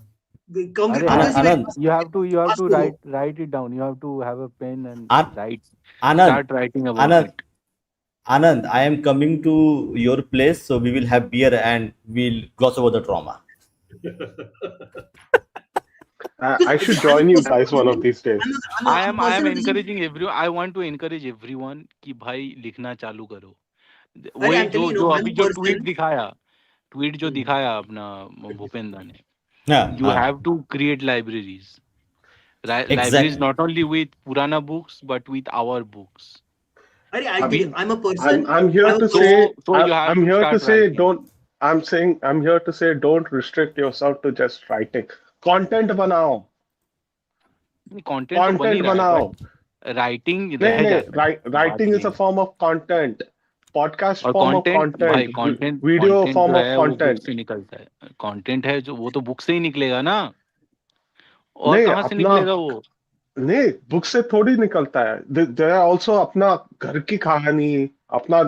F: अरे
D: कांग्रेस ही
A: Anand,
F: you have to
D: पास को हो.
F: write it down. You have to have a pen and
A: An-
F: write,
A: Anand,
F: start writing about
A: Anand,
F: it.
A: Anand, I am coming to your place, so we will have beer and we'll gloss over the trauma.
E: I
D: Because
E: should
D: see, I'm
E: join
D: a
E: you
D: person.
E: guys one of these days.
D: I'm a
F: I am
D: person with
F: encouraging everyone. I want to encourage everyone कि भाई लिखना चालू करो.
D: अरे
F: वही
D: I'm telling
F: जो
D: you,
F: जो
D: no, I'm
F: अभी
D: a
F: जो
D: person.
F: ट्वीट जो दिखाया अपना भूपेंद्र ने.
A: Yeah,
F: You have to create libraries. Libraries
A: exactly.
F: not only with Purana books but with our books.
D: अरे I'll tell
E: I'm
D: you,
F: We
D: I'm a person.
E: I'm here
D: I'm a
E: to
D: person.
E: say
F: so you have
E: I'm
F: to
E: here to
F: start
E: say
F: writing.
E: don't I'm here to say don't restrict yourself to just writing. Content बनाओ.
F: Content तो बन ही
E: Content
F: रहा है
E: बनाओ.
F: But writing
E: नहीं
F: रह
E: नहीं
F: जाता है. बात
E: writing
F: ये
E: is a
F: है.
E: form of content. Podcast
F: और
E: form of
F: कंटेंट भाई,
E: content.
F: Content
E: Video
F: content
E: form
F: जो
E: of
F: है वो बुक
E: content.
F: से निकलता है. कंटेंट है जो वो तो बुक से ही निकलेगा ना. और
E: नहीं
F: कहाँ से
E: अपना
F: निकलेगा वो.
E: नहीं बुक से थोड़ी निकलता है. There are also अपना घर की कहानी, अपना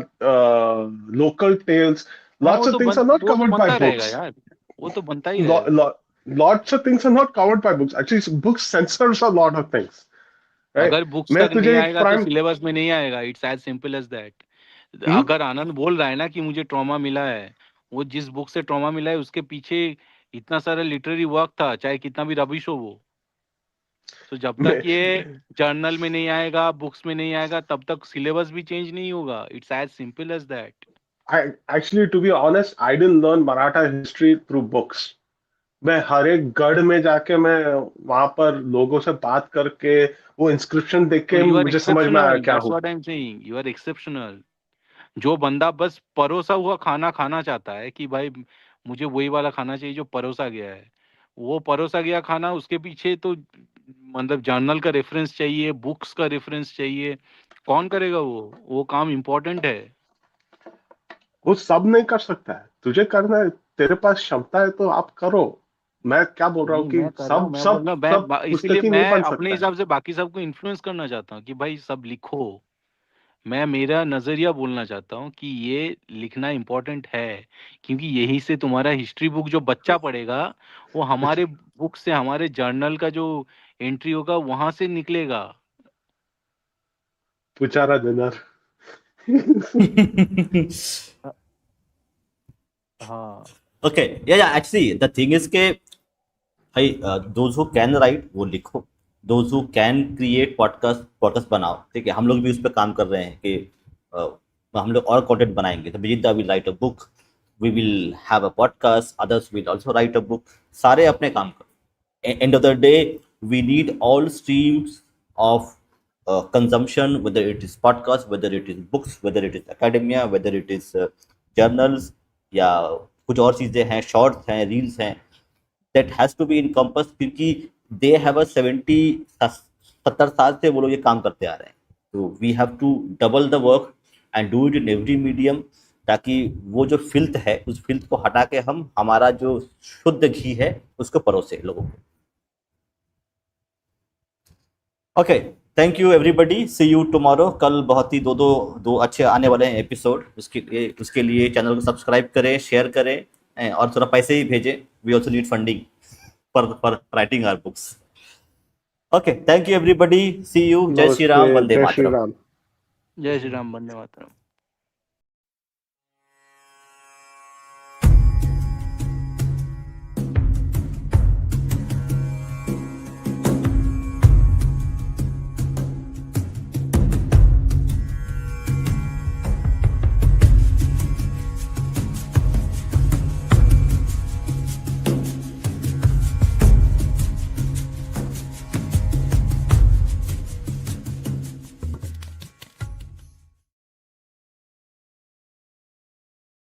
E: local tales.
F: हाँ,
E: Lots of things are not
F: वो तो
E: covered by
F: बनता रहेगा
E: books.
F: यार. वो तो बनता ही
E: Lo-
F: रहेगा.
E: lo- Lots of things are not covered by books. Actually, books censors a lot of things. Right?
F: अगर बुक्स
E: मैं
F: तक नहीं
E: तुझे एक
F: आएगा तो
E: प्राइम
F: सिलेबस में नहीं आएगा. It's as simple as that. अगर आनंद बोल रहा है ना कि मुझे ट्रॉमा मिला है, वो जिस बुक से ट्रॉमा मिला है उसके पीछे इतना सारा लिटरेरी वर्क था, चाहे कितना भी रबिश हो वो. तो जब तक ये जर्नल में नहीं आएगा, बुक्स में नहीं आएगा, तब तक सिलेबस भी चेंज नहीं होगा. It's as simple as that.
E: actually, to be honest, I didn't learn Maratha history through books. मैं हर एक गढ़ में जाके मैं वहां पर लोगों से बात करके वो इंस्क्रिप्शन देख
F: तो
E: के
F: यू आर
E: मुझे समझ में आया
F: एक्सेप्शनल.
E: क्या
F: दैट्स
E: हूँ.
F: What I am saying. You are exceptional. जो बंदा बस परोसा हुआ खाना खाना चाहता है कि भाई मुझे वही वाला खाना चाहिए जो परोसा गया है, वो परोसा गया खाना, उसके पीछे तो मतलब जर्नल का रेफरेंस चाहिए, बुक्स का रेफरेंस चाहिए. कौन करेगा वो काम इम्पोर्टेंट है.
E: वो सब नहीं कर सकता है. तुझे करना है, तेरे पास क्षमता है तो आप करो. मैं क्या बोल रहा हूँ
F: नहीं,
E: कि
F: मैं कर रहा हूँ.
E: सब
F: मैं बोल
E: सब
F: रहा हूँ,
E: सब
F: इसीलिए
E: पुस्तकी नहीं
F: मैं
E: बन
F: अपने
E: सकता है.
F: हिसाब से बाकी सबको इन्फ्लुएंस करना चाहता हूँ कि भाई सब लिखो. मैं मेरा नजरिया बोलना चाहता हूँ कि ये लिखना इम्पोर्टेंट है, क्योंकि यही से तुम्हारा हिस्ट्री बुक जो बच्चा पढ़ेगा वो हमारे बुक से, हमारे जर्नल का जो एंट्री होगा वहां से निकलेगा।
E: पुचारा दिनर।
F: हाँ
A: Okay, yeah, actually the thing is के भाई those who can write वो लिखो, those who can create podcast बनाओ, ठीक है। हम लोग भी उस पर काम कर रहे हैं कि हम लोग और कंटेंट बनाएंगे। तो Vijita will write a book, we will have a podcast, others will also write a book, सारे अपने काम करो। End of the day we need all streams of consumption, whether it is podcast, whether it is books, whether it is academia, whether it is journals, या कुछ और चीज़ें हैं, shorts हैं, रील्स हैं, that has to be encompassed, क्योंकि they have a 70 से वो लोग ये काम करते आ रहे हैं। तो we have to double the work and do it in every medium, ताकि वो जो फिल्थ है उस फिल्थ को हटा के हम हमारा जो शुद्ध घी है उसको परोसे लोगों को। Okay, thank you everybody, see you tomorrow. कल बहुत ही दो अच्छे आने वाले हैं एपिसोड, उसके लिए चैनल को सब्सक्राइब करें, शेयर करें और थोड़ा पैसे ही भेजें। We also need funding for writing our books. Okay, thank you everybody, see you. जय श्री राम,
E: नमस्ते,
A: वंदे
E: जय श्री
A: मातरम।
E: राम।
F: जय श्री राम, वंदे मातरम।